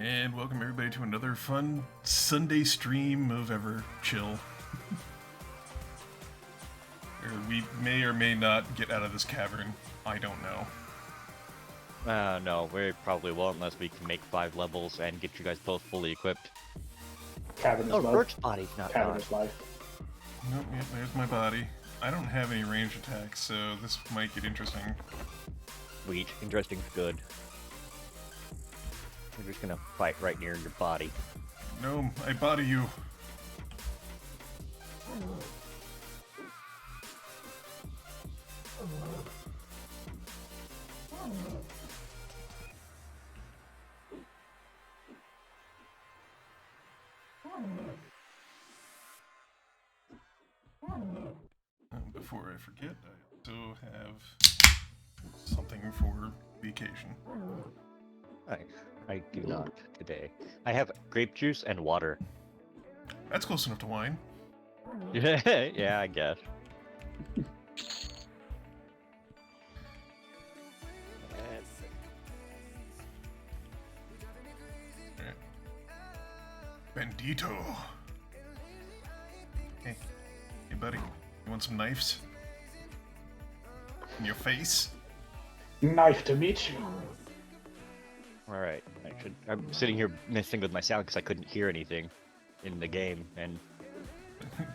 And welcome everybody to another fun Sunday stream of Ever Chill. We may or may not get out of this cavern. I don't know. No, we probably won't unless we can make 5 levels and get you guys both fully equipped. Cavern is Oh, love. Rourke's body's not Cavern gone. is life. Nope, yep, there's my body. I don't have any ranged attacks, so this might get interesting. Sweet. Interesting's good. We're just gonna fight right near your body. No, I body you. Before I forget, I also have something for vacation. I do not today. I have grape juice and water. That's close enough to wine. Yeah, I guess. Bandito. Hey, buddy, you want some knives? In your face? Nice to meet you. Alright, I'm sitting here messing with my sound because I couldn't hear anything in the game and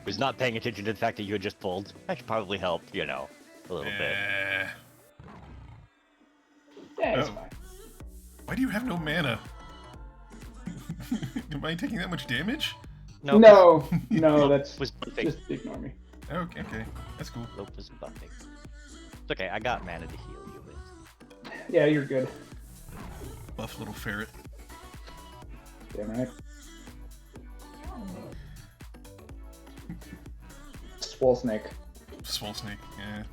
was not paying attention to the fact that you had just pulled. That should probably help, you know, a little bit. Yeah, it's Oh. fine. Why do you have no mana? Am I taking that much damage? No, that's was buffing. just ignore me. Okay, that's cool. Lope was buffing. It's okay, I got mana to heal you with. Yeah, you're good. Buff little ferret. Damn right. Swole snake. Swole snake, yeah.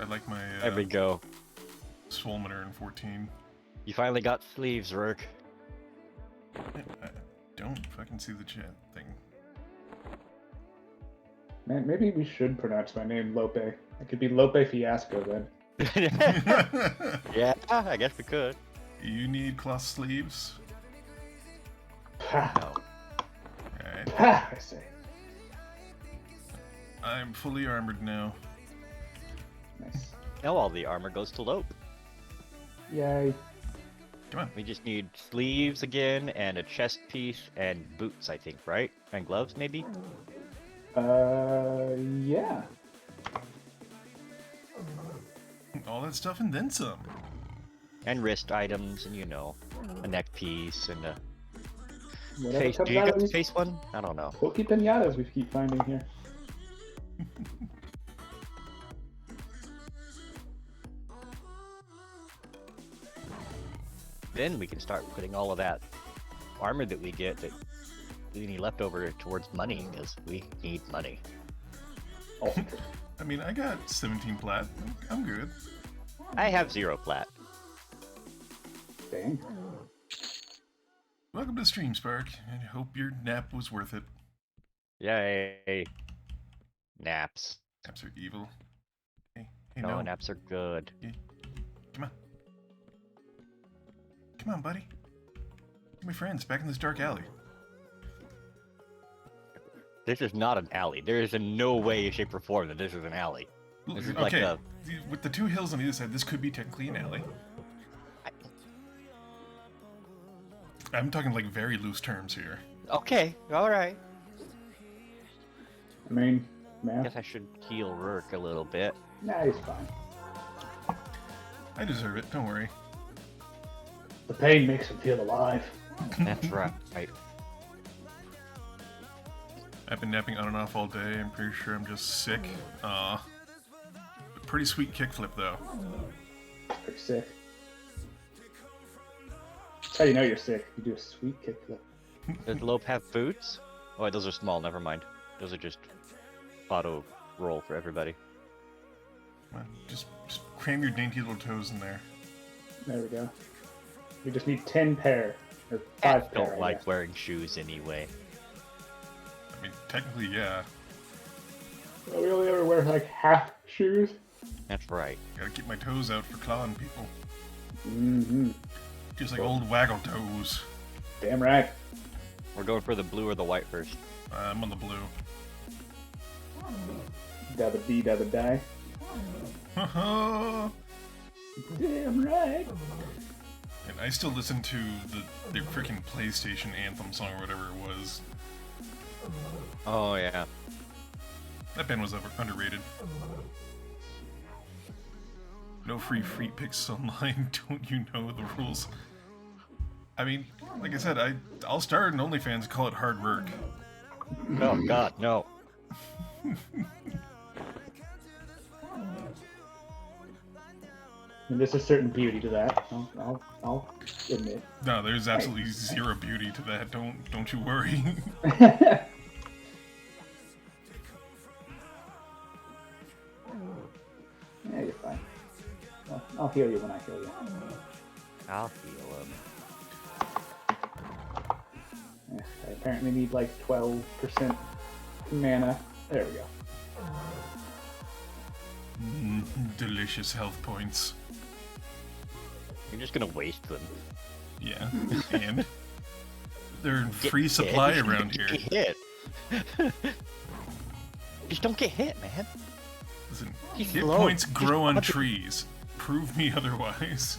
I like my There we go. Swolmeter in 14. You finally got sleeves, Rourke. I don't fucking see the chat thing. Man, maybe we should pronounce my name Lope. I could be Lope Fiasco then. Yeah, I guess we could. You need cloth sleeves? Ha! No. Alright. Ha! I say. I'm fully armored now. Nice. Now all the armor goes to Lope. Yay. Come on. We just need sleeves again, and a chest piece, and boots, I think, right? And gloves, maybe? Yeah. All that stuff and then some. And wrist items, and you know, a neck piece, and a Whatever face. comes Do you out get of the these face one? I don't know. pokey pinatas we keep finding here. Then we can start putting all of that armor that we get that we need left over towards money, because we need money. Also I mean, I got 17 plat. I'm good. I have 0 plat. Dang. Welcome to the stream, Spark. I hope your nap was worth it. Yay. Naps. Naps are evil. Hey, No, no. naps are good. Come on. Come on, buddy. My friends, back in this dark alley. This is not an alley. There is in no way, shape, or form that this is an alley. This is like Okay, a... with the two hills on either side, this could be technically an alley. I'm talking like very loose terms here. Okay, alright. I mean, I man. guess I should heal Rourke a little bit. Nah, he's fine. I deserve it, don't worry. The pain makes him feel alive. That's right. I've been napping on and off all day. I'm pretty sure I'm just sick. Pretty sweet kickflip though. Pretty sick. That's how you know you're sick. You do a sweet kickflip. Does Lope have boots? Oh, wait, those are small, never mind. Those are just auto roll for everybody. Come on, just cram your dainty little toes in there. There we go. We just need 10 pair. Or 5 Cats pair. don't I like guess. wearing shoes anyway. I mean, technically, yeah. Well, we only ever wear like half shoes. That's right. Gotta keep my toes out for clawing people. Mm-hmm. Just like old waggle toes. Damn right. We're going for the blue or the white first. I'm on the blue. Dabba dee dabba die. And Damn right. I still listen to the freaking PlayStation anthem song or whatever it was. Oh yeah. That band was underrated. No free picks online. Don't you know the rules? I mean, like I said, I'll start an OnlyFans and call it hard work. Oh God, no. And there's a certain beauty to that. I'll admit. No, there's absolutely zero beauty to that. Don't you worry. Yeah, you're fine. I'll heal you when I heal you. I'll heal him. Yeah, I apparently need like 12% mana. There we go. Delicious health points. You're just gonna waste them. Yeah, and they're in free supply around here. Get hit. Just don't get hit, man. Listen, He's hit low. points grow on He's- trees. Prove me otherwise.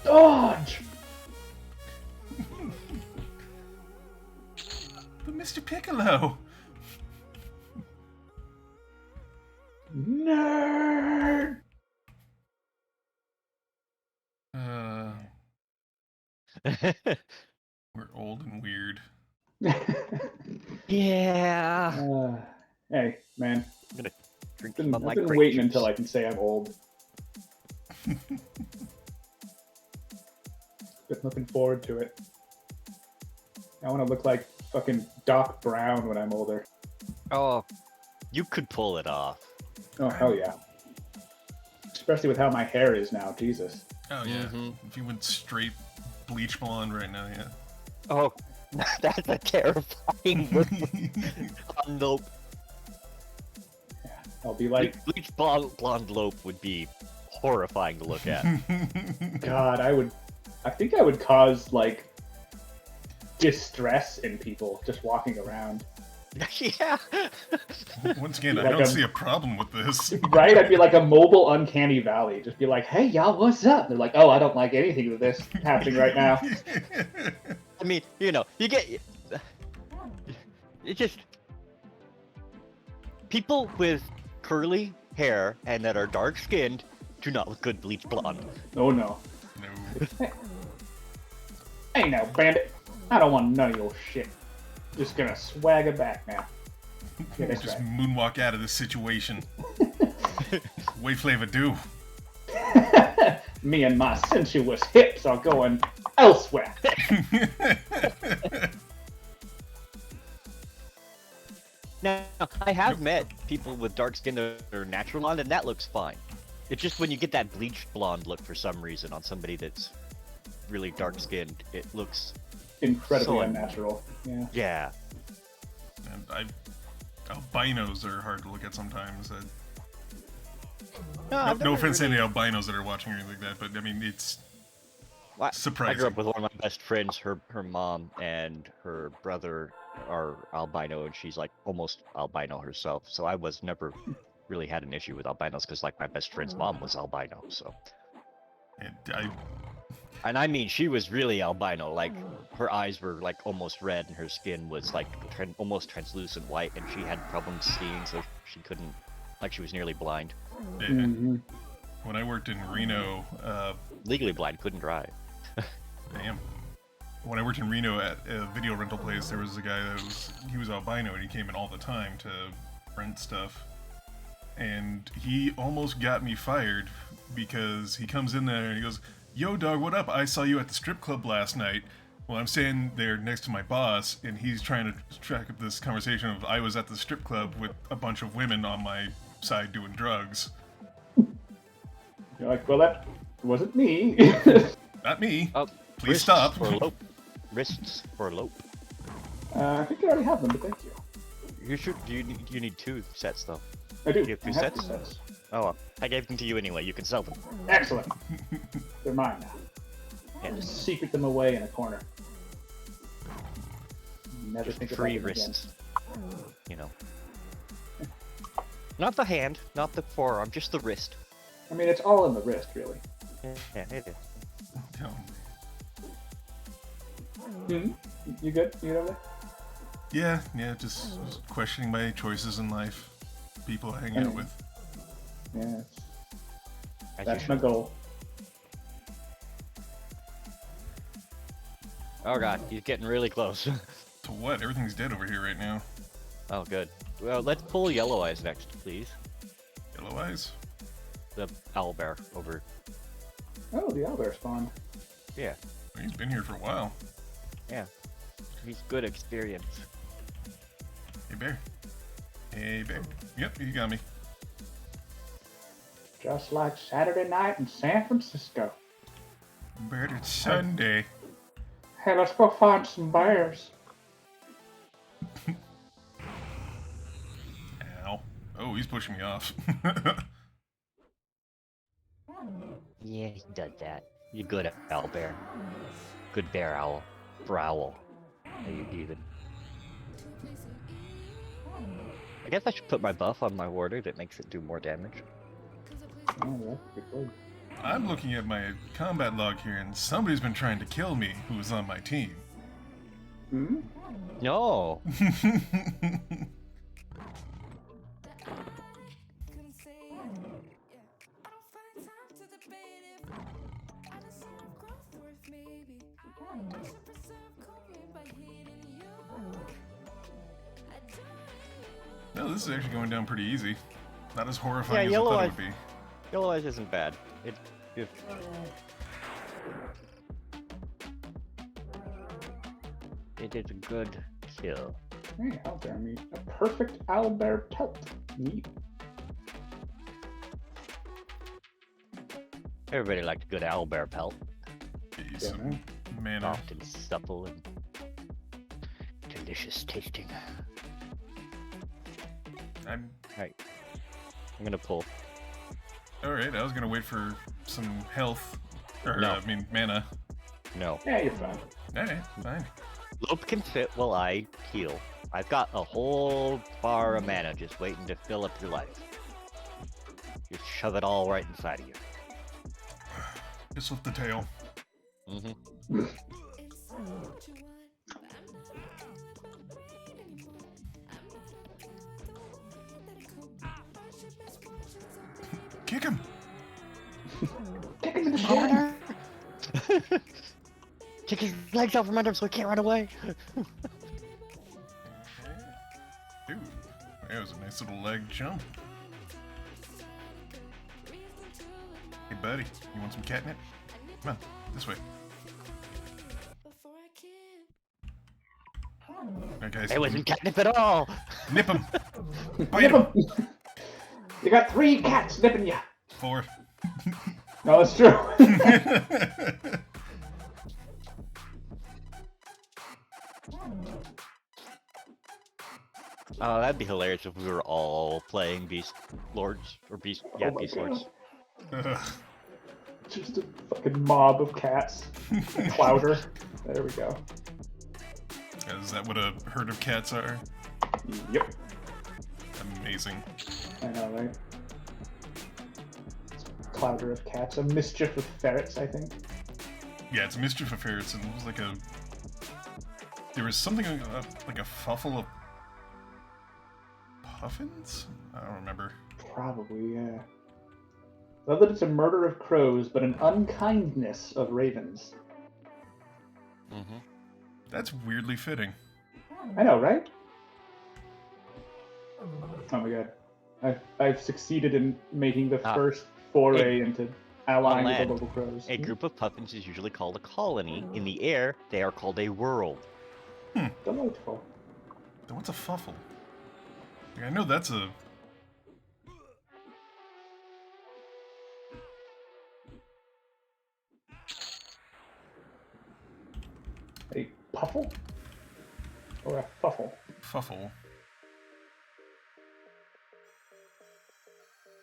Dodge! But Mr. Piccolo! Nerd! We're old and weird. Yeah. Hey, man. I'm gonna drink I've some of my been grape waiting juice. until I can say I'm old. Been looking forward to it. I want to look like fucking Doc Brown when I'm older. Oh, you could pull it off. Oh, hell yeah. Especially with how my hair is now, Jesus. Oh yeah, Mhm. if you went straight bleach blonde right now, yeah. Oh, that's a terrifying move. Lope. I'll be like, Bleach blonde Lope would be horrifying to look at. God, I think I would cause, like, distress in people just walking around. Yeah. Once again, I Like don't a- see a problem with this. Right? I'd be like a mobile uncanny valley. Just be like, hey, y'all, what's up? They're like, oh, I don't like anything of this happening right now. I mean, you know, you get. It just. People with curly hair and that are dark skinned do not look good bleach blonde. Oh, no. No. Hey, now, bandit. I don't want none of your shit. Just gonna swagger back now. Yeah, that's Just right. moonwalk out of this situation. Way flavor do. Me and my sensuous hips are going elsewhere. Now, I have met people with dark skin that are natural blonde, and that looks fine. It's just when you get that bleached blonde look for some reason on somebody that's really dark skinned, it looks. Incredibly So- unnatural. Yeah. Yeah. And albinos are hard to look at sometimes. I've No never offense to really- any albinos that are watching or anything like that, but I mean, it's I surprising. grew up with one of my best friends. Her mom and her brother are albino, and she's like almost albino herself. So I was never really had an issue with albinos because like my best friend's mom was albino. So, And and I mean she was really albino. Like her eyes were like almost red, and her skin was like almost translucent white, and she had problems seeing, so she couldn't. Like she was nearly blind, yeah, Mm-hmm. when I worked in Reno, legally blind, couldn't drive. damn. When I worked in Reno at a video rental place, there was a guy that was albino and he came in all the time to rent stuff. And he almost got me fired because he comes in there and he goes, "Yo, dog, what up? I saw you at the strip club last night." Well, I'm standing there next to my boss, and he's trying to track up this conversation of I was at the strip club with a bunch of women on my side doing drugs. You're like, well, that wasn't me. Not me. Oh, Please wrists stop. For Lope. Wrists for Lope. I think I already have them, but thank you. You should. You need 2 sets though. I do. You have 2 I sets? two sets. Oh, well, I gave them to you anyway. You can sell them. Excellent. They're mine now. and just secret them away in a corner. Never think about Free them again. wrists. You know. Not the hand, not the forearm, just the wrist. I mean, it's all in the wrist, really. Yeah, it is. Hmm? You good? You good over there? Yeah, just questioning my choices in life. People I hang out with. Yeah, As that's you my should. goal. Oh god, he's getting really close. To what? Everything's dead over here right now. Oh, good. Well, let's pull Yellow Eyes next, please. Yellow eyes? The owlbear over. Oh, the owlbear spawned. Yeah, He's been here for a while. yeah. He's good experience. Hey, bear. Hey, bear. Yep, you got me. Just like Saturday night in San Francisco. But it's Sunday. Hey, let's go find some bears. Ow. Oh, he's pushing me off. Yeah, he does that. You're good at owlbear. Good bear owl. Browl. Are you even? I guess I should put my buff on my warder that makes it do more damage. Oh, yeah, good word. I'm looking at my combat log here, and somebody's been trying to kill me who was on my team. Hmm? No! No, this is actually going down pretty easy. Not as horrifying as I Yellow thought it Eyes. would be. Yellow Eyes isn't bad. It is a good kill. Hey, owlbear meat. A perfect owlbear pelt. Neat. Everybody likes a good owlbear pelt. Get you Yeah, some man. mana. Soft and supple and delicious tasting. Alright. I'm gonna pull. Alright, I was gonna wait for some health. Or, No. I mean, mana. No. Yeah, you're fine. Alright, fine. Lope can fit while I heal. I've got a whole bar of mana just waiting to fill up your life. Just shove it all right inside of you. Just with the tail. Mm-hmm. Kick him! Kick him in the shin. Kick his legs out from under him so he can't run away. Ooh, that was a nice little leg jump. Hey, buddy, you want some catnip? Come on, this way. Alright, guys. It wasn't catnip at all. Nip him! Bite Nip him! him. You got 3 cats nipping you. 4. No, it's true. Oh, that'd be hilarious if we were all playing Beast Lords or Beast. Yeah, Oh my Beast God. Lords. Ugh. Just a fucking mob of cats. Clouder. There we go. Is that what a herd of cats are? Yep. Amazing. I know, right? Clouder of cats. A mischief of ferrets, I think. Yeah, it's Mischief of Ferrets, and it was like a... There was something like a fuffle of... puffins? I don't remember. Probably, yeah. Love that it's a murder of crows, but an unkindness of ravens. Mm-hmm. That's weirdly fitting. I know, right? Oh my god. I've succeeded in making the first foray into allying with the land, local crows. A group of puffins is usually called a colony. In the air, they are called a world. Delightful. Then what's a fuffle? Like, I know that's a... A puffle? Or a fuffle? Fuffle.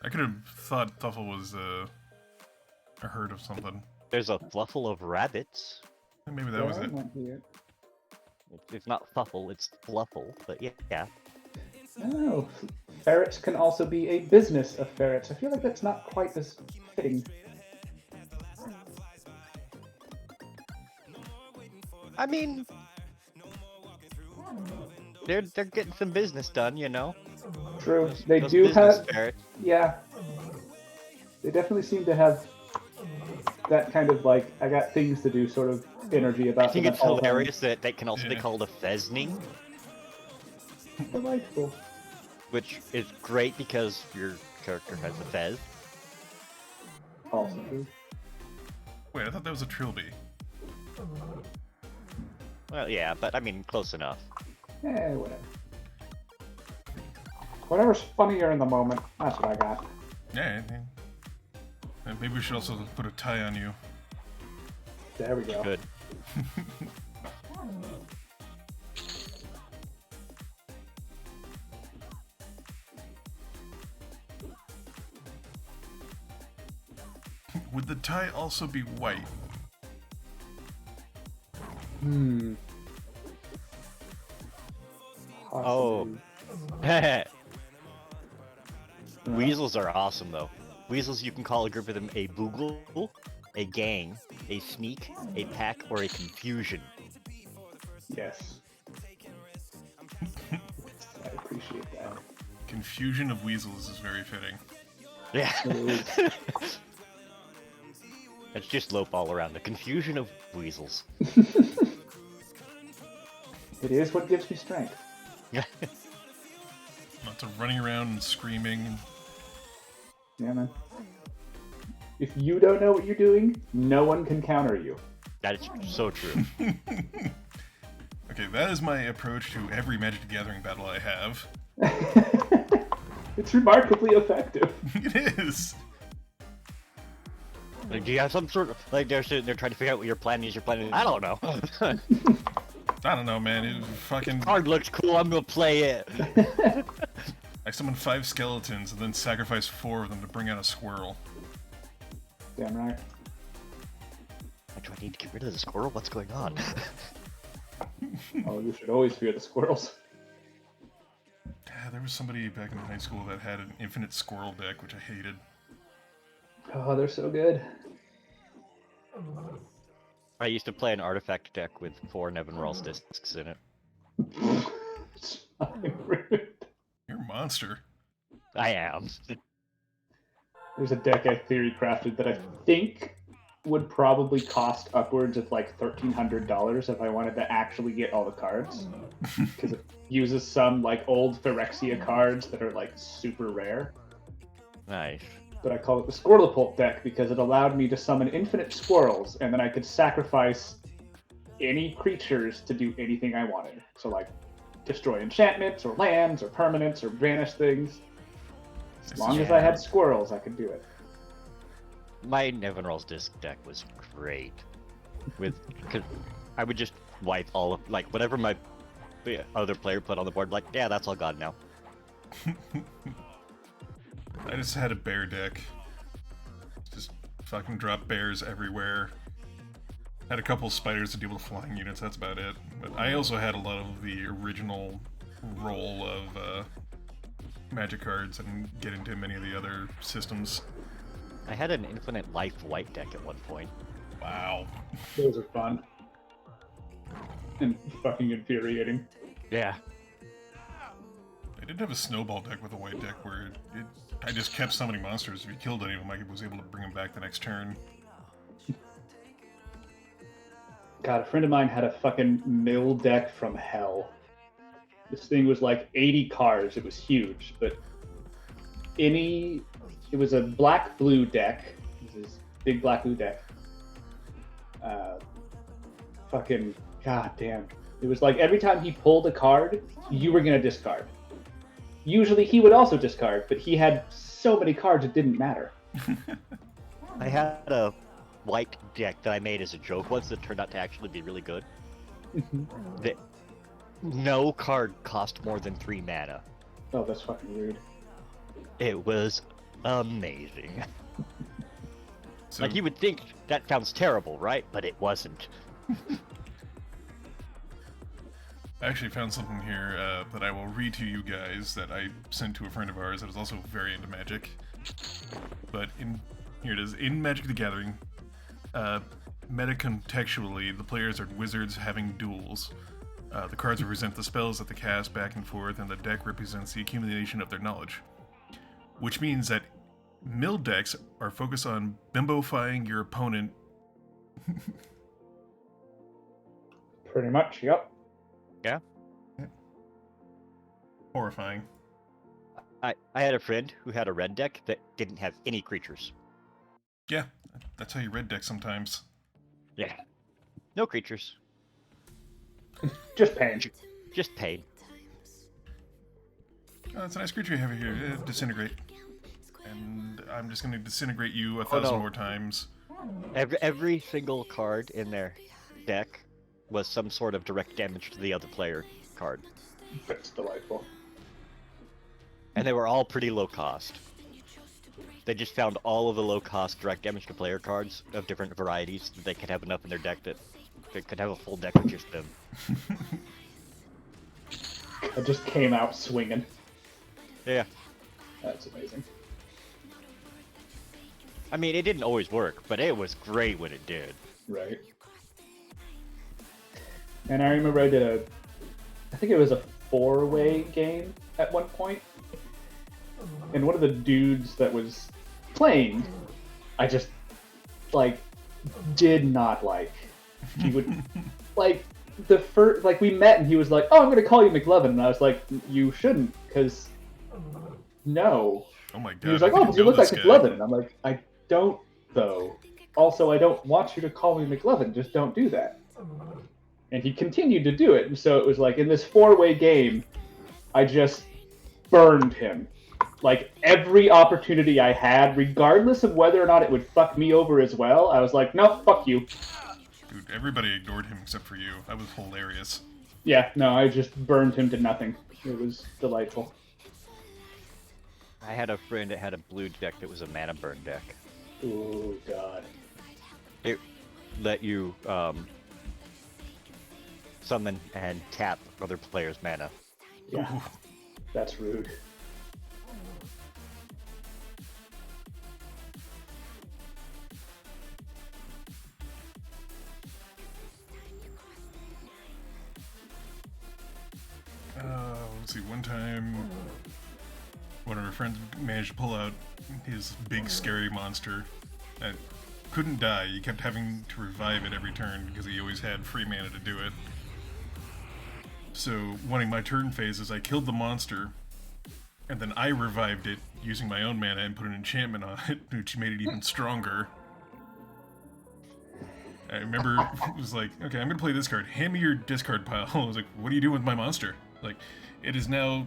I could have thought Thuffle was a herd of something. There's a fluffle of rabbits. Maybe that was Yeah, it. might be it. It's not fluffle, it's fluffle, but yeah. Oh, ferrets can also be a business of ferrets. I feel like that's not quite as fitting. I mean, they're getting some business done, you know. True. They Those do business have. ferrets. Yeah. They definitely seem to have that kind of like, I got things to do sort of energy I about think them it's at all times. hilarious that they can also be Yeah. called a pheasning, Delightful. which is great because your character has a fez. Also true. Wait, I thought that was a trilby. Well, yeah, but I mean, close enough. Whatever. Whatever's funnier in the moment, that's what I got. Yeah. Maybe we should also put a tie on you. There we go. Good. Would the tie also be white? Hmm. Oh. Possibly. Weasels are awesome, though. Weasels, you can call a group of them a boogle, a gang, a sneak, a pack, or a confusion. Yes. I appreciate that. Confusion of weasels is very fitting. Yeah. So, It's just lope all around. The confusion of weasels. it is what gives me strength. Lots of running around and screaming. Yeah, man. If you don't know what you're doing, no one can counter you. That is so true. Okay, that is my approach to every Magic the Gathering battle I have. It's remarkably effective. It is. Like, do you have some sort of like they're sitting there trying to figure out what your plan is? Your plan is I don't know. I don't know, man. It fucking. Card looks cool. I'm gonna play it. I summoned 5 skeletons and then sacrificed 4 of them to bring out a squirrel. Damn right. Do I need to get rid of the squirrel? What's going on? Oh, you should always fear the squirrels. Yeah, there was somebody back in high school that had an infinite squirrel deck, which I hated. Oh, they're so good. I used to play an artifact deck with 4 Nevinrall's discs in it. It's fucking rude. You're a monster. I am. There's a deck I theory crafted that I think would probably cost upwards of like $1,300 if I wanted to actually get all the cards. Because it uses some like old Phyrexia cards that are like super rare. Nice. But I call it the Squirrelpult deck because it allowed me to summon infinite squirrels and then I could sacrifice any creatures to do anything I wanted. So like destroy enchantments or lands or permanents or banish things. As long as I had squirrels, I could do it. My Nevinrall's disc deck was great. Cause I would just wipe all of like whatever my other player put on the board. Like, yeah, that's all gone now. I just had a bear deck. Just fucking drop bears everywhere. Had a couple spiders to deal with flying units, that's about it. But I also had a lot of the original roll of magic cards and get into many of the other systems. I had an infinite life white deck at one point. Wow. Those are fun. And fucking infuriating. Yeah. I did have a snowball deck with a white deck where I just kept summoning monsters. If you killed any of them, I was able to bring them back the next turn. God, a friend of mine had a fucking mill deck from hell. This thing was like 80 cards. It was huge, but it was a black-blue deck. This is big black-blue deck. Fucking goddamn. It was like every time he pulled a card, you were gonna discard. Usually he would also discard, but he had so many cards it didn't matter. I had a white deck that I made as a joke once that turned out to actually be really good. That no card cost more than 3 mana. Oh, that's fucking rude. It was amazing. So, Like, you would think that sounds terrible, right? But it wasn't. I actually found something here that I will read to you guys that I sent to a friend of ours that is also very into Magic. But here it is. In Magic the Gathering, meta-contextually, the players are wizards having duels. The cards represent the spells that they cast back and forth, and the deck represents the accumulation of their knowledge. Which means that mill decks are focused on bimbofying your opponent. Pretty much, yep. Yeah. Horrifying. I had a friend who had a red deck that didn't have any creatures. Yeah, that's how you red deck sometimes. Yeah. No creatures. Just pain. Just pain. Oh, that's a nice creature you have here. Disintegrate. And I'm just going to disintegrate you 1,000 no. more times. Every single card in their deck was some sort of direct damage to the other player card. That's delightful. And they were all pretty low cost. They just found all of the low cost direct damage to player cards of different varieties that they could have enough in their deck that they could have a full deck with just them. I just came out swinging. Yeah. That's amazing. I mean, it didn't always work, but it was great when it did. Right. And I remember I did I think it was a 4-way game at one point. And one of the dudes that was playing, I just, like, did not like. He would, like, we met and he was like, oh, I'm going to call you McLovin. And I was like, you shouldn't, because, no. Oh my god. He was like, I oh, think but you I look know like this guy. McLovin. And I'm like, I don't, though. Also, I don't want you to call me McLovin. Just don't do that. And he continued to do it. And so it was like, in this 4-way game, I just burned him. Like, every opportunity I had, regardless of whether or not it would fuck me over as well, I was like, no, fuck you. Dude, everybody ignored him except for you. That was hilarious. Yeah, no, I just burned him to nothing. It was delightful. I had a friend that had a blue deck that was a mana burn deck. Oh, God. It let you summon and tap other players' mana. Yeah, Ooh. that's rude. Let's see, one time one of our friends managed to pull out his big scary monster that couldn't die. He kept having to revive it every turn because he always had free mana to do it. So, one of my turn phases, I killed the monster, and then I revived it using my own mana and put an enchantment on it, which made it even stronger. I remember it was like, okay, I'm gonna play this card. Hand me your discard pile. I was like, what do you do with my monster? Like, it is now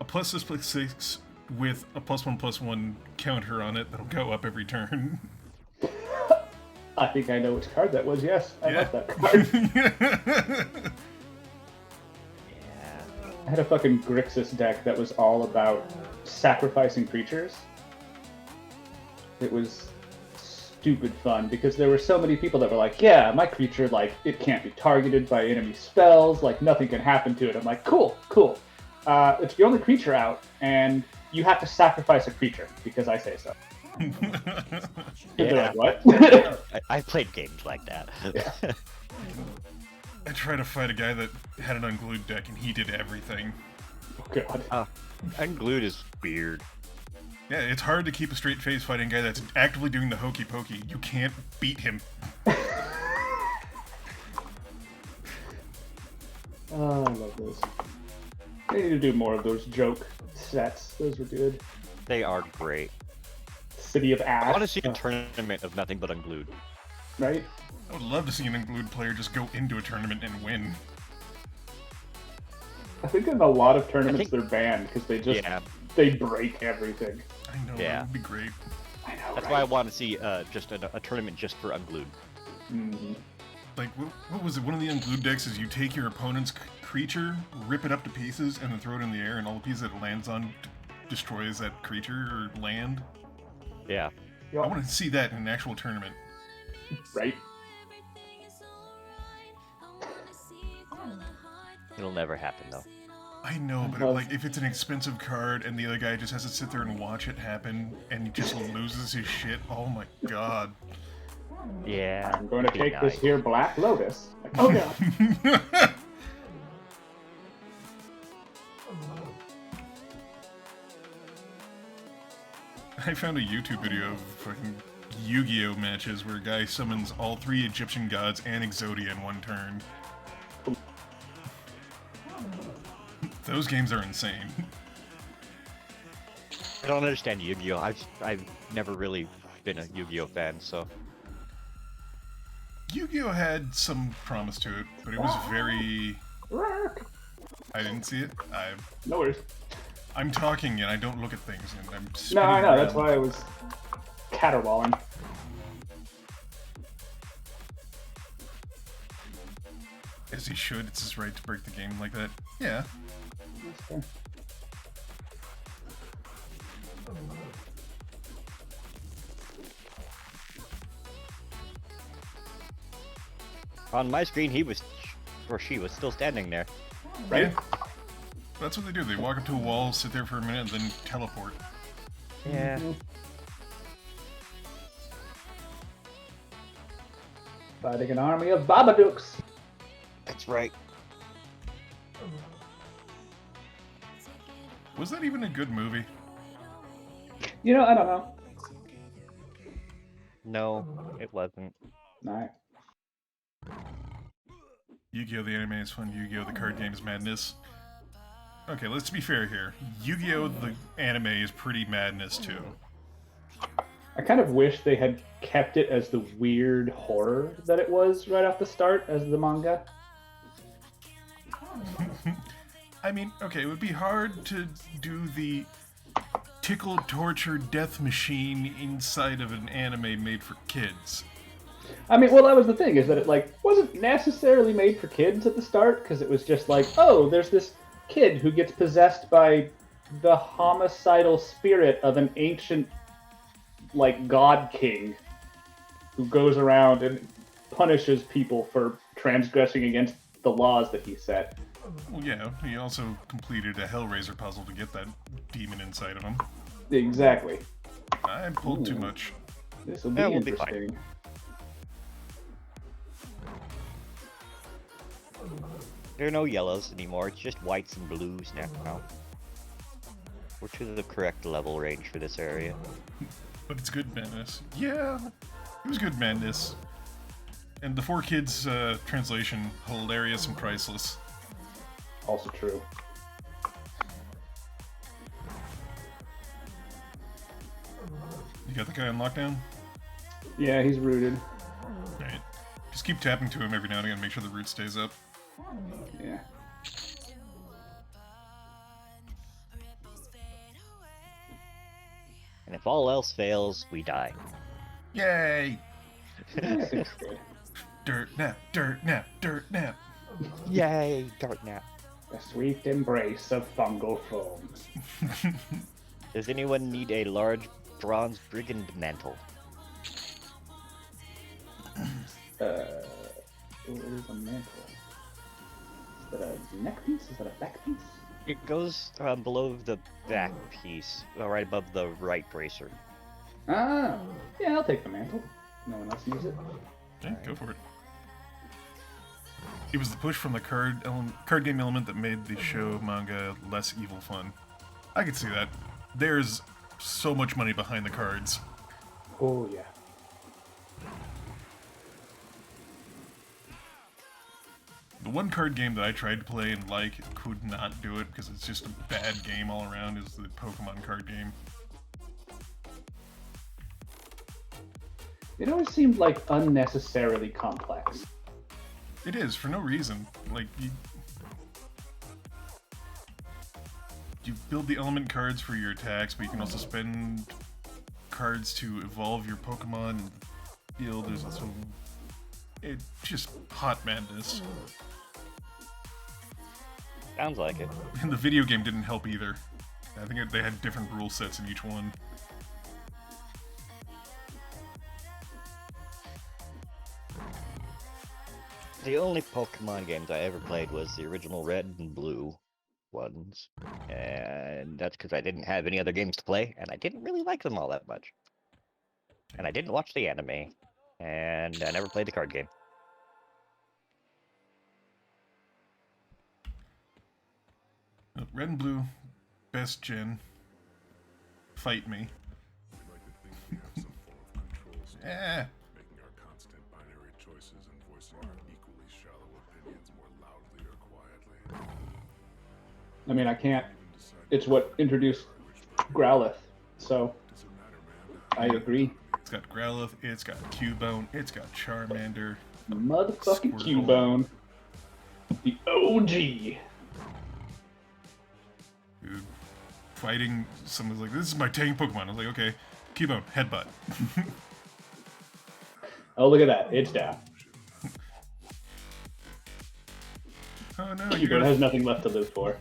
a +6/+6 with a +1/+1 counter on it that'll go up every turn. I think I know which card that was, yes. I Yeah. love that card. I had a fucking Grixis deck that was all about sacrificing creatures. It was stupid fun because there were so many people that were like, yeah, my creature, like, it can't be targeted by enemy spells, like, nothing can happen to it. I'm like, cool. It's the only creature out, and you have to sacrifice a creature because I say so. And they're like, what? I've played games like that. Yeah. I tried to fight a guy that had an unglued deck and he did everything. Oh, God. Unglued is weird. Yeah, it's hard to keep a straight face fighting a guy that's actively doing the hokey pokey. You can't beat him. Oh, I love those. They need to do more of those joke sets. Those were good. They are great. City of Ash. I want to see a tournament of nothing but unglued. Right? I would love to see an unglued player just go into a tournament and win. I think in a lot of tournaments they're banned because they just they break everything. I know, Yeah. that would be great. I know. That's why I want to see just a tournament just for unglued. Mm-hmm. Like, what was it? One of the unglued decks is you take your opponent's creature, rip it up to pieces, and then throw it in the air, and all the pieces it lands on destroys that creature or land. Yeah. Yo, I want to see that in an actual tournament. right? It'll never happen though. I know, but like if it's an expensive card and the other guy just has to sit there and watch it happen and he just loses his shit, oh my god. Yeah. I'm going to it'd be take this nice. here Black Lotus. Like, oh god. I found a YouTube video of fucking Yu-Gi-Oh matches where a guy summons all 3 Egyptian gods and Exodia in one turn. Those games are insane. I don't understand Yu-Gi-Oh. I've never really been a Yu-Gi-Oh fan, so Yu-Gi-Oh had some promise to it, but it was very... I didn't see it. No worries. I'm talking and I don't look at things, and I'm No, spinning I know. around. That's why I was caterwauling. As he should. It's his right to break the game like that. Yeah. on my screen he was, or she was still standing there. Right? Yeah. That's what they do. They walk up to a wall, sit there for a minute, and then teleport. Yeah. Fighting an army of Babadooks. That's right. Was that even a good movie? You know, I don't know. No, it wasn't. Alright. Yu-Gi-Oh! The anime is fun. Yu-Gi-Oh! The card game is madness. Okay, let's be fair here. Yu-Gi-Oh! The anime is pretty madness too. I kind of wish they had kept it as the weird horror that it was right off the start as the manga. I mean, okay, it would be hard to do the tickle, torture, death machine inside of an anime made for kids. I mean, well, that was the thing, is that it, like, wasn't necessarily made for kids at the start, because it was just like, oh, there's this kid who gets possessed by the homicidal spirit of an ancient, like, god king who goes around and punishes people for transgressing against the laws that he set. Well, yeah, he also completed a Hellraiser puzzle to get that demon inside of him. Exactly. I pulled too Ooh. much. This will be That will be interesting. There are no yellows anymore, it's just whites and blues now. We're to the correct level range for this area. But it's good madness. Yeah, it was good madness. And the 4Kids translation, hilarious and priceless. Also true. You got the guy on lockdown? Yeah, he's rooted. Alright. Just keep tapping to him every now and again, make sure the root stays up. Yeah. And if all else fails, we die. Yay! I think it's good. Dirt nap, dirt nap, dirt nap. Yay, Dark Nap. The sweet embrace of fungal foam. Does anyone need a large bronze brigand mantle? What is a mantle? Is that a neck piece? Is that a back piece? It goes below the back piece, right above the right bracer. Ah, yeah, I'll take the mantle. No one else needs it. Okay, go for it. It was the push from the card game element that made the show manga less evil fun. I could see that. There's so much money behind the cards. Oh yeah. The one card game that I tried to play and could not do it because it's just a bad game all around is the Pokemon card game. It always seemed like unnecessarily complex. It is, for no reason. Like, you build the element cards for your attacks, but you can also spend cards to evolve your Pokemon and build. There's also... It's just hot madness. Sounds like it. And the video game didn't help either. I think they had different rule sets in each one. The only Pokemon games I ever played was the original Red and Blue ones, and that's because I didn't have any other games to play, and I didn't really like them all that much. And I didn't watch the anime, and I never played the card game. Red and Blue, best gen. Fight me. Eh. Making our constant binary choices and voicing our equally shallow opinions more loudly or quietly. I mean, I can't. It's what introduced Growlithe, so I agree. It's got Growlithe, it's got Cubone, it's got Charmander. Motherfucking Squirtle. Cubone. The OG. Dude, fighting someone's like, this is my tank Pokemon. I was like, okay, Cubone, headbutt. Oh, look at that. It's down. Oh no, you're Cubone gonna... has nothing left to live for.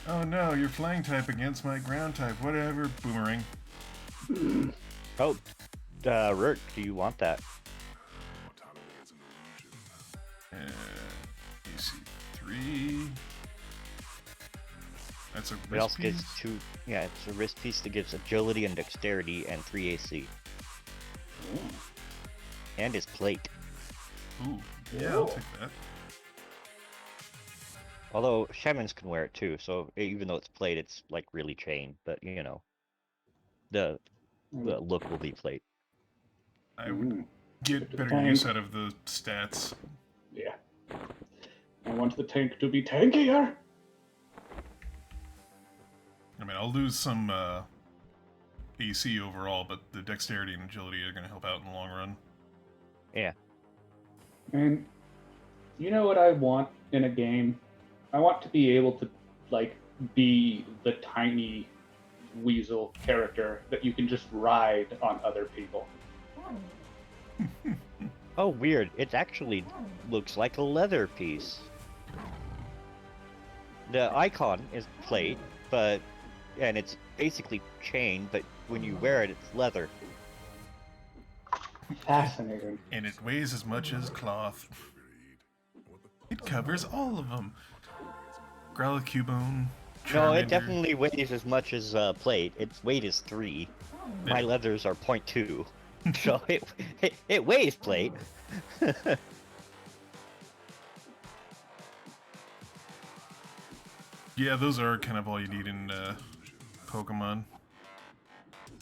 Oh no, you're flying type against my ground type. Whatever, Boomerang. Oh, Rourke, do you want that? AC3. That's a It wrist also gives piece? 2. Yeah, it's a wrist piece that gives agility and dexterity and 3 AC. And his plate. Ooh, yeah, I'll take that. Although shamans can wear it too, so even though it's plate, it's like really chain. But you know, the look will be plate. I would Ooh. get better Tank. use out of the stats. Yeah. I want the tank to be tankier. I mean, I'll lose some AC overall, but the dexterity and agility are going to help out in the long run. Yeah. And you know what I want in a game? I want to be able to, like, be the tiny weasel character that you can just ride on other people. Oh, weird. It actually looks like a leather piece. The icon is plate, and it's basically chain, but when you wear it, it's leather. Fascinating. And it weighs as much as cloth. It covers all of them. Growlithe, Cubone, Charmander. No, it definitely weighs as much as plate. Its weight is 3. My Yeah. leathers are 0.2. So it weighs plate. Yeah, those are kind of all you need in Pokemon.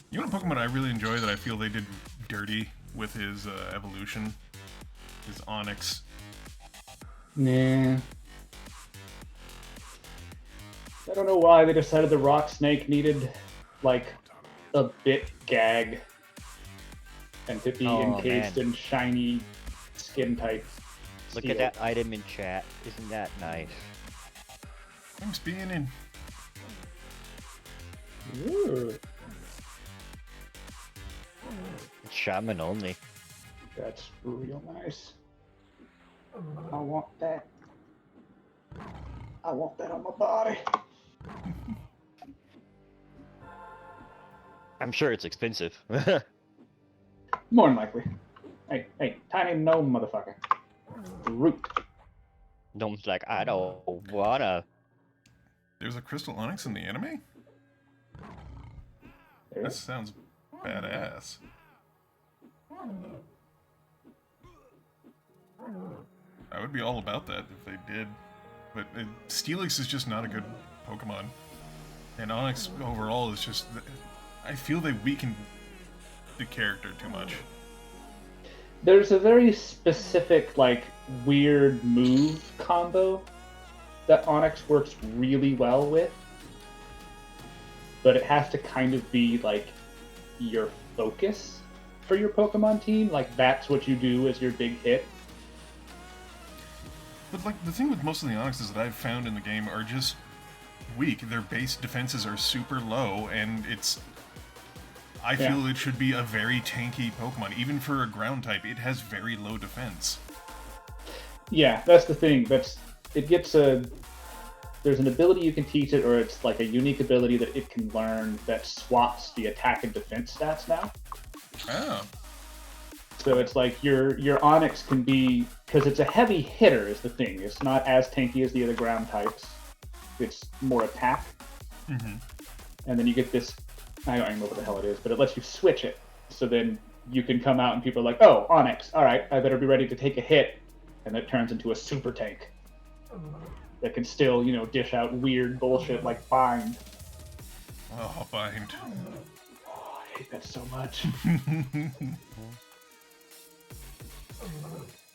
You know, a Pokemon I really enjoy that I feel they did dirty with his evolution is Onyx. Nah. I don't know why they decided the rock snake needed, like, a bit gag and to be Oh, encased man. in shiny skin type. Look steel. at that item in chat. Isn't that nice? I'm spinning. Ooh, It's shaman only. that's real nice. I want that. I want that on my body. I'm sure it's expensive. More than likely. Hey, tiny gnome motherfucker. Root. Gnome's like, I don't wanna. There's a Crystal Onyx in the anime? There. That sounds badass. I would be all about that if they did. But Steelix is just not a good Pokemon. And Onyx overall is just... I feel they weaken the character too much. There's a very specific, like, weird move combo that Onyx works really well with. But it has to kind of be, like, your focus for your Pokemon team. Like, that's what you do as your big hit. But like the thing with most of the Onyxes that I've found in the game are just weak. Their base defenses are super low, and it's... I feel it should be a very tanky Pokemon. Even for a ground type, it has very low defense. Yeah, that's the thing. It gets a... There's an ability you can teach it, or it's like a unique ability that it can learn that swaps the attack and defense stats now. Oh. So it's like your Onyx can be, because it's a heavy hitter is the thing. It's not as tanky as the other ground types. It's more attack. Mm-hmm. And then you get this, I don't remember what the hell it is, but it lets you switch it. So then you can come out and people are like, oh, Onyx, all right, I better be ready to take a hit. And it turns into a super tank that can still, dish out weird bullshit like Bind. Oh, Bind. Oh, I hate that so much.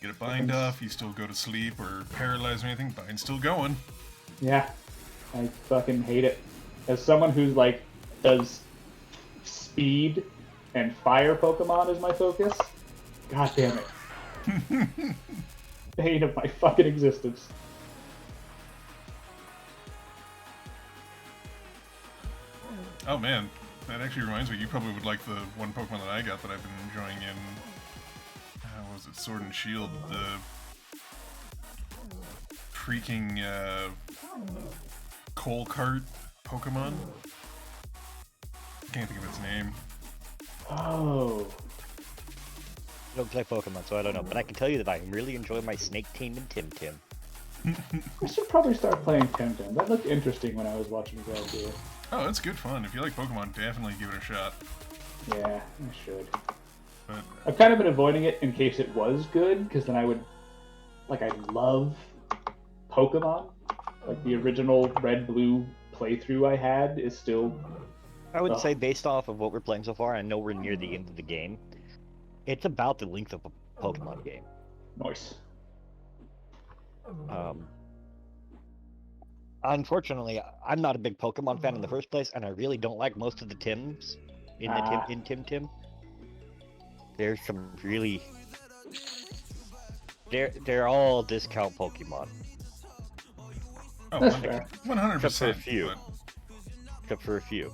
Get a Bind off, you still go to sleep or paralyzed or anything, Bind's still going. Yeah, I fucking hate it. As someone who's like, does speed and fire Pokemon as my focus, god damn it. Bane of my fucking existence. Oh man, that actually reminds me, you probably would like the one Pokemon that I got that I've been enjoying in, what was it, Sword and Shield, the freaking coal cart Pokemon? Can't think of its name. Oh. I don't play Pokemon, so I don't know. But I can tell you that I really enjoy my Snake team and Tim Tim. I should probably start playing Temtem. That looked interesting when I was watching you guys do it. Oh, it's good fun. If you like Pokemon, definitely give it a shot. Yeah, I should. But I've kind of been avoiding it in case it was good, because then I would... Like, I love Pokemon. Like, the original Red-Blue playthrough I had is still... I would say, based off of what we're playing so far, I know we're near the end of the game. It's about the length of a Pokemon game. Nice. Unfortunately, I'm not a big Pokemon fan in the first place, and I really don't like most of the Tims in Tim Tim. There's some really... They're all discount Pokemon. oh, That's fair. 100%. Except for a few. But Except for a few.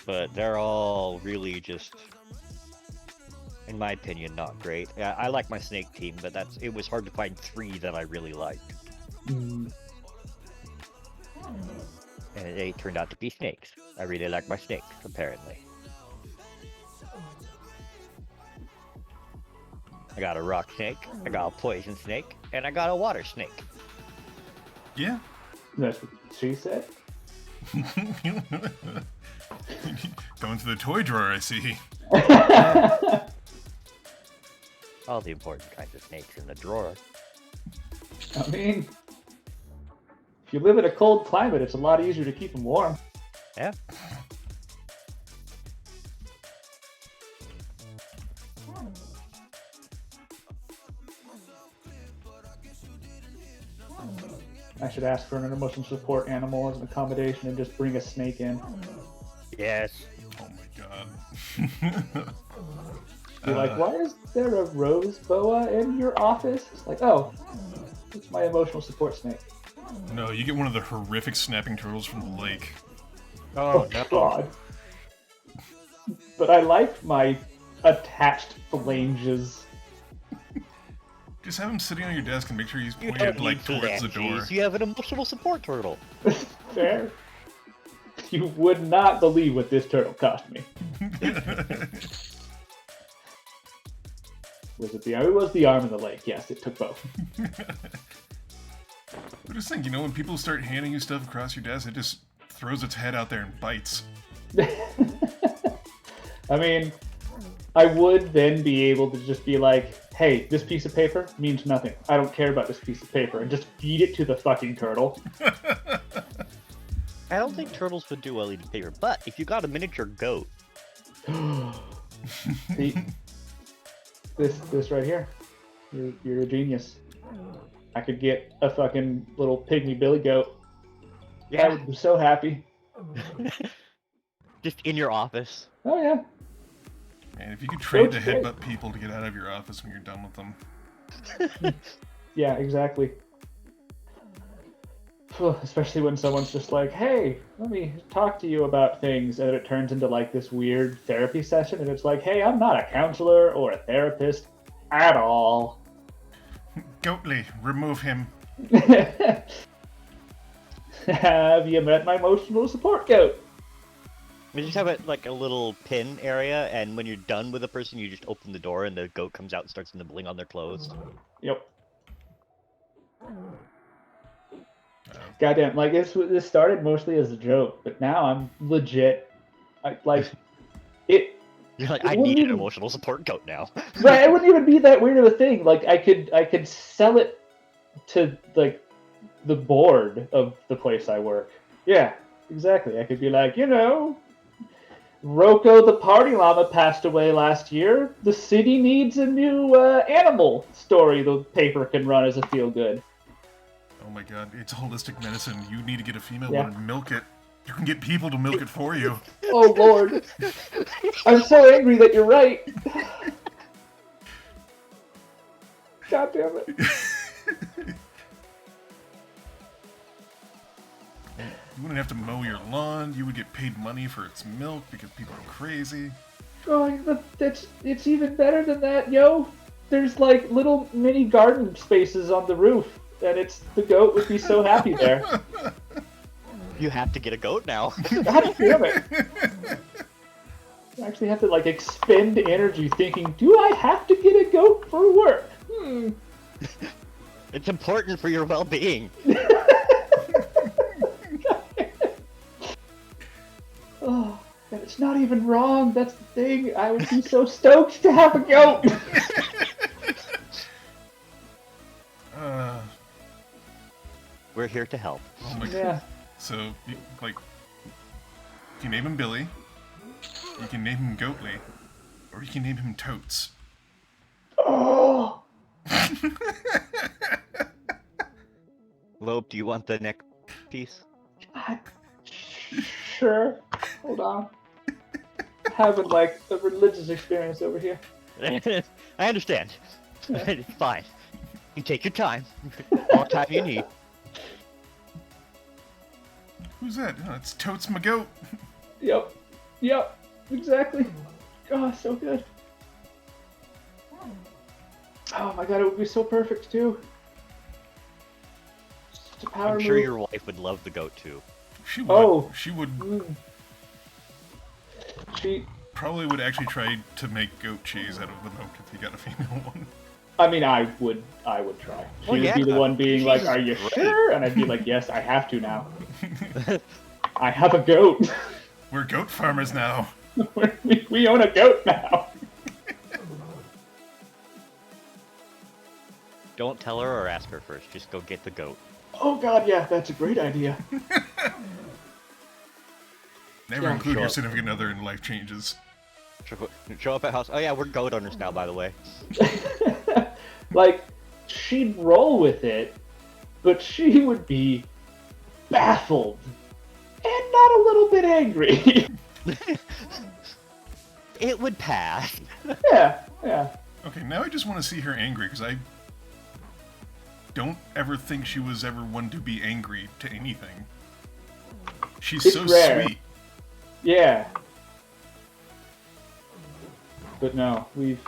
But they're all really just, in my opinion, not great. Yeah, I like my Snake team, but it was hard to find 3 that I really liked. Mm. And they turned out to be snakes. I really like my snakes, apparently. I got a rock snake, I got a poison snake, and I got a water snake. yeah. That's what she said? Going to the toy drawer, I see. All the important kinds of snakes in the drawer. I mean, if you live in a cold climate, it's a lot easier to keep them warm. Yeah. I should ask for an emotional support animal as an accommodation and just bring a snake in. Yes. Oh my god. Be like, why is there a rose boa in your office? It's like, oh, it's my emotional support snake. No, you get one of the horrific snapping turtles from the lake. Oh, no. God. But I like my attached phalanges. Just have him sitting on your desk and make sure he's You pointed don't like need towards the door. phalanges. You have an emotional support turtle. Fair. You would not believe what this turtle cost me. Was it it was the arm of the lake? Yes, it took both. But just think, when people start handing you stuff across your desk, it just throws its head out there and bites. I mean, I would then be able to just be like, hey, this piece of paper means nothing. I don't care about this piece of paper. And just feed it to the fucking turtle. I don't think turtles would do well eating paper, but if you got a miniature goat... See, this right here. You're a genius. I could get a fucking little pygmy billy goat. Yeah. I would be so happy. Just in your office. Oh, yeah. Man, if you could train to Goat's great. headbutt people to get out of your office when you're done with them. Yeah, exactly. Especially when someone's just like, hey, let me talk to you about things, and it turns into like this weird therapy session, and it's like, hey, I'm not a counselor or a therapist at all. Goatly, remove him. Have you met my emotional support goat? We just have it like a little pin area, and when you're done with a person, you just open the door, and the goat comes out and starts nibbling on their clothes. Yep. Goddamn, like this started mostly as a joke, but now I'm legit. It. You're like, It I wouldn't need an even- emotional support goat now. Right, it wouldn't even be that weird of a thing. Like I could sell it to like the board of the place I work. Yeah, exactly. I could be like, Rocco the party llama passed away last year. The city needs a new animal story the paper can run as a feel good. Oh my god, it's holistic medicine. You need to get a female Yeah. one and milk it. You can get people to milk it for you. Oh Lord, I'm so angry that you're right. God damn it. You wouldn't have to mow your lawn. You would get paid money for its milk because people are crazy. Oh, it's even better than that, yo. There's like little mini garden spaces on the roof, and the goat would be so happy there. You have to get a goat now. God damn it. I actually have to like expend energy thinking, do I have to get a goat for work? It's important for your well-being. Oh, and it's not even wrong. That's the thing. I would be so stoked to have a goat. We're here to help. Oh my god. Yeah. So, like, you can name him Billy, you can name him Goatly, or you can name him Totes. Oh. Loeb, do you want the neck piece? Sure. Hold on. Having like a religious experience over here. I understand. It's fine. You take your time. All the time you need. Who's that? Oh, it's Totes my goat. Yep, exactly. Oh, so good. Oh my god, it would be so perfect too. Such a power I'm sure move. your wife would love the goat too. She would. Oh. She would. She. Probably would actually try to make goat cheese out of the milk if you got a female one. I mean, I would try. She Well, would be the yeah. one being like, Cheese "Are is you great." sure?" And I'd be like, "Yes, I have to now. I have a goat. We're goat farmers now. we own a goat now." Don't tell her or ask her first. Just go get the goat. Oh god, yeah, that's a great idea. Never Yeah. include Show your up. significant other in life changes. Show up at house. Oh yeah, we're goat owners now, by the way. Like, she'd roll with it, but she would be baffled and not a little bit angry. It would pass. Yeah. Okay, now I just want to see her angry, because I don't ever think she was ever one to be angry to anything. She's It's so rare. sweet. Yeah. But no, we've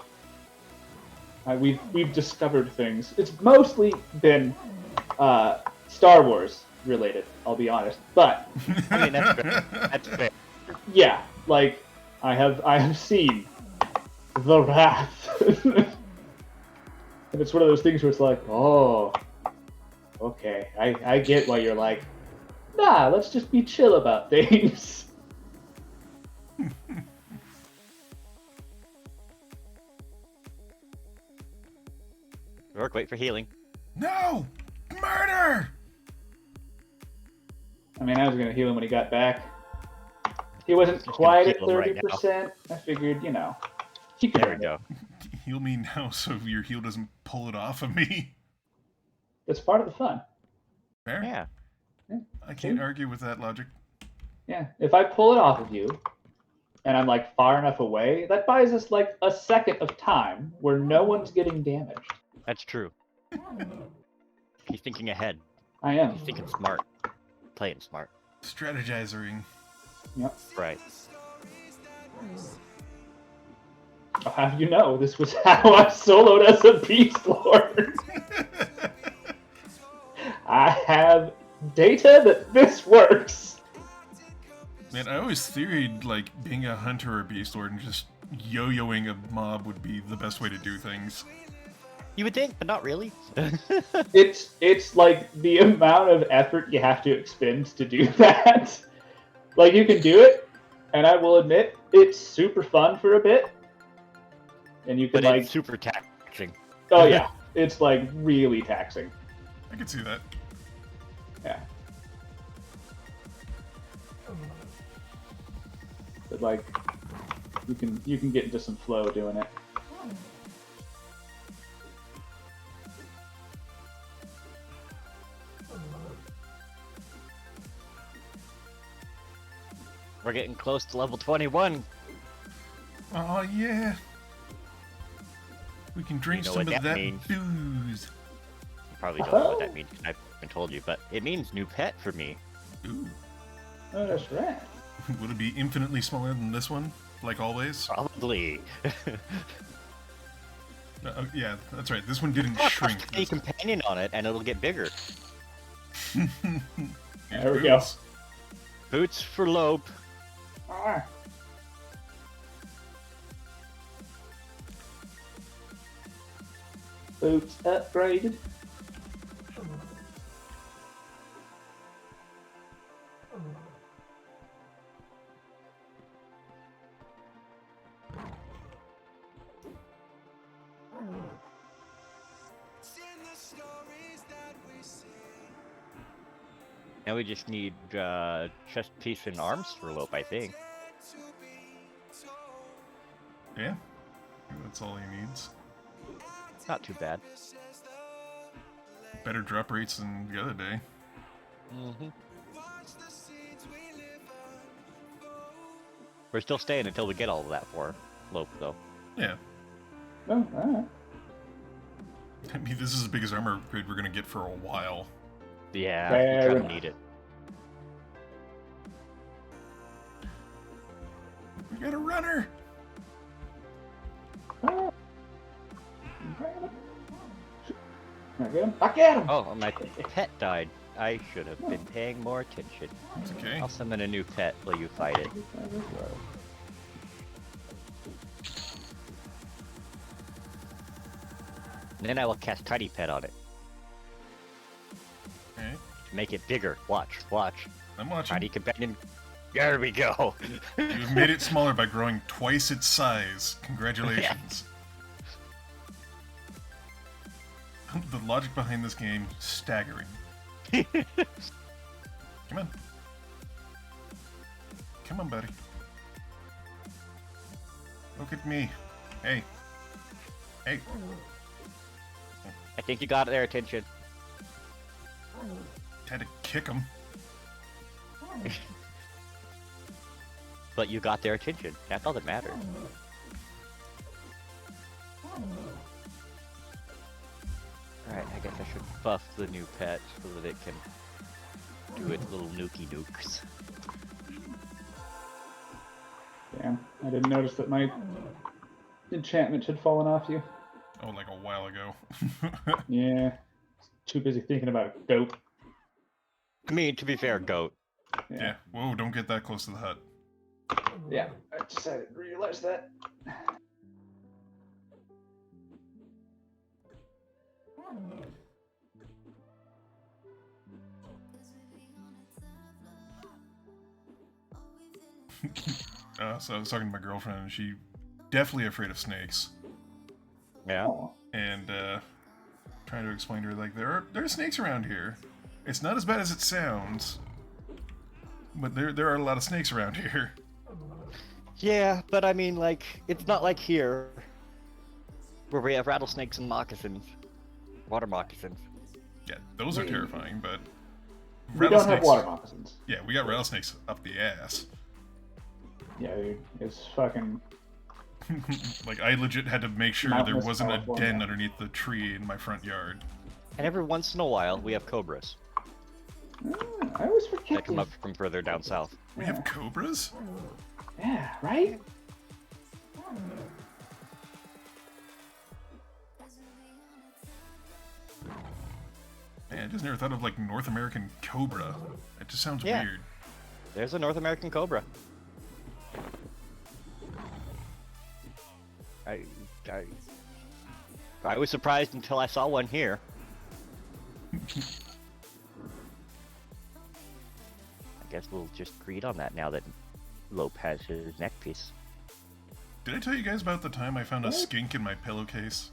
discovered things. It's mostly been Star Wars related, I'll be honest. But I mean, that's fair. That's fair. yeah, like I have seen the wrath. And it's one of those things where it's like, oh, okay, I get why you're like, nah, let's just be chill about things. Rourke, wait for healing. No! Murder! I mean, I was gonna heal him when he got back. He wasn't quite at heal him right 30%. I figured, he could. There we go. Heal me now so your heal doesn't pull it off of me. That's part of the fun. Fair? Yeah. I can't argue with that logic. Yeah, if I pull it off of you, and I'm like far enough away, that buys us like a second of time where no one's getting damaged. That's true. He's thinking ahead. I am. He's thinking smart. Playing smart. Strategizing. Yep. Right. I'll have you know, this was how I soloed as a Beast Lord. I have data that this works. Man, I always theoried like being a hunter or beast lord and just yo-yoing a mob would be the best way to do things. You would think, but not really. It's like the amount of effort you have to expend to do that. Like you can do it, and I will admit it's super fun for a bit, and you can But like it's super taxing. oh yeah, it's like really taxing. I could see that. Yeah. But like you can get into some flow doing it. We're getting close to level 21. Oh yeah. We can drink You know some what of that that means. booze. You probably don't know what that means, 'cause I haven't told you, but it means new pet for me. Ooh. Oh, that's right. Would it be infinitely smaller than this one, like always? Probably. Yeah, that's right. This one didn't I'll shrink. toss a companion on it, and it'll get bigger. Here's There we go. booze. Boots for Lope. Ah. Boots upgraded. Now we just need chest piece and arms for Lope, I think. Yeah. That's all he needs. Not too bad. Better drop rates than the other day. Mm-hmm. We're still staying until we get all of that for Lope, though. Yeah. Oh, alright. I mean, this is the biggest armor upgrade we're gonna get for a while. Yeah, Fair we kind of enough. need it. We got a runner! Ah. I get him. I get him. Oh, my pet died. I should have been paying more attention. It's okay. I'll summon a new pet while you fight it. And then I will cast Tiny Pet on it. Okay. Make it bigger. Watch, watch. I'm watching. Tiny Companion. There we go. You've made it smaller by growing twice its size. Congratulations. The logic behind this game, staggering. Come on. Come on, buddy. Look at me. Hey. Hey. I think you got their attention. Had to kick him. But you got their attention. That's all that matters. Alright, I guess I should buff the new pet so that it can do its little nuki nukes. Damn, I didn't notice that my enchantment had fallen off you. Oh, like a while ago. Yeah, too busy thinking about goat. I mean, to be fair, goat. Yeah. Whoa, don't get that close to the hut. Yeah, I just I didn't realize that. So I was talking to my girlfriend, and she definitely afraid of snakes. Yeah. Oh, And trying to explain to her, like, there are snakes around here. It's not as bad as it sounds, but there are a lot of snakes around here. Yeah, but I mean, like, it's not like here, where we have rattlesnakes and moccasins. Water moccasins. Yeah, those are terrifying, but we don't have water moccasins. Yeah, we got rattlesnakes up the ass. Yeah, dude, it's fucking. Like, I legit had to make sure there Mountainous wasn't a California. den underneath the tree in my front yard. And every once in a while, we have cobras I always forget. that come up from further down south. We have cobras? Yeah, right? Man, I just never thought of, like, North American cobra. It just sounds Yeah. weird. There's a North American cobra. I, I was surprised until I saw one here. I guess we'll just greet on that now that Lope has his neck piece. Did I tell you guys about the time I found a What? skink in my pillowcase?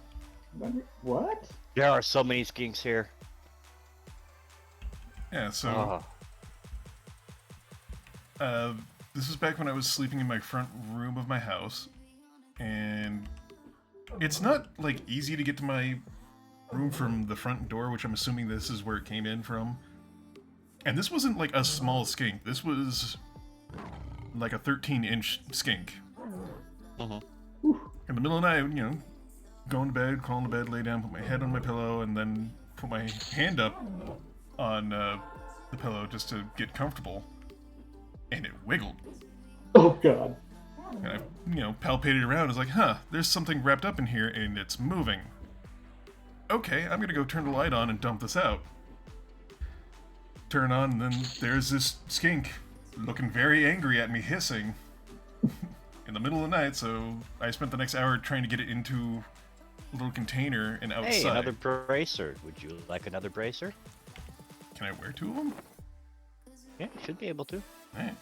What? There are so many skinks here. Yeah, so Oh. This was back when I was sleeping in my front room of my house, and it's not like easy to get to my room from the front door, which I'm assuming this is where it came in from. And this wasn't like a small skink. This was like a 13-inch skink. Mhm. In the middle of the night, you know, going to bed, crawling to bed, lay down, put my head on my pillow, and then put my hand up on the pillow just to get comfortable. And it wiggled. Oh god. And I, you know, palpated around. I was like, huh, there's something wrapped up in here and it's moving. Okay, I'm gonna go turn the light on and dump this out. Turn on, and then there's this skink looking very angry at me, hissing in the middle of the night. So I spent the next hour trying to get it into a little container and outside. Hey, another bracer. Would you like another bracer? Can I wear 2 of them? Yeah, you should be able to. Alright.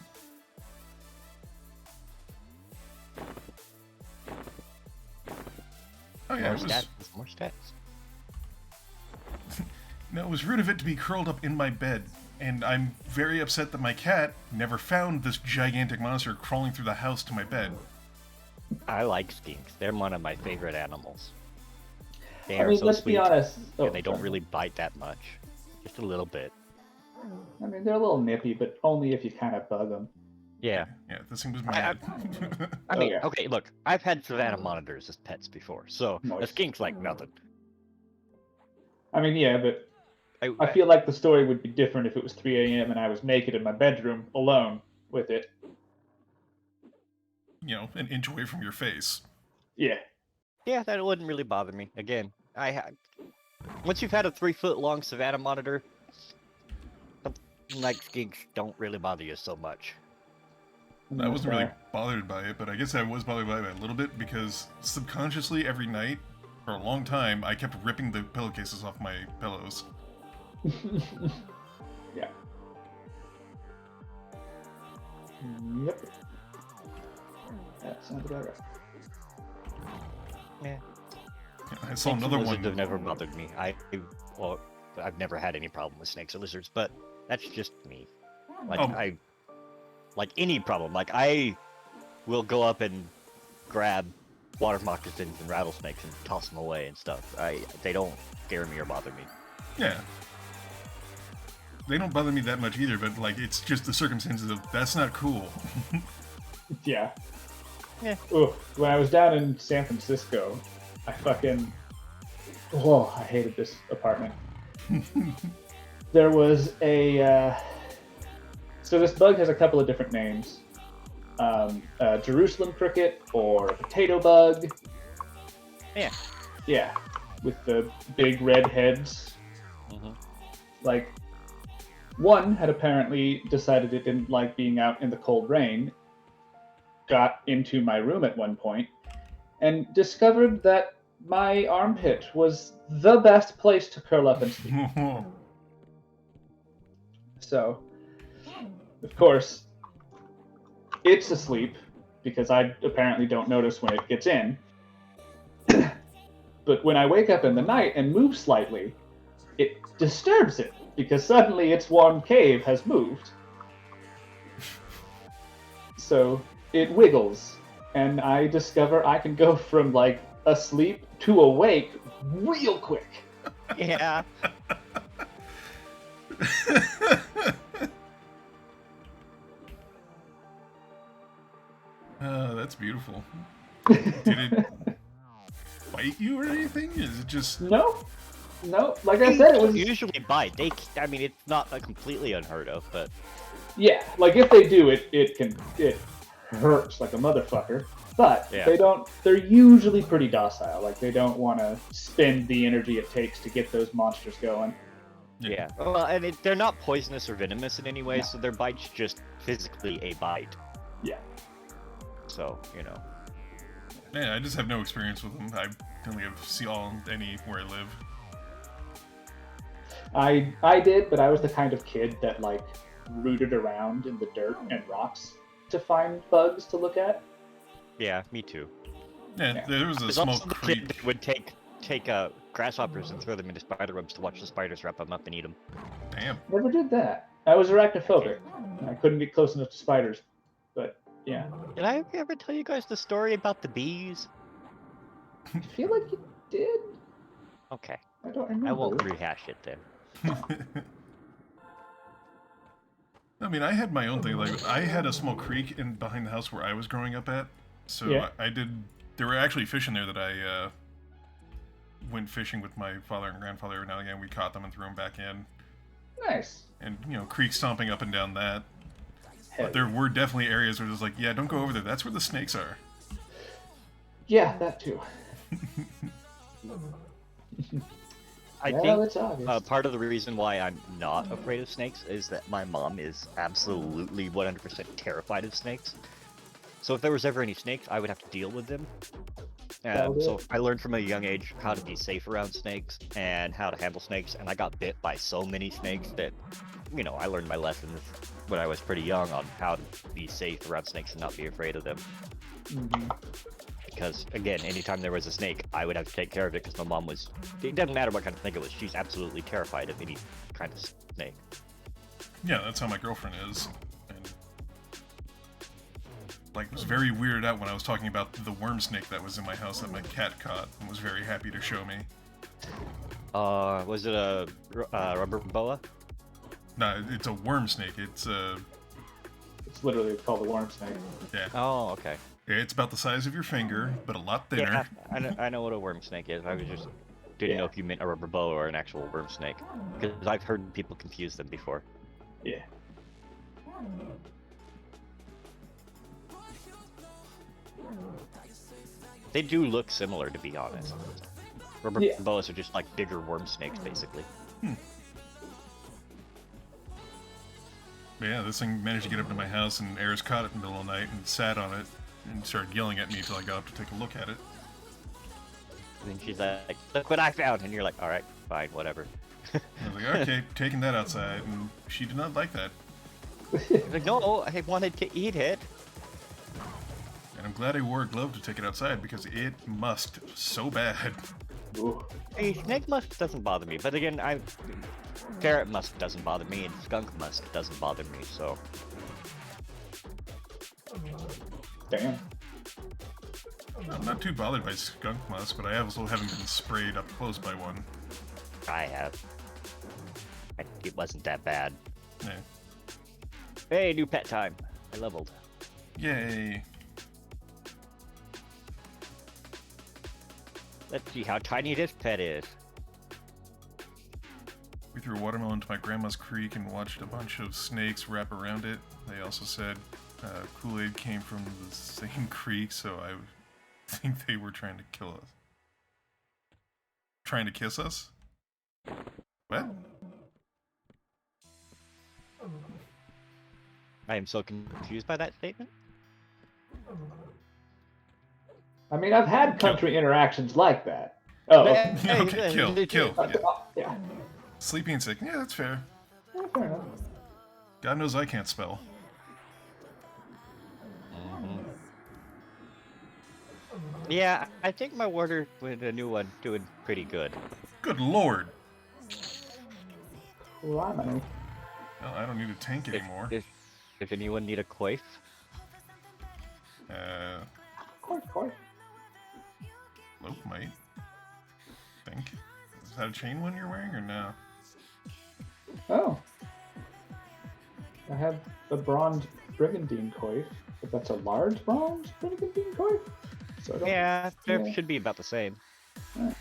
Oh yeah, More it was, stats. More stats. no, it was rude of it to be curled up in my bed, and I'm very upset that my cat never found this gigantic monster crawling through the house to my bed. I like skinks. They're one of my favorite animals. They I are mean, so let's sweet, be honest. and they don't sorry. really bite that much. Just a little bit. I mean, they're a little nippy, but only if you kind of bug them. Yeah. Yeah, this thing was I- mad. I mean, yeah. okay, look, I've had savannah monitors as pets before, so a Nice. skink's like nothing. I mean, yeah, but I feel like the story would be different if it was 3 a.m. and I was naked in my bedroom alone with it. You know, an inch away from your face. Yeah. Yeah, that wouldn't really bother me. Again, once you've had a 3-foot long savannah monitor, something like skinks don't really bother you so much. I wasn't really bothered by it, but I guess I was bothered by it a little bit because subconsciously every night, for a long time, I kept ripping the pillowcases off my pillows. Yeah. Yep. That sounds about right. Yeah. I saw Snakes and another lizards one. have never bothered me. Well, I've never had any problem with snakes or lizards, but that's just me. Like Oh. like any problem. Like I will go up and grab water moccasins and rattlesnakes and toss them away and stuff. They don't scare me or bother me. Yeah. They don't bother me that much either, but like it's just the circumstances of that's not cool. Yeah. Yeah. Ooh, when I was down in San Francisco, I fucking... Oh, I hated this apartment. There was a... So this bug has a couple of different names. Jerusalem cricket or potato bug. Yeah. Yeah, with the big red heads. Mhm. Like, one had apparently decided it didn't like being out in the cold rain, got into my room at one point, and discovered that my armpit was the best place to curl up and sleep. So, of course, it's asleep, because I apparently don't notice when it gets in. But when I wake up in the night and move slightly, it disturbs it, because suddenly its warm cave has moved. So it wiggles, and I discover I can go from, like, asleep to awake real quick. Yeah. That's beautiful. Did it bite you or anything? Is it just... No, like I said, it was... Usually bite. I mean, it's not completely unheard of, but Yeah, like if they do, it hurts like a motherfucker. But Yeah. they're usually pretty docile. Like they don't want to spend the energy it takes to get those monsters going. Yeah. Well, and they're not poisonous or venomous in any way, No. so their bite's just physically a bite. Yeah. So, you know. Yeah, I just have no experience with them. I only have see all any where I live. I did, but I was the kind of kid that like rooted around in the dirt and rocks to find bugs to look at. Yeah, me too. Yeah, Yeah. there was a There's also smoke the kid creek. that would take grasshoppers and throw them into spider webs to watch the spiders wrap them up and eat them. Damn. Never did that. I was arachnophobic. I couldn't get close enough to spiders. But yeah, Did I ever tell you guys the story about the bees? I feel like you did. Okay, I don't remember. I won't rehash it then. I mean, I had my own thing. Like, I had a small creek in behind the house where I was growing up at. So Yeah. I did. There were actually fish in there that I went fishing with my father and grandfather. Every now and again, we caught them and threw them back in. Nice. And creek stomping up and down that. Hell But there were definitely areas where it was like, yeah, don't go over there. That's where the snakes are. yeah, that too. I Well, think it's August. part of the reason why I'm not afraid of snakes is that my mom is absolutely 100% terrified of snakes. So if there was ever any snakes, I would have to deal with them. That'll So do it. I learned from a young age how to be safe around snakes and how to handle snakes, and I got bit by so many snakes that, I learned my lessons when I was pretty young on how to be safe around snakes and not be afraid of them. Mhm. Because, again, anytime there was a snake, I would have to take care of it because my mom was... It doesn't matter what kind of snake it was, she's absolutely terrified of any kind of snake. Yeah, that's how my girlfriend is. And like, was very weirded out when I was talking about the worm snake that was in my house that my cat caught and was very happy to show me. Was it a rubber boa? No, it's a worm snake. It's It's literally called a worm snake. yeah, Oh, okay. it's about the size of your finger, but a lot thinner. Yeah, I know what a worm snake is. I was just didn't know Yeah. if you meant a rubber boa or an actual worm snake. Because I've heard people confuse them before. Yeah. They do look similar, to be honest. Rubber Yeah. boas are just like bigger worm snakes, basically. But yeah, this thing managed to get up to my house, and Eris caught it in the middle of the night and sat on it and started yelling at me until I got up to take a look at it. And then she's like, "Look what I found!" And you're like, "All right, fine, whatever." I was like, okay, taking that outside, and she did not like that. She's like, "No, I wanted to eat it." And I'm glad I wore a glove to take it outside because it musked so bad. Ooh. Hey, snake musk doesn't bother me, but again, ferret musk doesn't bother me, and skunk musk doesn't bother me. So Damn. I'm not too bothered by skunk musk, but I also haven't been sprayed up close by one. I have. It wasn't that bad. Yeah. Hey, new pet time. I leveled. Yay. Let's see how tiny this pet is. We threw a watermelon to my grandma's creek and watched a bunch of snakes wrap around it. They also said Kool-Aid came from the same creek, so I think they were trying to kill us. Trying to kiss us? What? I am so confused by that statement. I mean, I've had country interactions like that. Oh, okay. Hey, Okay, kill. Yeah. Yeah. Sleepy and sick. Yeah, that's fair. Yeah, fair enough. God knows I can't spell. Yeah, I think my warder with a new one doing pretty good. Good lord. Blimey. Well, I don't need a tank anymore. If anyone need a coif, Coin. Lope might. Think. Is that a chain one you're wearing or no? Oh. I have a bronze brigandine coif, but that's a large bronze brigandine coif. So I don't... yeah, there Yeah. should be about the same. Alright.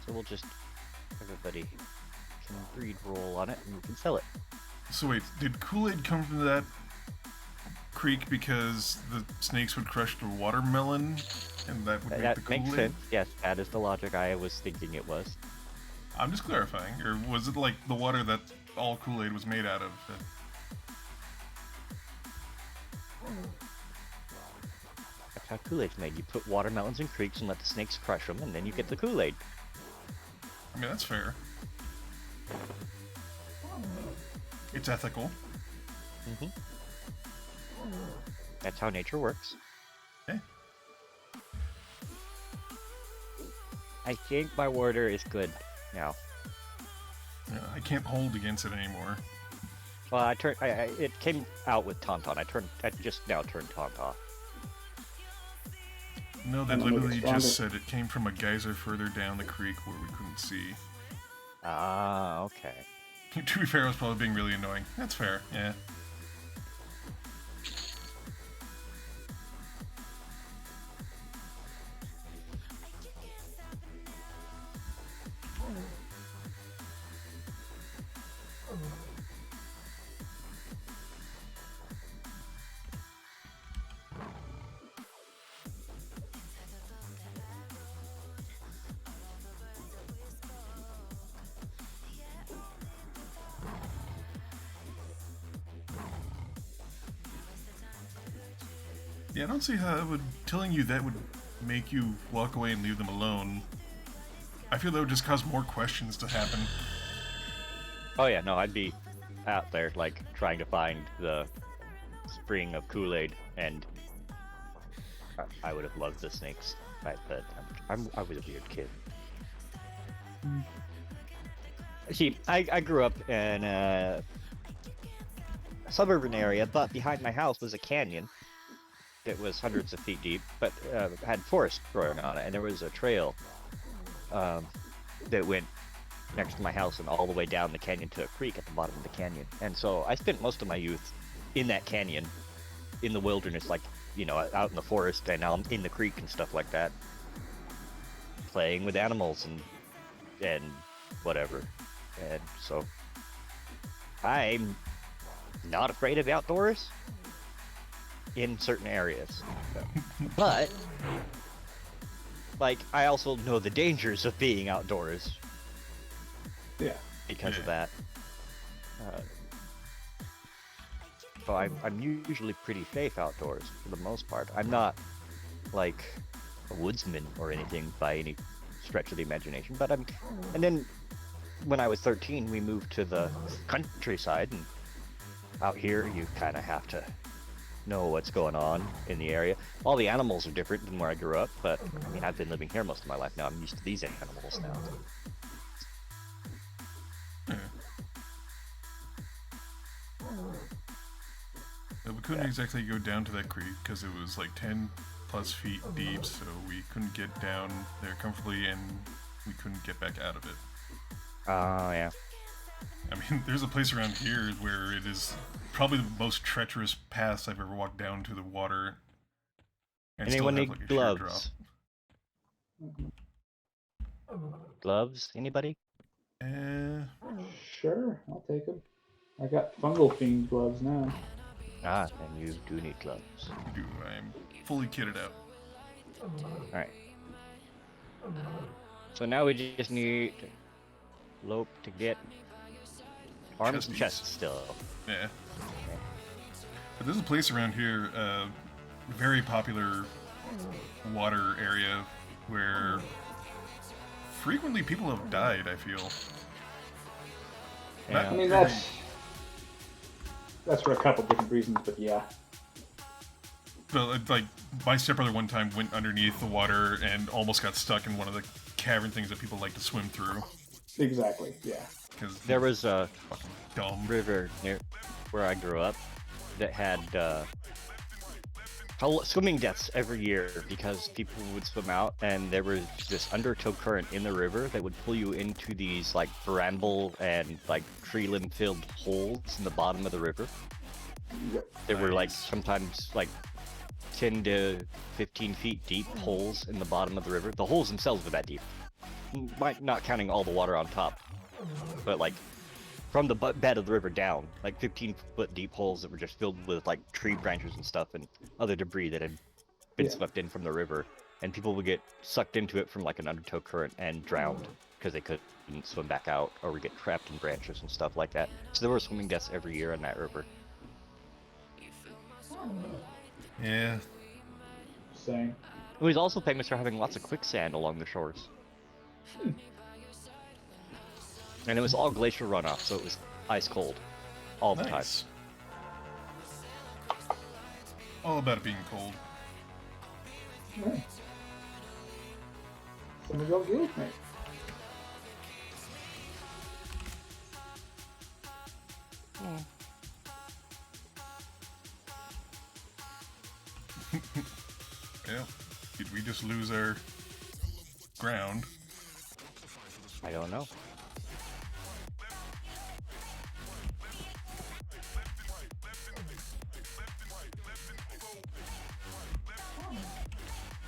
So we'll just everybody can breed roll on it and we can sell it. So wait, did Kool-Aid come from that creek because the snakes would crush the watermelon and that would make the That makes Kool-Aid? sense. Yes, that is the logic I was thinking it was. I'm just clarifying. Or was it like the water that all Kool-Aid was made out of? That's how Kool-Aid's made. You put watermelons in creeks and let the snakes crush them, and then you get the Kool-Aid. I mean, that's fair. It's ethical. Mm-hmm. That's how nature works. Okay. I think my water is good now. Yeah, I can't hold against it anymore. Well, it came out with Tauntaun. I just now turned Taunt off. No, they I'm gonna make it literally stronger. just said it came from a geyser further down the creek where we couldn't see. Ah, okay. To be fair, I was probably being really annoying. That's fair, yeah. Yeah, I don't see how telling you that would make you walk away and leave them alone. I feel that would just cause more questions to happen. Oh yeah, no, I'd be out there, like, trying to find the spring of Kool-Aid, and I would have loved the snakes. But I was a weird kid. See, I grew up in a suburban area, but behind my house was a canyon. It was hundreds of feet deep, but had forest growing on it, and there was a trail that went next to my house and all the way down the canyon to a creek at the bottom of the canyon. And so I spent most of my youth in that canyon, in the wilderness, like, you know, out in the forest, and now I'm in the creek and stuff like that, playing with animals and whatever. And so I'm not afraid of outdoors in certain areas, but like, I also know the dangers of being outdoors Yeah. because of that. So I'm usually pretty safe outdoors for the most part. I'm not like a woodsman or anything by any stretch of the imagination, but and then when I was 13, we moved to the countryside, and out here you kind of have to know what's going on in the area. All the animals are different than where I grew up, but I mean, I've been living here most of my life now. I'm used to these animals now. We couldn't exactly go down to that creek because it was like 10 plus feet deep, so we couldn't get down there comfortably, and we couldn't get back out of it. Oh, yeah. I mean, there's a place around here where it is probably the most treacherous paths I've ever walked down to the water. And Anyone still need have, like, a sheer drop. gloves? Gloves? Anybody? Sure, I'll take them. I got fungal fiend gloves now. Ah, then you do need gloves. I do. I'm fully kitted out. Alright. So now we just need Lope to get arms and Chesties. chests still. Yeah. But there's a place around here, very popular water area where frequently people have died, I feel. Yeah. I mean, that's for a couple different reasons, but yeah. But, like, my stepbrother one time went underneath the water and almost got stuck in one of the cavern things that people like to swim through. Exactly, yeah. Because There was a fucking dumb. river near where I grew up that had swimming deaths every year because people would swim out, and there was this undertow current in the river that would pull you into these like bramble and like tree limb filled holes in the bottom of the river. Yep. They were like Nice. sometimes like 10 to 15 feet deep holes in the bottom of the river. The holes themselves were that deep, not counting all the water on top, but like from the bed of the river down, like 15-foot deep holes that were just filled with like tree branches and stuff and other debris that had been Yeah. swept in from the river, and people would get sucked into it from like an undertow current and drowned. because they couldn't swim back out or would get trapped in branches and stuff like that. So there were swimming deaths every year on that river. Yeah. Saying. It was also famous for having lots of quicksand along the shores. And it was all glacier runoff, so it was ice cold all the time. Nice. All about it being cold. Nice. Some of y'all agree with me. Yeah. Did we just lose our ground? I don't know.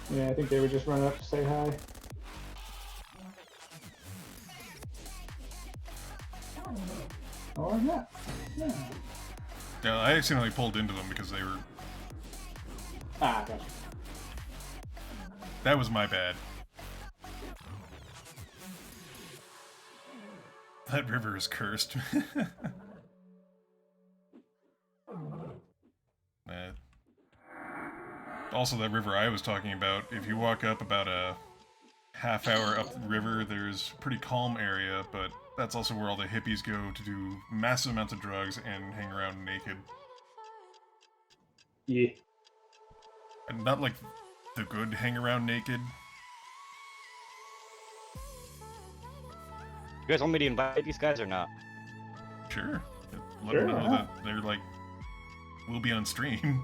Yeah, I think they were just running up to say hi. Or not. Yeah. Yeah, I accidentally pulled into them because they were... Ah, gotcha. That was my bad. That river is cursed. Also, that river I was talking about, if you walk up about a half hour up the river, there's a pretty calm area, but that's also where all the hippies go to do massive amounts of drugs and hang around naked. Yeah. And not like the good hang around naked. You guys want me to invite these guys or not? Sure. Let Sure, them know why that not? they're like, we'll be on stream.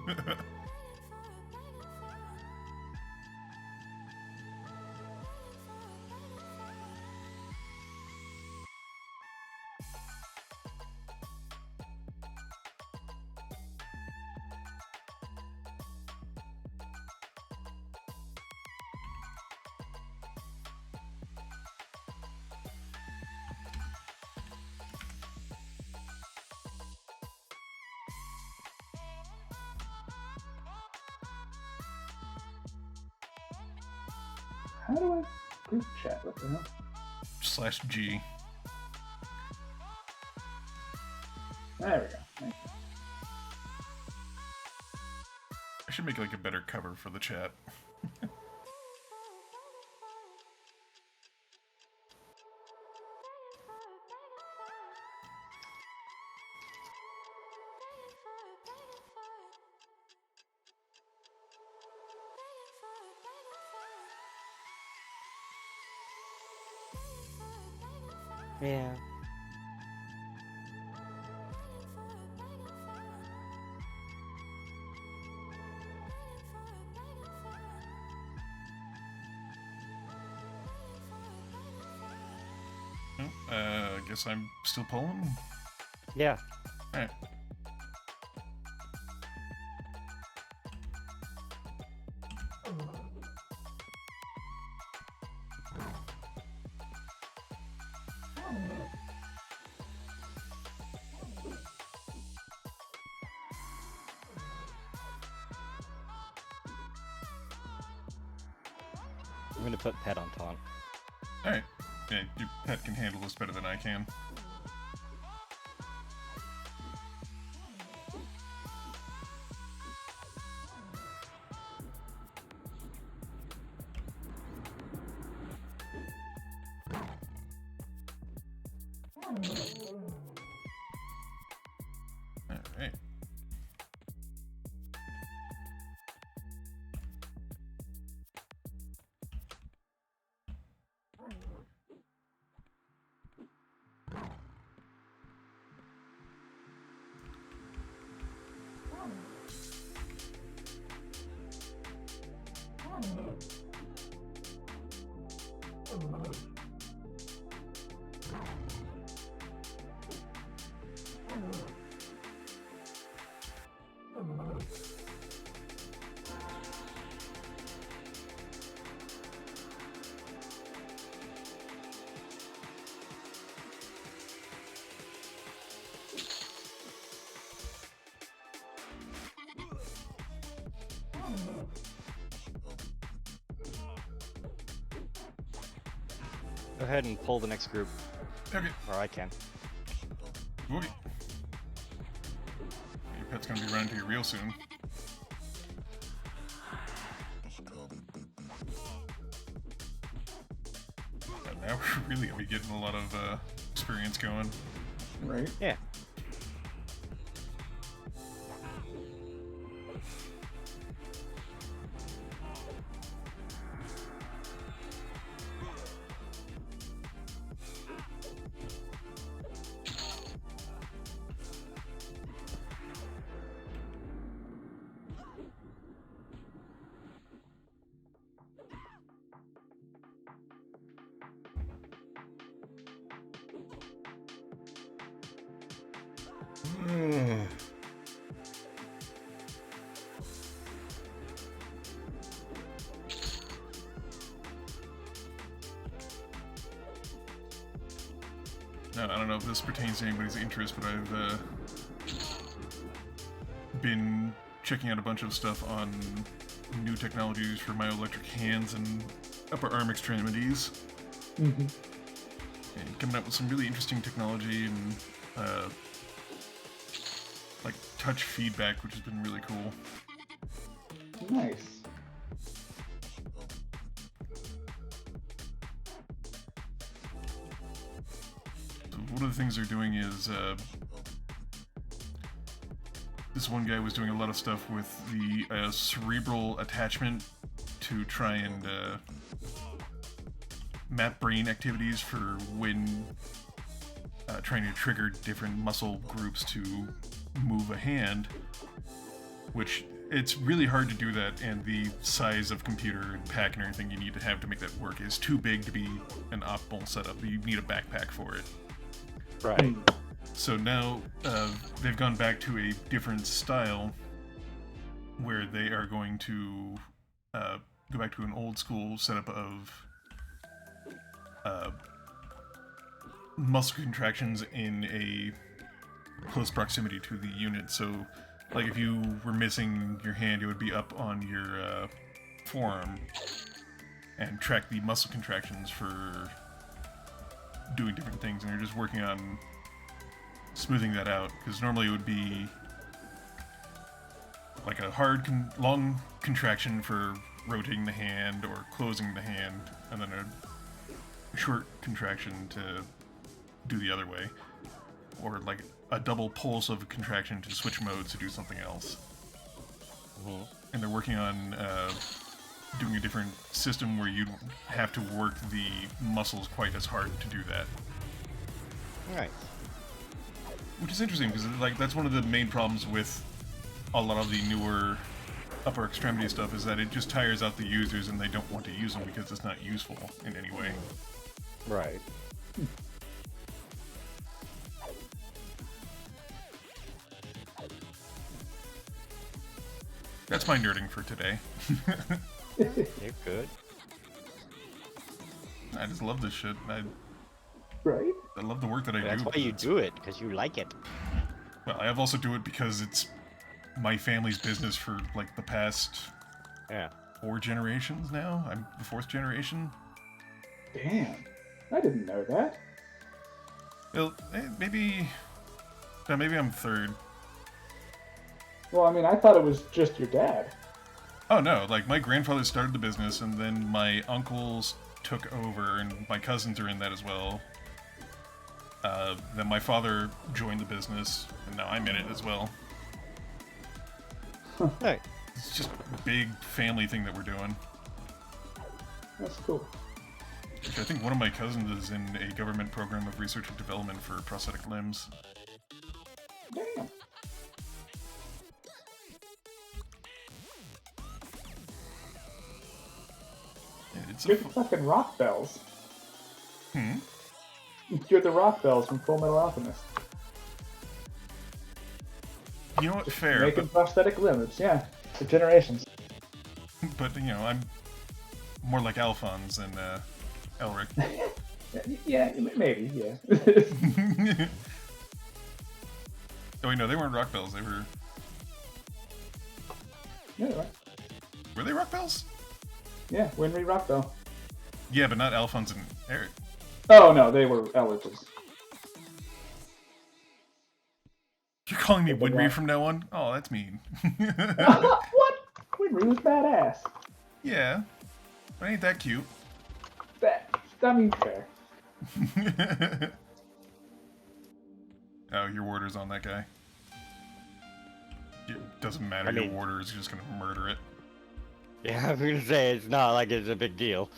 How do I group chat? What the hell? /G. There we go. Thank you. I should make like a better cover for the chat. Yeah. I guess I'm still pulling. Yeah. Alright. I'm gonna put Pet on taunt. Alright. Yeah, your pet can handle this better than I can. Alright. Go ahead and pull the next group, Okay. or I can. Woogie. Your pet's gonna be running to you real soon. And now we're really gonna be getting a lot of experience going. Right. Yeah. Now, I don't know if this pertains to anybody's interest, but I've been checking out a bunch of stuff on new technologies for myoelectric hands and upper arm extremities. Mm-hmm. And coming up with some really interesting technology and like touch feedback, which has been really cool. Nice. So one of the things they're doing is this one guy was doing a lot of stuff with the cerebral attachment to try and map brain activities for when trying to trigger different muscle groups to move a hand, which it's really hard to do that, and the size of computer and pack and everything you need to have to make that work is too big to be an optimal setup. You need a backpack for it. Right. So now they've gone back to a different style where they are going to go back to an old school setup of muscle contractions in a close proximity to the unit. So, like if you were missing your hand, it would be up on your forearm and track the muscle contractions for doing different things, and you're just working on smoothing that out, because normally it would be like a hard long contraction for rotating the hand or closing the hand, and then a short contraction to do the other way, or like a double pulse of a contraction to switch modes to do something else. Mm-hmm. And they're working on doing a different system where you have to work the muscles quite as hard to do that. Right. Which is interesting, because like that's one of the main problems with a lot of the newer upper extremity stuff, is that it just tires out the users and they don't want to use them because it's not useful in any way. Right. That's my nerding for today. You're good. I just love this shit. Right? I love the work that I That's do. why you do it, because you like it. Well, I also do it because it's my family's business for like the past Yeah. 4 generations now. I'm the 4th generation. Damn. I didn't know that. Well, maybe... No, maybe I'm 3rd. Well, I mean, I thought it was just your dad. Oh no, like my grandfather started the business and then my uncles took over and my cousins are in that as well. Then my father joined the business and now I'm in it as well. Hey. It's just a big family thing that we're doing. That's cool. I think one of my cousins is in a government program of research and development for prosthetic limbs. Damn. It's You're the fucking Rock Bells. Hmm? You're the Rock Bells from Full Metal Alchemist. You know what? Fair, Making prosthetic limbs, yeah. For generations. but you know, I'm more like Alphonse than Elric. Yeah, maybe, yeah. Oh wait, no, they weren't rock bells. They were. Yeah, right. Were they rock bells? Yeah, Winry Rock Bell. Yeah, but not Alphonse and Eric. Oh no, they were Elwitches. You're calling me They were Winry not- from now on? Oh, that's mean. What? Winry was badass. Yeah, but ain't that cute? I mean, fair. Oh, your warder's on that guy. It doesn't matter, I mean- your warder is just gonna murder it. Yeah, I'm gonna say it's not like it's a big deal.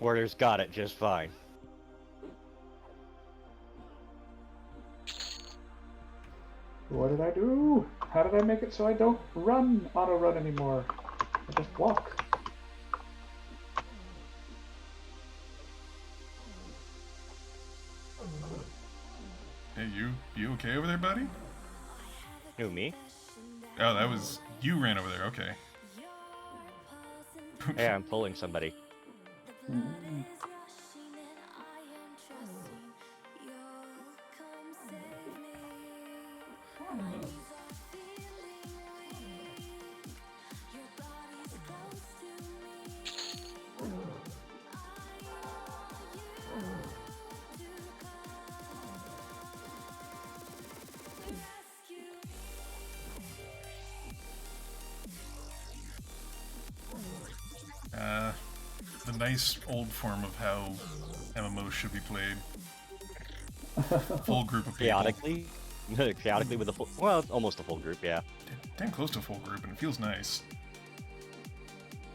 Warder's got it just fine. What did I do? How did I make it so I don't auto-run anymore? I just walk. Hey, you okay over there, buddy? Who, me? Oh, that was... You ran over there, okay. Yeah, I'm pulling somebody. The nice old form of how MMOs should be played. Full group of people. Chaotically? Chaotically with a full... Well, almost a full group, yeah. Damn close to a full group, and it feels nice.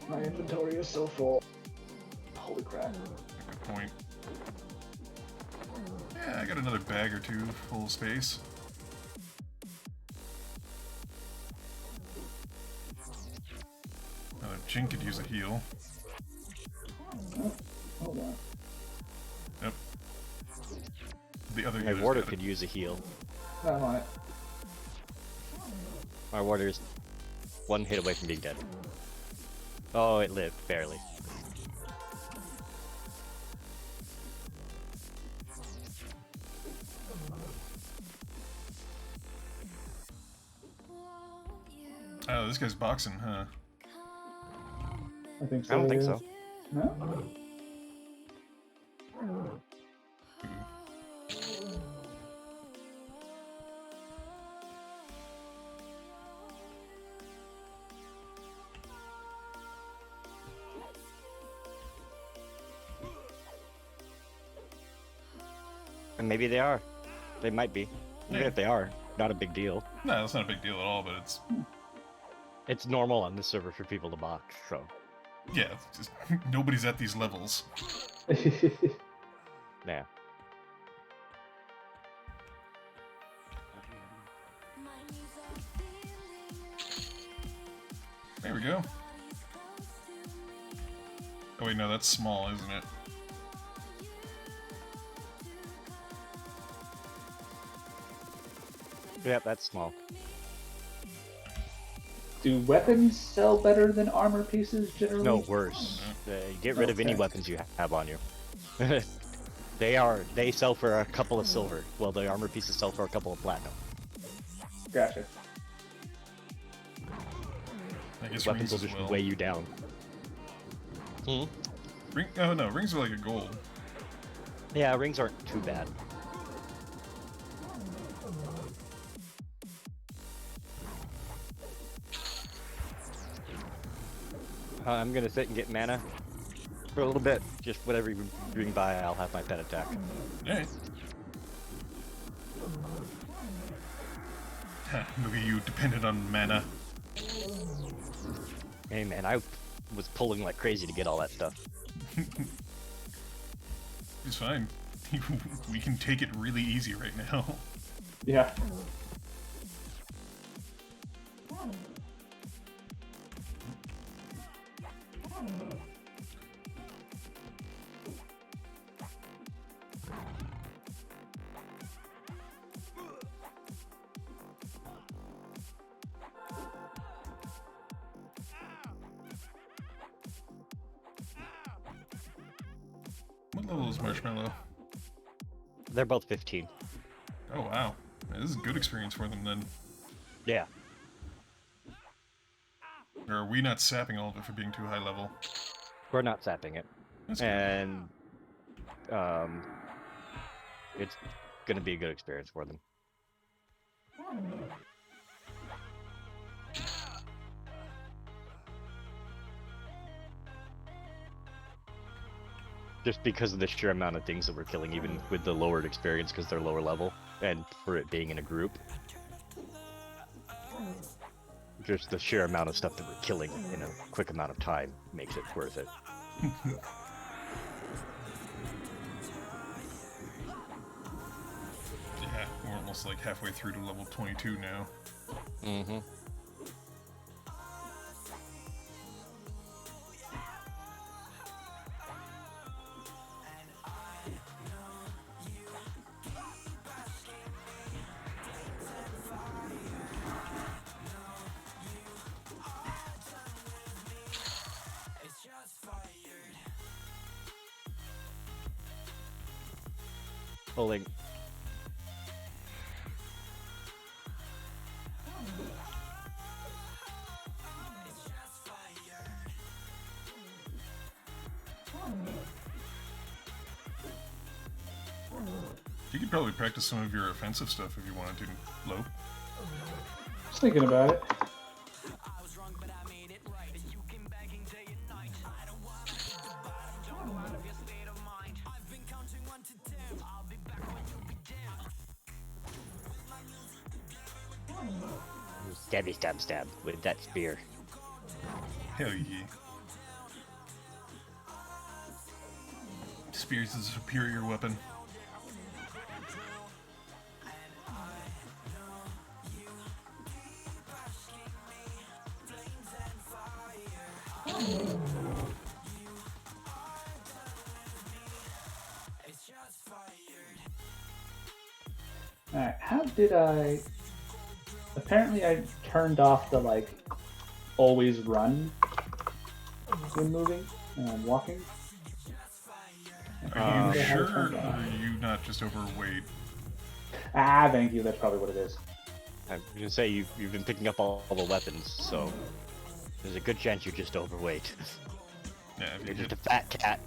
My inventory is so full. Holy crap. Good point. Yeah, I got another bag or two full of space. Jin could use a heal. Hold on. Yep. The other My guy warder could use a heal. I'm on it. My warder's one hit away from being dead. Oh, it lived, barely. Oh, this guy's boxing, huh? I think so. I don't think so. No? And maybe they are. They might be. Even Yeah. if they are, not a big deal. No, that's not a big deal at all, but it's... It's normal on this server for people to box, so. Yeah, it's just nobody's at these levels. Yeah. There we go. Oh wait, no, that's small, isn't it? Yep, that's small. Do weapons sell better than armor pieces generally? No, worse. Get rid of any Okay. weapons you have on you. They sell for a couple of silver, while the armor pieces sell for a couple of platinum. Gotcha. I guess Weapons rings will as just well. weigh you down. Oh no, rings are like a gold. Yeah, rings aren't too bad. I'm gonna sit and get mana for a little bit. Just whatever you bring by, I'll have my pet attack. Alright. Look at you, dependent on mana. Hey man, I was pulling like crazy to get all that stuff. It's fine. We can take it really easy right now. Yeah. What level is Marshmallow? They're both 15. Oh wow. Yeah, this is a good experience for them then. Yeah. Or are we not sapping all of it for being too high level? We're not sapping it. That's good. And It's gonna be a good experience for them. Just because of the sheer amount of things that we're killing, even with the lowered experience, because they're lower level, and for it being in a group. Just the sheer amount of stuff that we're killing in a quick amount of time makes it worth it. Yeah, we're almost like halfway through to level 22 now. Mm-hmm. Pulling. You could probably practice some of your offensive stuff if you wanted to, Lo. Just thinking about it. Stabby stab stab with that spear. Hell yeah. Spears is a superior weapon. Alright, how did I... Apparently I turned off the, like, always run when moving, walking. Are you Yeah, sure, how to turn or that are on. you not just overweight? Ah, thank you, that's probably what it is. I'm gonna say you've been picking up all the weapons, so there's a good chance you're just overweight. Yeah, if You're you just a hit, fat cat.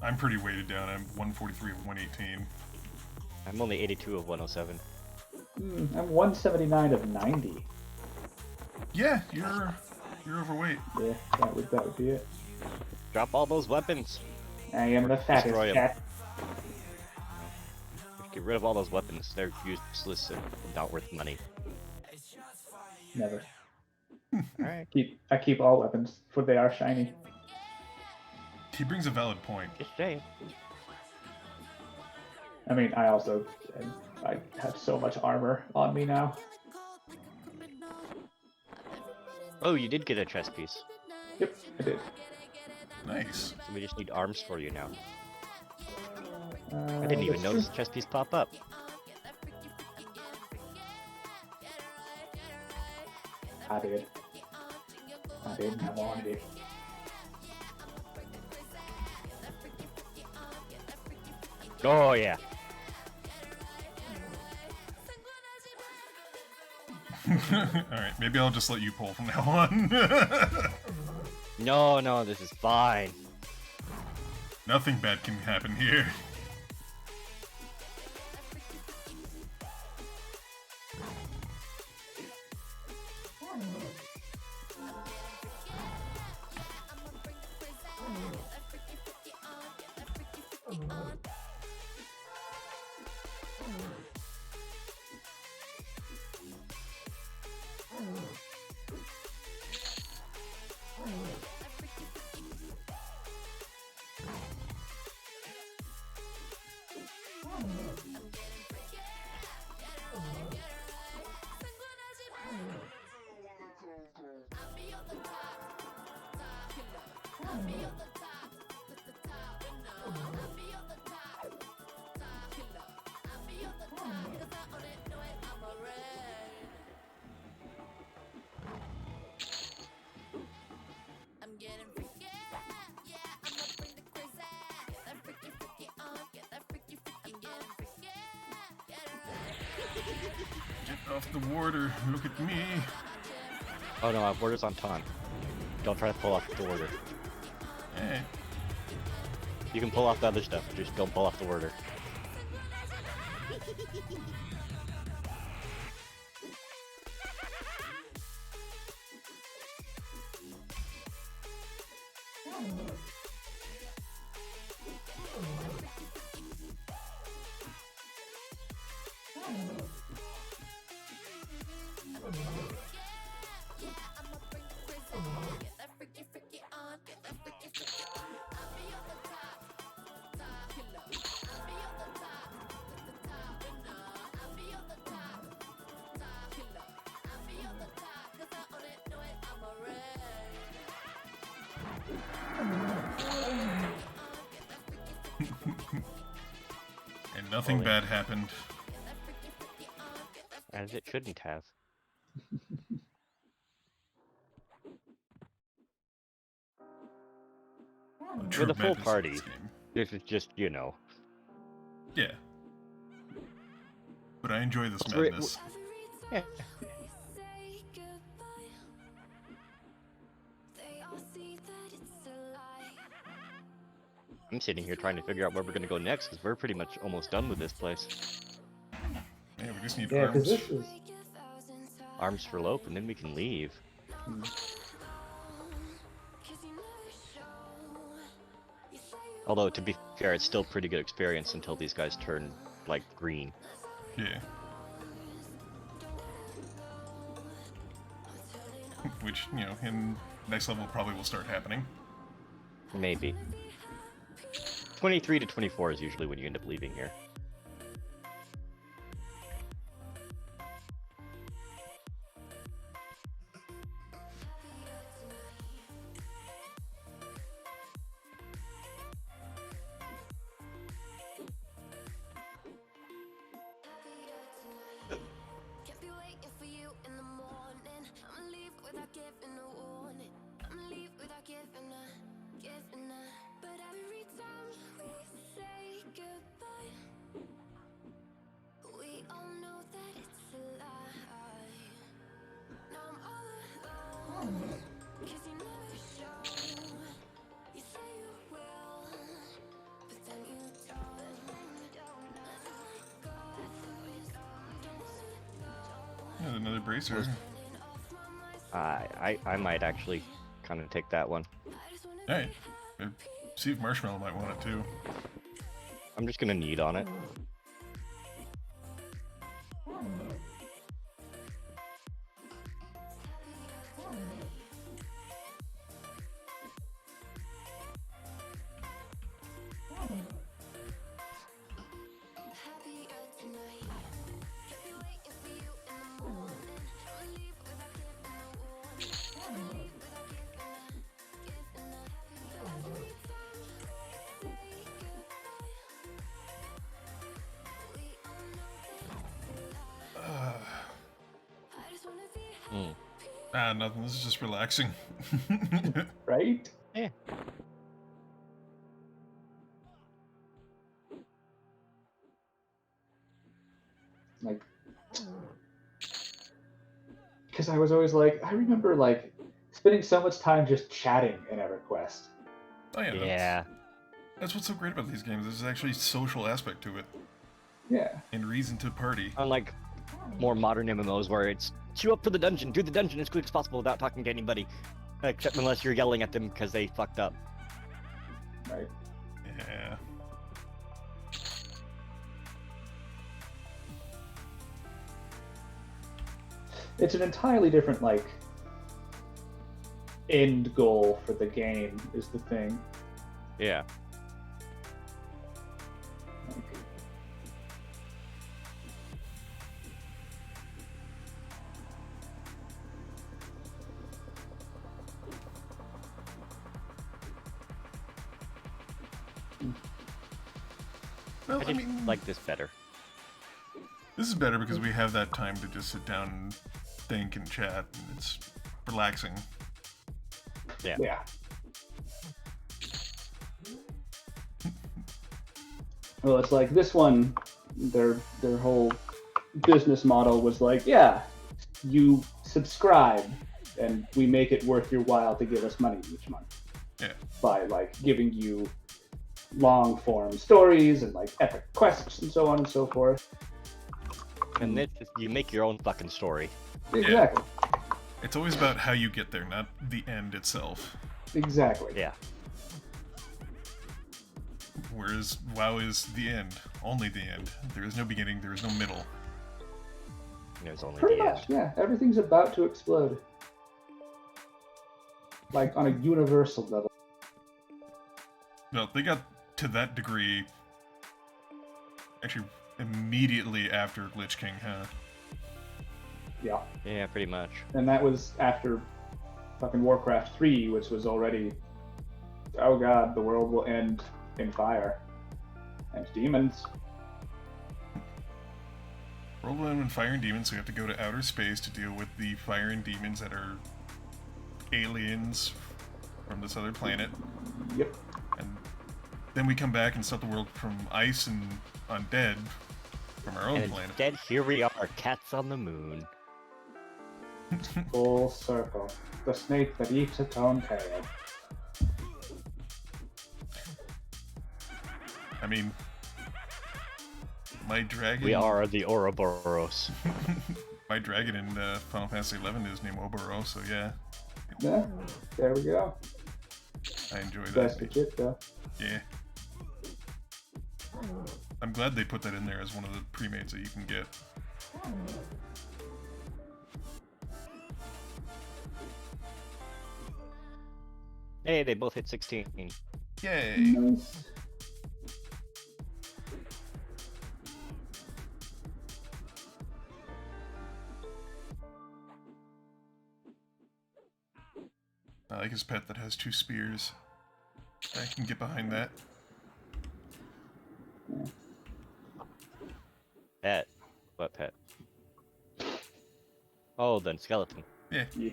I'm pretty weighted down. I'm 143 of 118. I'm only 82 of 107. I'm 179 of 90. Yeah, you're overweight. Yeah, that would be it. Drop all those weapons. I am the fattest Destroy 'em. cat. Get rid of all those weapons. They're useless and not worth money. Never. Alright. I keep all weapons, for they are shiny. He brings a valid point. Just saying. I mean, I also I have so much armor on me now. Oh, you did get a chest piece. Yep, I did. Nice. So we just need arms for you now. I I didn't even notice the chest piece pop up. I did. I did. I wanted it. Oh yeah. Alright, maybe I'll just let you pull from now on. No, this is fine. Nothing bad can happen here. Get off the warder, look at me. Oh no, I have warders on taunt. Don't try to pull off the warder. Eh, You can pull off the other stuff, just don't pull off the warder. And nothing Holy. bad happened. As it shouldn't have. True With a full madness in party, this game. this is just, you know. Yeah. But I enjoy this We're- madness. Yeah. I'm sitting here trying to figure out where we're gonna go next, because we're pretty much almost done with this place. Yeah, we just need Yeah, because arms. this is. Arms for Lope, and then we can leave. Although, to be fair, it's still pretty good experience until these guys turn, like, green. Yeah. Which, you know, in next level probably will start happening. Maybe. 23 to 24 is usually when you end up leaving here. Yeah, another bracer. I might actually kind of take that one. Alright. See if Marshmallow might want it too. I'm just gonna need on it. Nothing. This is just relaxing. Right? Yeah. Like, because I was always like, I remember like spending so much time just chatting in EverQuest. Oh yeah. Yeah. That's what's so great about these games. There's actually a social aspect to it. Yeah. And reason to party. Unlike more modern MMOs where it's queue up for the dungeon, do the dungeon as quick as possible without talking to anybody, except unless you're yelling at them because they fucked up. Right. Yeah. It's an entirely different like end goal for the game is the thing. Yeah. Like, Well, I just like this better. this is better because we have that time to just sit down and think and chat, and it's relaxing. Yeah. yeah. Well, it's like this one, their whole business model was like, yeah, you subscribe and we make it worth your while to give us money each month. Yeah. By like giving you long form stories and like epic quests and so on and so forth. And this is, you make your own fucking story. Exactly. It's always about how you get there, not the end itself. Exactly. Yeah. Whereas WoW is the end. Only the end. There is no beginning, there is no middle. There's only Pretty the much, end. yeah. Everything's about to explode. Like, on a universal level. No, they got to that degree actually immediately after Lich King, huh? Yeah. Yeah, pretty much. And that was after fucking Warcraft 3, which was already, oh god, the world will end in fire. And demons. World will end in fire and demons, so we have to go to outer space to deal with the fire and demons that are aliens from this other planet. Yep. And then we come back and stop the world from ice and undead from our own And planet. instead, here we are, cats on the moon. Full circle. The snake that eats its own tail. I mean, my dragon. We are the Ouroboros. My dragon in Final Fantasy XI is named Oboro, so yeah, Yeah, there we go. I enjoy that. Best of it, though. Yeah. I'm glad they put that in there as one of the pre-mates that you can get. Hey, they both hit 16. Yay! Nice. I like his pet that has 2 spears. I can get behind that. Pet. What pet? Oh, then skeleton. Yeah. Yeah.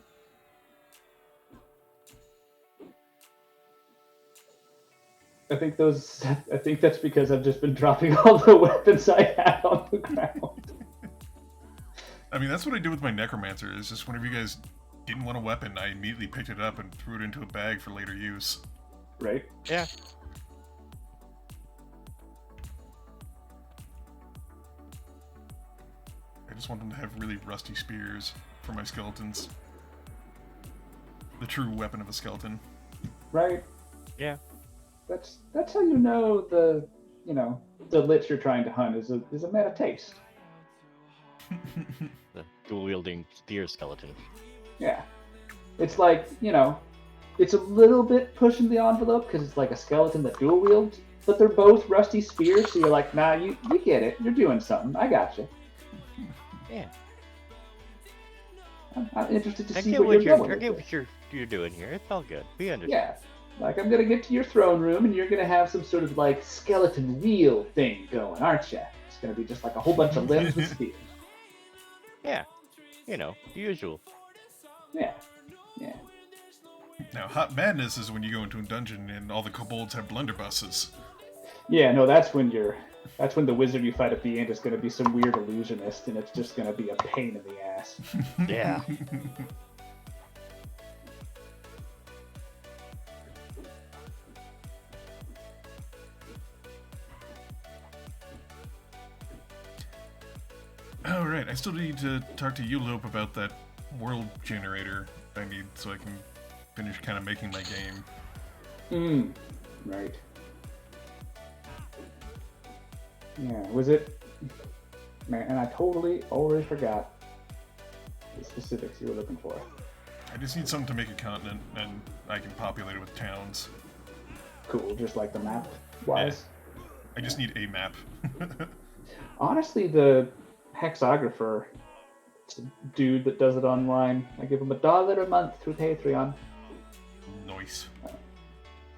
I think that's because I've just been dropping all the weapons I had on the ground. I mean, that's what I did with my Necromancer, is just whenever you guys didn't want a weapon, I immediately picked it up and threw it into a bag for later use. Right? Yeah. I just want them to have really rusty spears for my skeletons. The true weapon of a skeleton. Right? Yeah. That's how you know the lich you're trying to hunt is a meta taste. The dual-wielding spear skeleton. Yeah. It's like, it's a little bit pushing the envelope because it's like a skeleton that dual wields, but they're both rusty spears, so you're like, nah, you get it. You're doing something. I got you. Yeah. I'm interested to I see get what what you're going I with get it. what you're doing here. It's all good. We understand. Yeah. Like, I'm gonna get to your throne room, and you're gonna have some sort of, like, skeleton wheel thing going, aren't you? It's gonna be just like a whole bunch of limbs with spears. Yeah. The usual. Yeah. Yeah. Now, Hot Madness is when you go into a dungeon and all the kobolds have blunderbusses. Yeah, no, that's when the wizard you fight at the end is gonna be some weird illusionist, and it's just gonna be a pain in the ass. Yeah. Alright, I still need to talk to you, Lope, about that world generator I need so I can finish kind of making my game. Right. Yeah, was it... Man, and I totally already forgot the specifics you were looking for. I just need something to make a continent, and I can populate it with towns. Cool, just like the map wise. I just need a map. Honestly, the hexographer, it's a dude that does it online. I give him $1 a month through Patreon. Nice.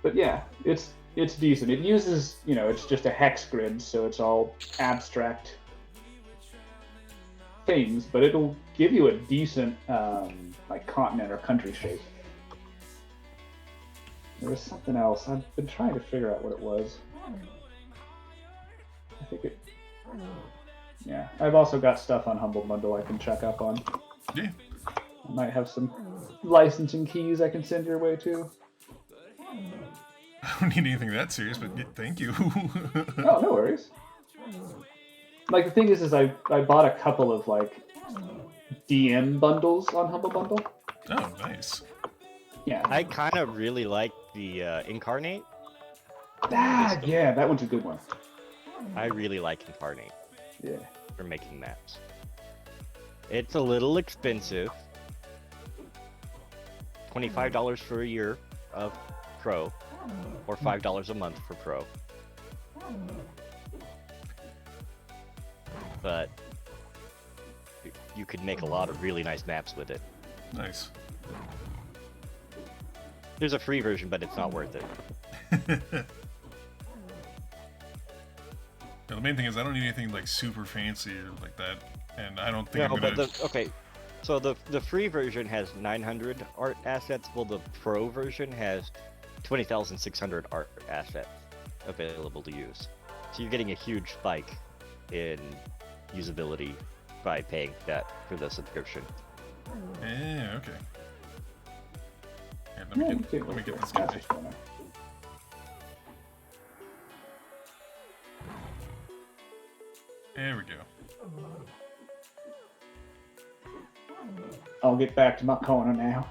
But yeah, it's decent. It uses, it's just a hex grid, so it's all abstract things, but it'll give you a decent like continent or country shape. There was something else. I've been trying to figure out what it was. I think it... Yeah, I've also got stuff on Humble Bundle I can check up on. Yeah. I might have some licensing keys I can send your way too. I don't need anything that serious, but thank you. Oh, no worries. Like the thing is I bought a couple of like DM bundles on Humble Bundle. Oh, nice. Yeah. I kind of really like the Incarnate. Yeah, that one's a good one. I really like Incarnate Yeah. for making maps. It's a little expensive. $25 for a year of Pro, or $5 a month for Pro. But you could make a lot of really nice maps with it. Nice. There's a free version, but it's not worth it. Yeah, the main thing is I don't need anything like super fancy or like that, and I don't think No, I'm gonna. but okay. So the free version has 900 art assets, while the Pro version has 20,600 art assets available to use. So you're getting a huge spike in usability by paying that for the subscription. Yeah, okay. Yeah, Yeah, let me get this guy. There we go. I'll get back to my corner now.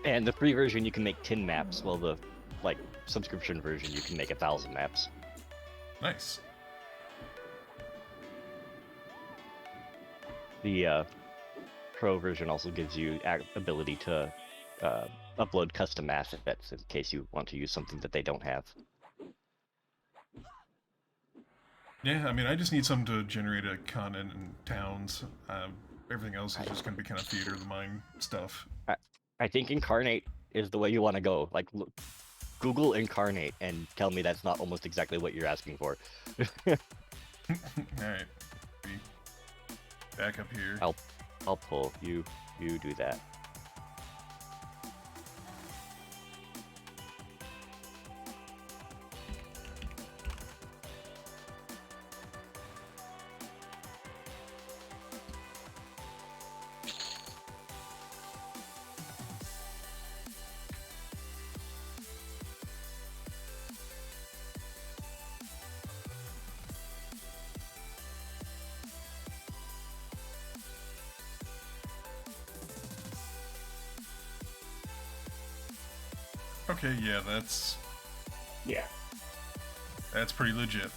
And the free version you can make 10 maps, while the subscription version you can make 1,000 maps. Nice. The Pro version also gives you ability to upload custom assets in case you want to use something that they don't have. Yeah, I mean, I just need something to generate a continent and towns. Everything else is just going to be kind of theater of the mind stuff. I think Incarnate is the way you want to go. Like, look, Google Incarnate and tell me that's not almost exactly what you're asking for. Alright. Back up here. I'll pull. You do that. Okay, yeah, that's pretty legit.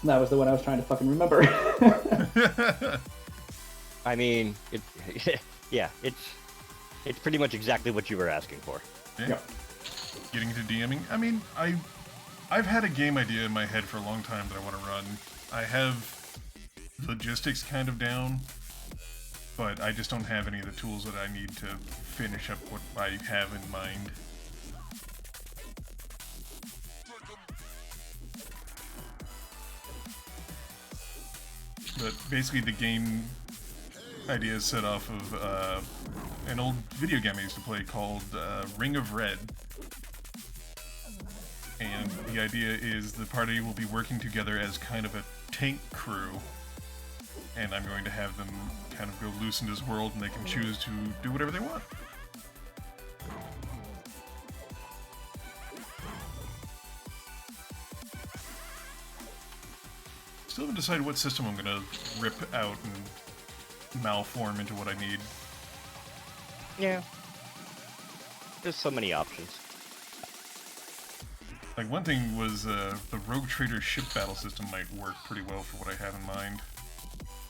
That was the one I was trying to fucking remember. I mean, yeah, it's pretty much exactly what you were asking for. Yeah. Yep. Getting into DMing. I mean, I've had a game idea in my head for a long time that I want to run. I have logistics kind of down, but I just don't have any of the tools that I need to finish up what I have in mind. But basically the game idea is set off of an old video game I used to play called Ring of Red. And the idea is the party will be working together as kind of a tank crew, and I'm going to have them kind of go loose in this world and they can choose to do whatever they want. Still haven't decided what system I'm going to rip out and malform into what I need. Yeah. There's so many options. Like, one thing was the Rogue Trader ship battle system might work pretty well for what I have in mind.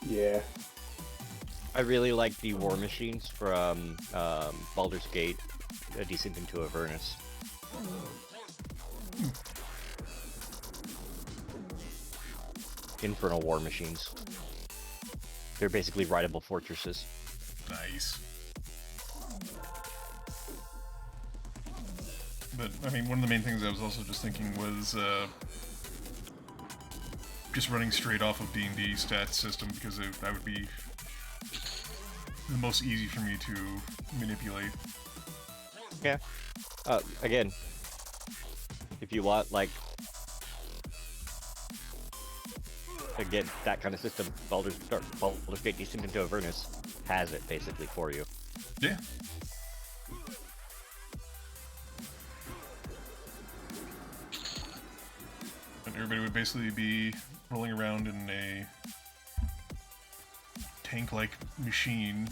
Yeah. I really like the war machines from Baldur's Gate, A Descent into Avernus. Infernal war machines. They're basically rideable fortresses. Nice. But, I mean, one of the main things I was also just thinking was just running straight off of D&D stats system, because that would be the most easy for me to manipulate. Yeah. Again, if you want, like, again, that kind of system, Baldur's Gate Descent into Avernus has it, basically, for you. Yeah. And everybody would basically be rolling around in a tank-like machine,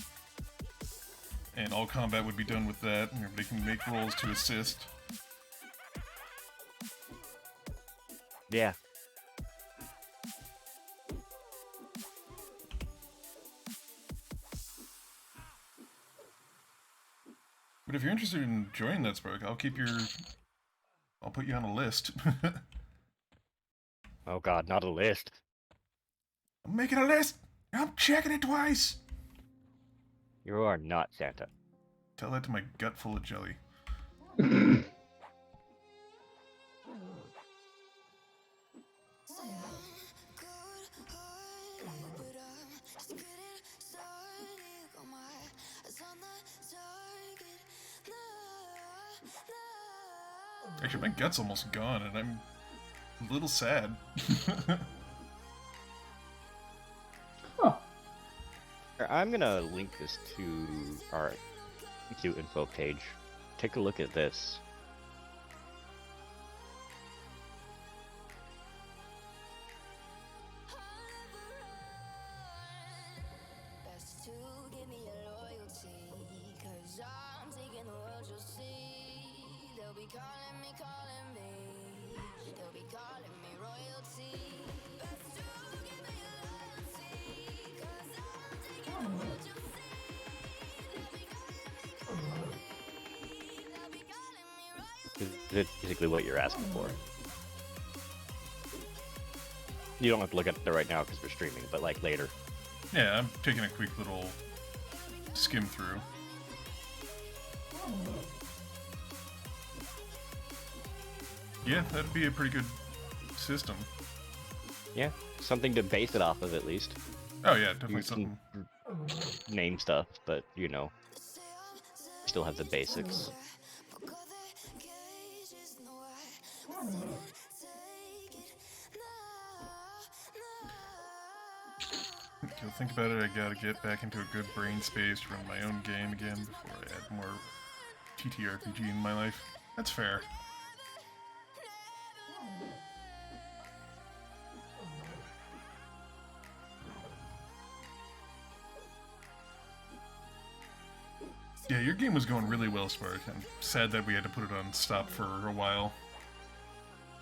and all combat would be done with that, and everybody can make rolls to assist. Yeah. But if you're interested in joining that, Spark, I'll put you on a list. Oh god, not a list. I'm making a list! I'm checking it twice! You are not Santa. Tell that to my gut full of jelly. Actually, my gut's almost gone, and I'm a little sad. Huh. I'm gonna link this to our Q info page. Take a look at this. This is basically what you're asking for. You don't have to look at it right now because we're streaming, but like later. Yeah, I'm taking a quick little skim through. Yeah, that'd be a pretty good system. Yeah, something to base it off of at least. Oh yeah, definitely You something. can name stuff, but you know, still have the basics. You'll think about it, I gotta get back into a good brain space to run my own game again before I add more TTRPG in my life. That's fair. Yeah, your game was going really well, Spark. I'm sad that we had to put it on stop for a while.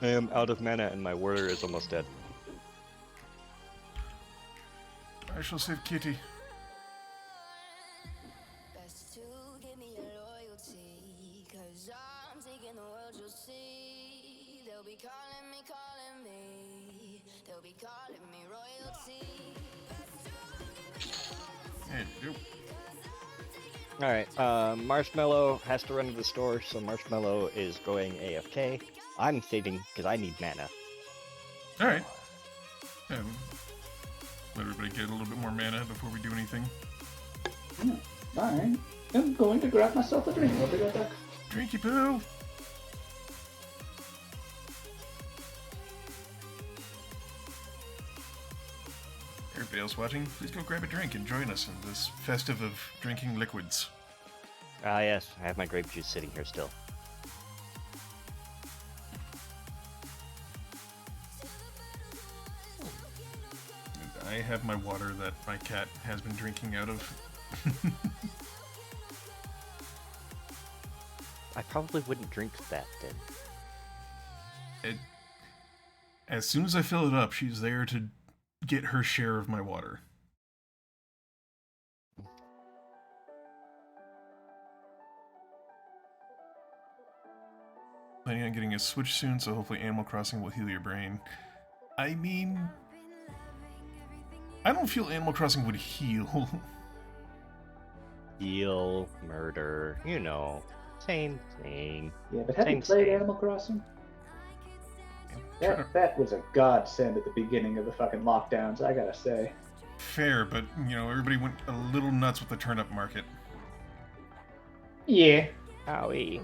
I am out of mana and my warrior is almost dead. I shall save Kitty. Hey, you. Alright, Marshmallow has to run to the store, so Marshmallow is going AFK. I'm saving because I need mana. Alright. Yeah, let everybody get a little bit more mana before we do anything. Alright. I'm going to grab myself a drink. I'll be right back. Drinky poo! Everybody else watching, please go grab a drink and join us in this festive of drinking liquids. Ah yes, I have my grape juice sitting here still. And I have my water that my cat has been drinking out of. I probably wouldn't drink that then. As soon as I fill it up, she's there to get her share of my water. Planning on getting a Switch soon, so hopefully Animal Crossing will heal your brain. I mean, I don't feel Animal Crossing would heal. Heal, murder, you know, same thing. Yeah, but have you Same, played same. Animal Crossing? That was a godsend at the beginning of the fucking lockdowns, I gotta say. Fair, but, you know, everybody went a little nuts with the turnip market. Yeah. Owie.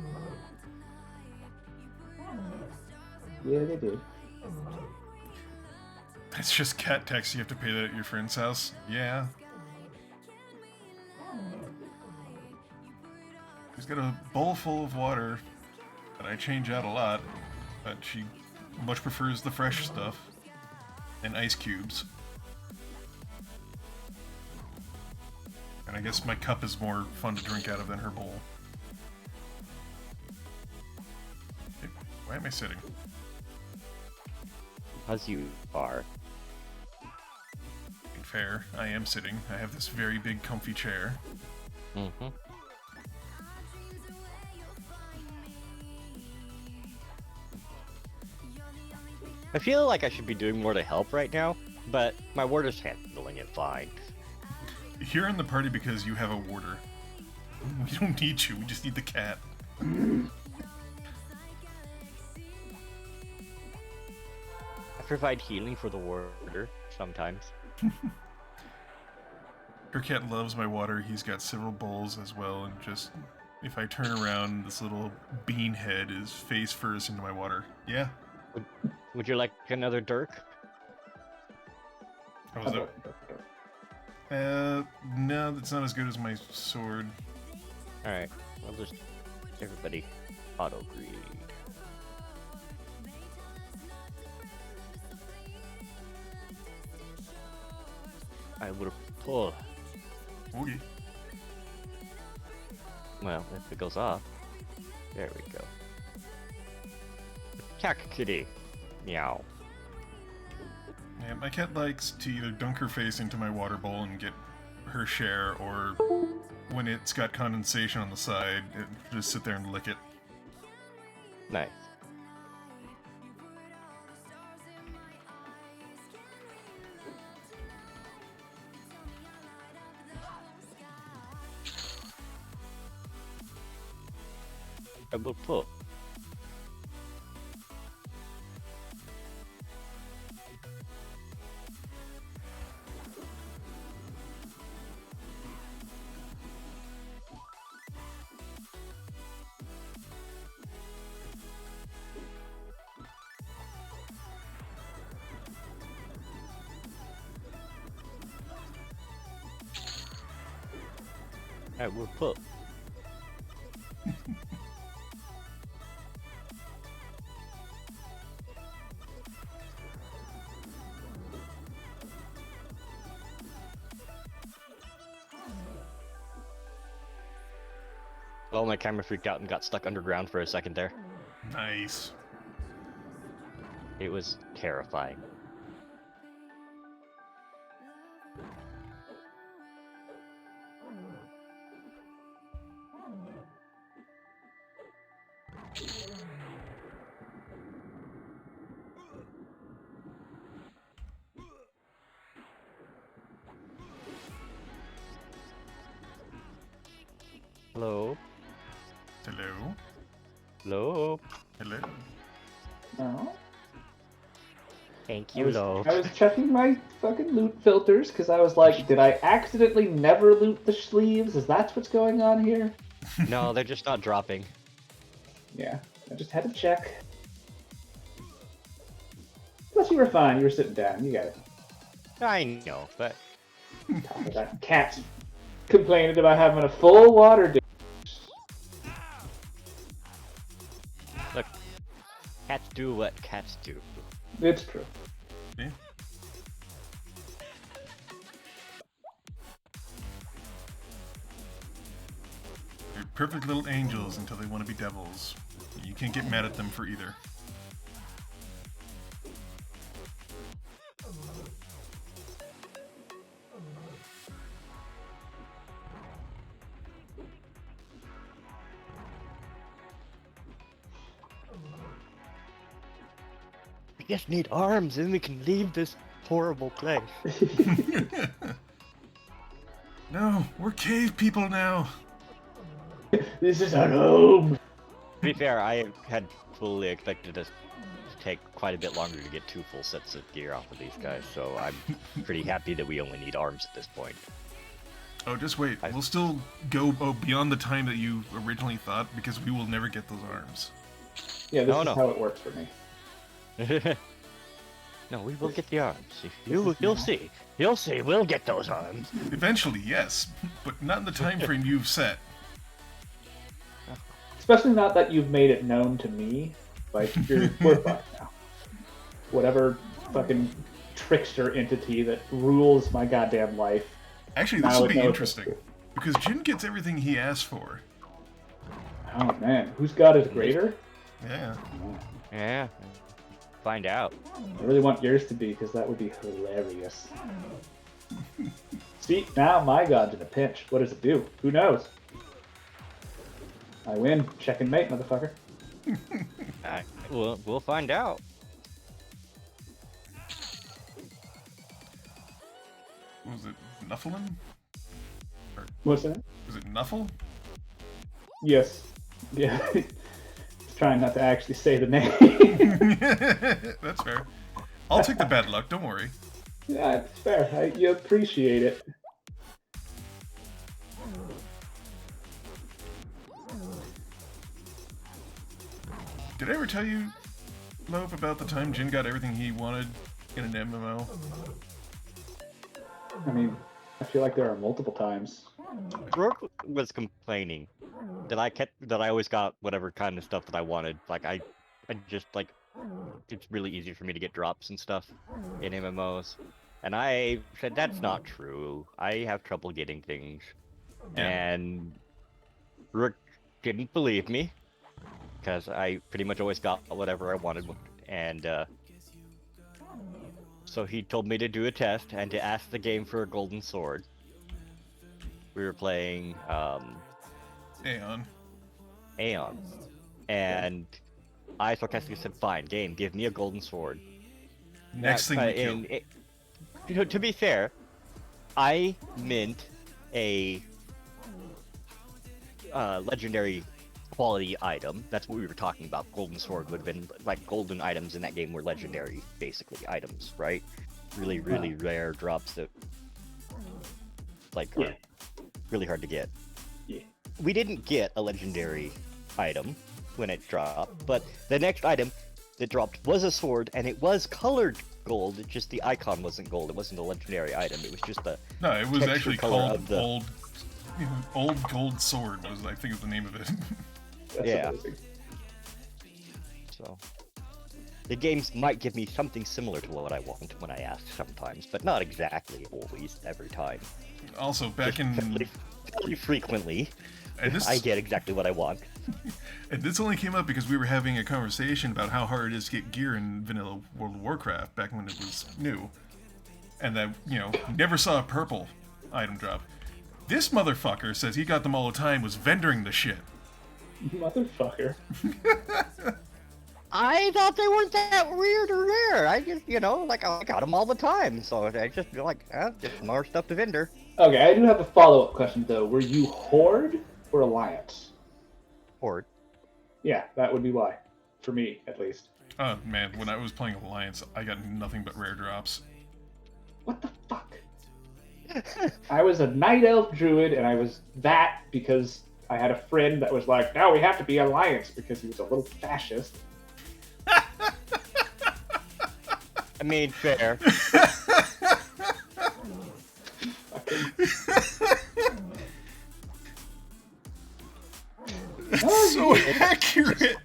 Yeah, they did. That's just cat tax you have to pay that at your friend's house. Yeah. She's got a bowl full of water that I change out a lot, but she much prefers the fresh stuff and ice cubes. And I guess my cup is more fun to drink out of than her bowl. Hey, why am I sitting? As you are. Fair, I am sitting. I have this very big comfy chair. Mm-hmm. I feel like I should be doing more to help right now, but my warder's handling it fine. You're in the party because you have a warder. We don't need you, we just need the cat. I provide healing for the warder sometimes. Her cat loves my water. He's got several bowls as well, and just if I turn around, this little bean head is face first into my water. Yeah. Would you like another dirk? How was that? No, that's not as good as my sword. Alright, I'll just... Everybody auto-greed. I will pull. Okay. Well, if it goes off. There we go. Attack kitty. Meow. Yeah, my cat likes to either dunk her face into my water bowl and get her share, or when it's got condensation on the side, just sit there and lick it. Nice. I will pull. I will pull. Well, my camera freaked out and got stuck underground for a second there. Nice. It was terrifying. Hello? Hello? Hello? Hello? No. Thank I you, was, love. I was checking my fucking loot filters because I was like, did I accidentally never loot the sleeves? Is that what's going on here? No, they're just not dropping. Yeah, I just had to check. Plus, you were fine. You were sitting down. You got it. I know, but Talk about cats complaining about having a full water dish. look, cats do what cats do. It's true. Yeah. They're perfect little angels until they want to be devils. You can't get mad at them for either. We just need arms and we can leave this horrible place. No, we're cave people now. This is our home. To be fair, I had fully expected us to take quite a bit longer to get 2 full sets of gear off of these guys, so I'm pretty happy that we only need arms at this point. Oh, just wait. We'll still go beyond the time that you originally thought, because we will never get those arms. Yeah, this No, is no. how it works for me. No, we will get the arms. You'll see. You'll see. We'll get those arms. Eventually, yes, but not in the time frame you've set. Especially not that you've made it known to me. Like, we're fucked now. whatever fucking trickster entity that rules my goddamn life. Actually, Now this I will would be know interesting because Jin gets everything he asks for. Oh man, whose god is greater? Yeah. Yeah. Find out. I really want yours to be, because that would be hilarious. See, now my god's in a pinch. What does it do? Who knows? I win. Check and mate, motherfucker. We'll find out. Was it Nufflin? What's that? Was it Nuffle? Yes. Yeah. Just trying not to actually say the name. That's fair. I'll take the bad luck, don't worry. Yeah, it's fair. You appreciate it. Did I ever tell you, Loaf, about the time Jin got everything he wanted in an MMO? I mean, I feel like there are multiple times. Rourke was complaining that I always got whatever kind of stuff that I wanted. Like I just like it's really easy for me to get drops and stuff in MMOs. And I said that's not true. I have trouble getting things. Yeah. And Rourke didn't believe me because I pretty much always got whatever I wanted. And so he told me to do a test and to ask the game for a golden sword. We were playing Aeon. Aeon, and I sarcastically said, "Fine, game, give me a golden sword." Next thing we kill. You know, to be fair, I mint a legendary quality item. That's what we were talking about. Golden sword would have been like golden items in that game were legendary, basically items, right? Really, really rare drops that like are really hard to get. Yeah. We didn't get a legendary item when it dropped, but the next item that dropped was a sword, and it was colored gold. It's just the icon wasn't gold. It wasn't a legendary item. It was just the No, it was texture actually color called of the- Old Gold Sword was, I think, is the name of it. That's Yeah. amazing. So the games might give me something similar to what I want when I ask sometimes, but not exactly always every time. Also, back Just in... fairly frequently, And this, I get exactly what I want. and this only came up because we were having a conversation about how hard it is to get gear in vanilla World of Warcraft back when it was new. And that, you know, never saw a purple item drop. This motherfucker says he got them all the time, was vendoring the shit. Motherfucker. I thought they weren't that weird or rare. I just, you know, like I got them all the time, so I just feel like, just more stuff to vendor. Okay, I do have a follow-up question though. Were you Horde or Alliance? Horde. Yeah, that would be why. For me, at least. Oh man, when I was playing Alliance, I got nothing but rare drops. What the fuck? I was a Night Elf Druid, and I was that because I had a friend that was like, no, we have to be Alliance, because he was a little fascist. I mean, fair. So accurate!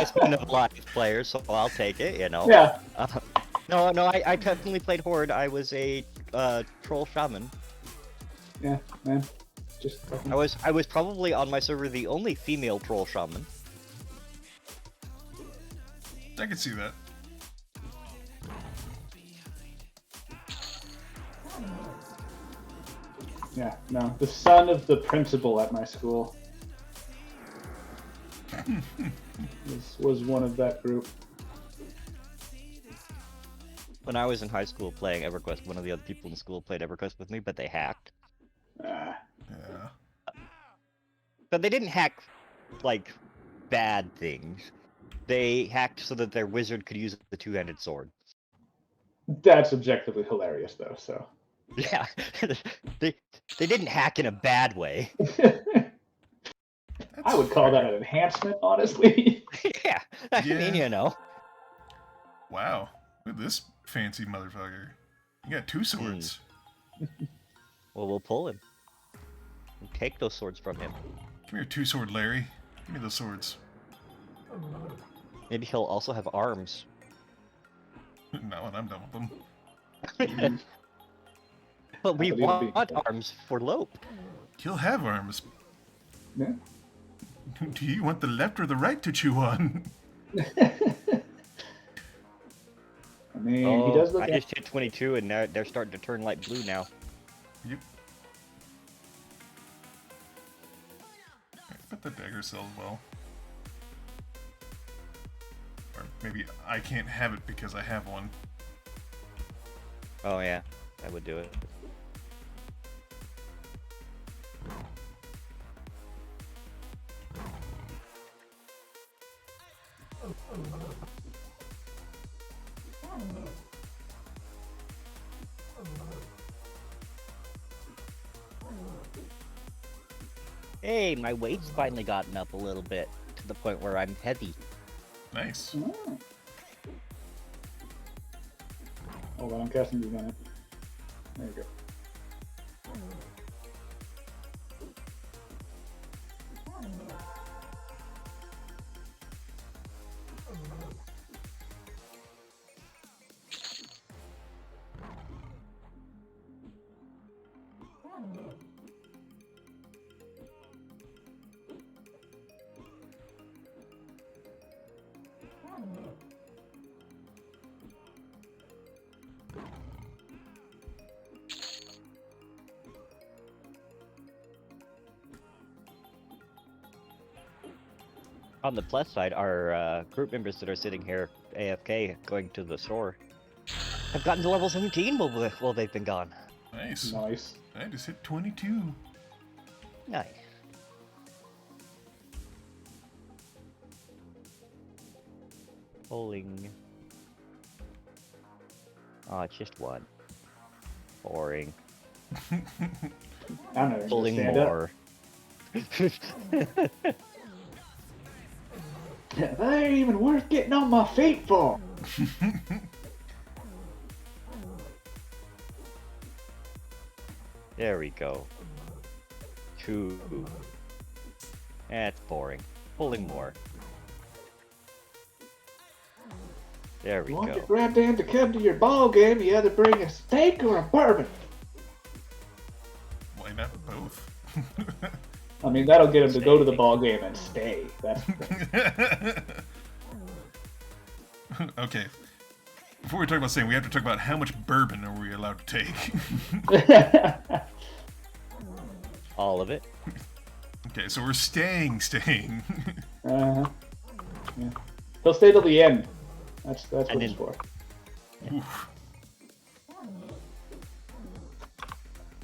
It's been a lot of players, so I'll take it, you know. Yeah. No, I definitely played Horde. I was a troll shaman. Yeah, man. Just fucking... I was probably on my server the only female troll shaman. I can see that. Yeah, no. The son of the principal at my school was one of that group. When I was in high school playing Everquest, one of the other people in school played Everquest with me, but they hacked. Ah, Yeah. But they didn't hack, like, bad things. They hacked so that their wizard could use the two-handed sword. that's objectively hilarious, though, so. Yeah, they didn't hack in a bad way. I would call that an enhancement, honestly. Yeah, I Yeah. mean, you know. Wow. Look at this fancy motherfucker. You got two swords. Well, we'll pull him. We'll take those swords from him. Come here, two-sword Larry. Give me those swords. Maybe he'll also have arms. Not when I'm done with them. But we believe it'll be- want arms for Lope. He'll have arms. Yeah. Do you want the left or the right to chew on? I mean, he does look. I just hit 22, and they're starting to turn light blue now. Yep. But the dagger sells well. Or maybe I can't have it because I have one. Oh yeah, that would do it. Hey, my weight's finally gotten up a little bit to the point where I'm heavy. Nice. Oh. Hold on, I'm casting you on it. There you go. On the plus side, our group members that are sitting here AFK going to the store have gotten to level 17 while they've been gone. Nice. Nice. I just hit 22. Nice. Pulling. Oh, it's just one. Boring. I'm not even Pulling gonna stand more. Up. That ain't even worth getting on my feet for. There we go. 2. That's boring. Pulling more. There we Want go. your granddad to come to your ball game, you either bring a steak or a bourbon. Why not both? I mean, that'll get him to go to the ball game and stay. That's the thing. Okay. Before we talk about saying, we have to talk about how much bourbon are we allowed to take. All of it. Okay, so we're staying. Yeah. He'll stay till the end. That's what And it's then- for. Oof.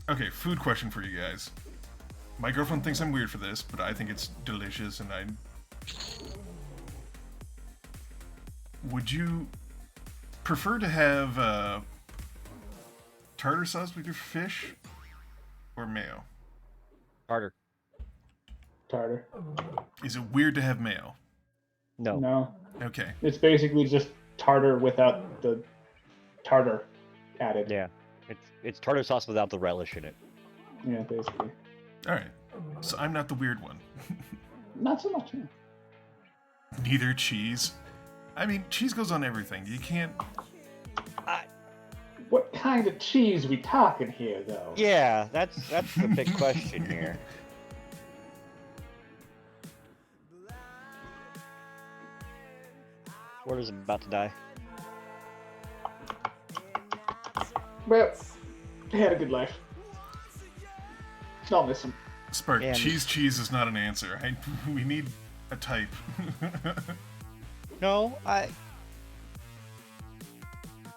Okay, food question for you guys. My girlfriend thinks I'm weird for this, but I think it's delicious, and I... Would you prefer to have tartar sauce with your fish, or mayo? Harder. Tartar. Oh. Is it weird to have mayo? No. No. Okay. It's basically just tartar without the tartar added. Yeah. It's tartar sauce without the relish in it. Yeah, basically. Alright. So I'm not the weird one. Not so much. Yeah. Neither cheese. I mean, cheese goes on everything. You can't... What kind of cheese we talking here, though? Yeah, that's the big question here. Quarter's about to die. Well, he had a good life. I'll miss him. Spark, Yeah, cheese is not an answer. We need a type. No, I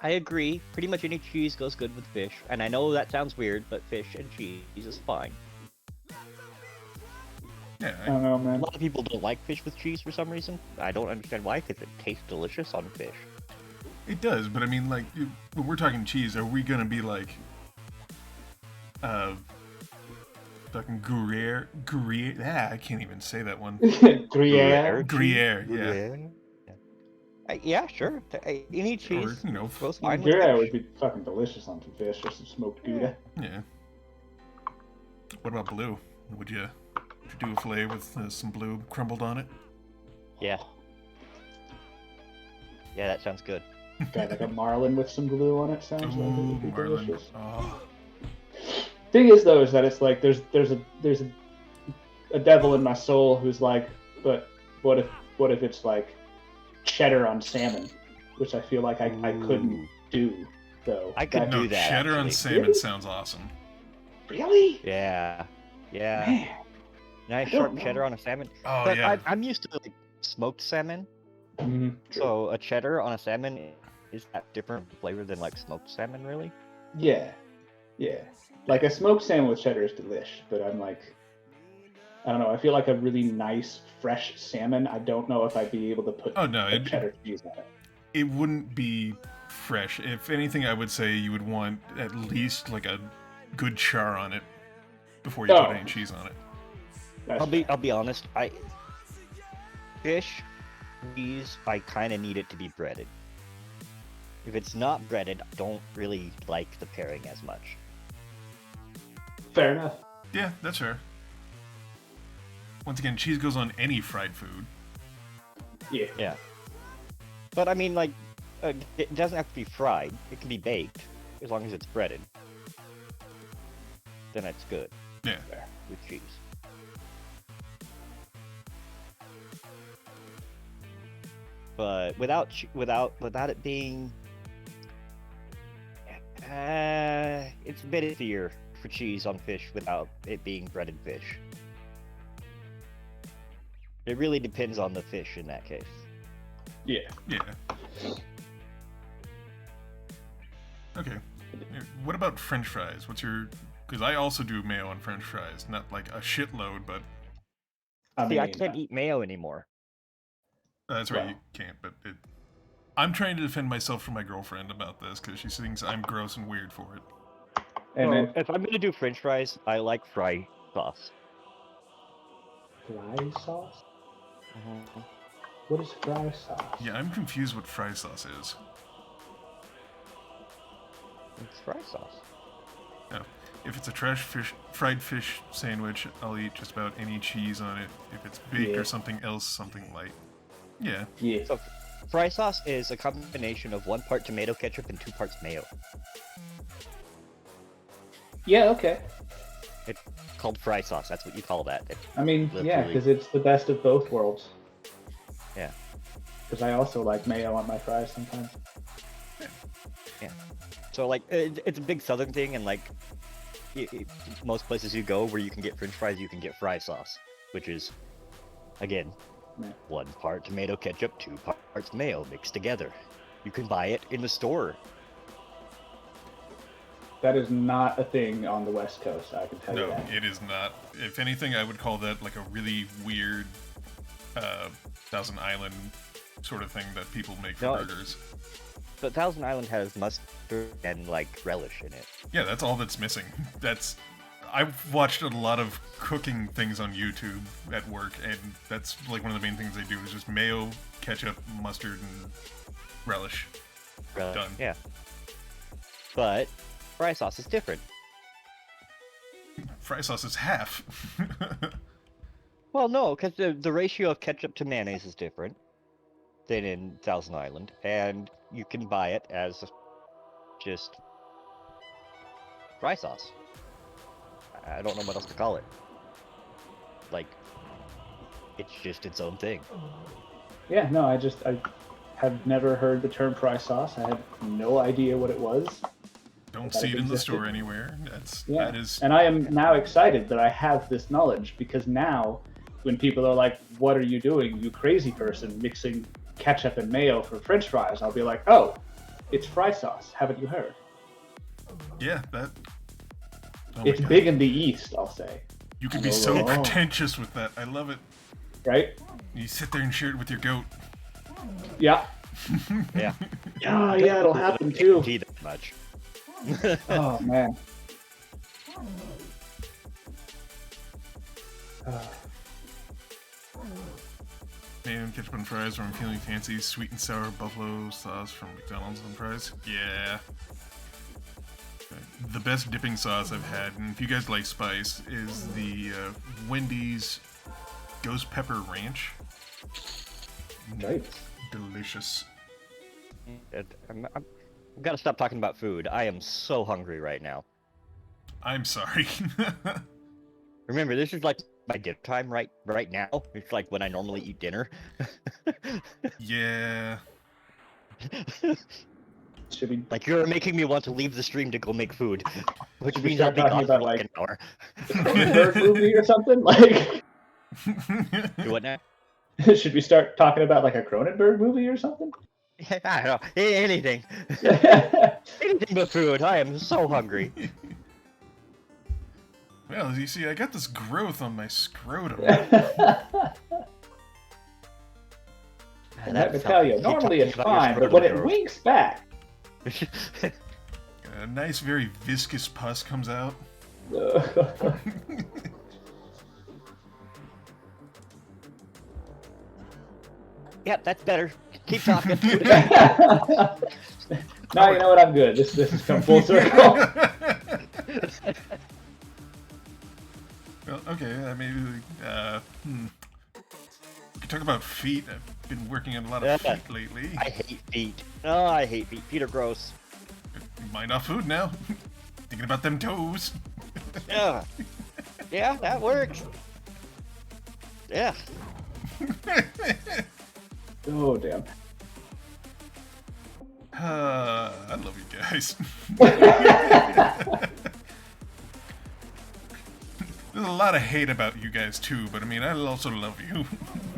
agree. Pretty much any cheese goes good with fish. And I know that sounds weird, but fish and cheese is fine. Yeah, I don't know, A man. lot of people don't like fish with cheese for some reason. I don't understand why, because it tastes delicious on fish. it does, but I mean, like, when we're talking cheese, are we gonna be like, fucking Gruyere? I can't even say that one. Gruyere. Gruyere, yeah. Yeah, sure. Any Or, cheese you know, goes fine with Gruyere fish. would be fucking delicious on some fish or some smoked Gouda. yeah. What about blue? Would you do a fillet with some blue crumbled on it? Yeah. Yeah, that sounds good. Got like a marlin with some glue on it. Sounds like it Ooh, would be Marlin. delicious. Oh, Thing is, though, is that it's like there's a devil in my soul who's like, but what if it's like cheddar on salmon, which I feel like I couldn't Ooh. do though. I could no, do that. cheddar on actually. salmon Really? sounds awesome. Really? Yeah. Yeah. Man, Nice I sharp don't know. cheddar on a salmon. Oh, But yeah. I'm used to like smoked salmon, True. so a cheddar on a salmon is that different flavor than like smoked salmon, really? Yeah. Like a smoked salmon with cheddar is delish, but I'm like, I don't know. I feel like a really nice fresh salmon. I don't know if I'd be able to put Oh, no, a cheddar cheese on it. It wouldn't be fresh. If anything, I would say you would want at least like a good char on it before you Oh. put any cheese on it. That's I'll be honest. Fish, cheese, I kind of need it to be breaded. If it's not breaded, I don't really like the pairing as much. fair enough. Yeah, that's fair. Once again, cheese goes on any fried food. Yeah. Yeah. But I mean, like, it doesn't have to be fried. It can be baked, as long as it's breaded. Then it's good Yeah. with cheese. But without it being, it's a bit easier for cheese on fish without it being breaded fish. It really depends on the fish in that case. Yeah. Yeah. Okay. What about French fries? What's your... Because I also do mayo on French fries. Not like a shitload, but... See, I can't eat mayo anymore. That's right, Wow. you can't, but it... I'm trying to defend myself from my girlfriend about this, because she thinks I'm gross and weird for it. And Well, then if I'm gonna do French fries, I like fry sauce. fry sauce? What is fry sauce? Yeah, I'm confused what fry sauce is. It's fry sauce. No. If it's a fried fish sandwich, I'll eat just about any cheese on it. If it's baked Yeah. or something else, something light. Yeah. Yeah. So, fry sauce is a combination of 1 part tomato ketchup and 2 parts mayo. Yeah, okay. It's called fry sauce. That's what you call that. I mean, yeah, Literally. because it's the best of both worlds. Yeah. Because I also like mayo on my fries sometimes. So like, it's a big Southern thing, and like, most places you go where you can get French fries, you can get fry sauce, which is, again, Yeah. 1 part tomato ketchup, 2 parts mayo mixed together. You can buy it in the store. That is not a thing on the West Coast, I can tell you No, that. it is not. If anything, I would call that like a really weird Thousand Island sort of thing that people make for No, burgers. But Thousand Island has mustard and like relish in it. Yeah, that's all that's missing. I've watched a lot of cooking things on YouTube at work, and that's like one of the main things they do is just mayo, ketchup, mustard, and relish. Relish. Done. Yeah. But fry sauce is different. Fry sauce is half. Well, no, because the ratio of ketchup to mayonnaise is different than in Thousand Island, and you can buy it as just fry sauce. I don't know what else to call it. Like, it's just its own thing. Yeah, no, I have never heard the term fry sauce. I had no idea what it was. Don't That see it in the existed. store anywhere. Yeah. That is And I am now excited that I have this knowledge, because now when people are like, what are you doing, you crazy person, mixing ketchup and mayo for French fries, I'll be like, oh, it's fry sauce. Haven't you heard? yeah, that. Oh my It's God. big in the East, I'll say. You can be so Oh. pretentious with that. I love it. Right? You sit there and share it with your goat. Yeah. Yeah. Yeah, it'll happen too. Tea that much. Oh, man. Mayo and ketchup on fries, or I'm feeling fancy. Sweet and sour buffalo sauce from McDonald's on fries. Yeah. The best dipping sauce I've had, and if you guys like spice, is the Wendy's Ghost Pepper Ranch. Right. Delicious. I've got to stop talking about food. I am so hungry right now. I'm sorry. Remember, this is like my dinner time right now. It's like when I normally eat dinner. Yeah. Should we Like, you're making me want to leave the stream to go make food, which Should we means I'll start be talking gone for about, like like- an hour. the Cronenberg movie or something? Like, Do what now? should we start talking about like a Cronenberg movie or something? I don't know. Anything. Anything but food. I am so hungry. Well, you see, I got this growth on my scrotum. And let me tell you, Keep normally talking it's about your fine, but scrotum when it growth. winks back, A nice, very viscous pus comes out. Yep, that's better. Keep talking. now you know what, I'm good. This has come full circle. Well, okay, maybe, we can talk about feet. I've been working on a lot of feet lately. I hate feet. Oh, I hate feet. Feet are gross. Mind off food now. Thinking about them toes. Yeah. Yeah, that works. Yeah. Oh, damn. I love you guys. There's a lot of hate about you guys too, but I mean, I also love you.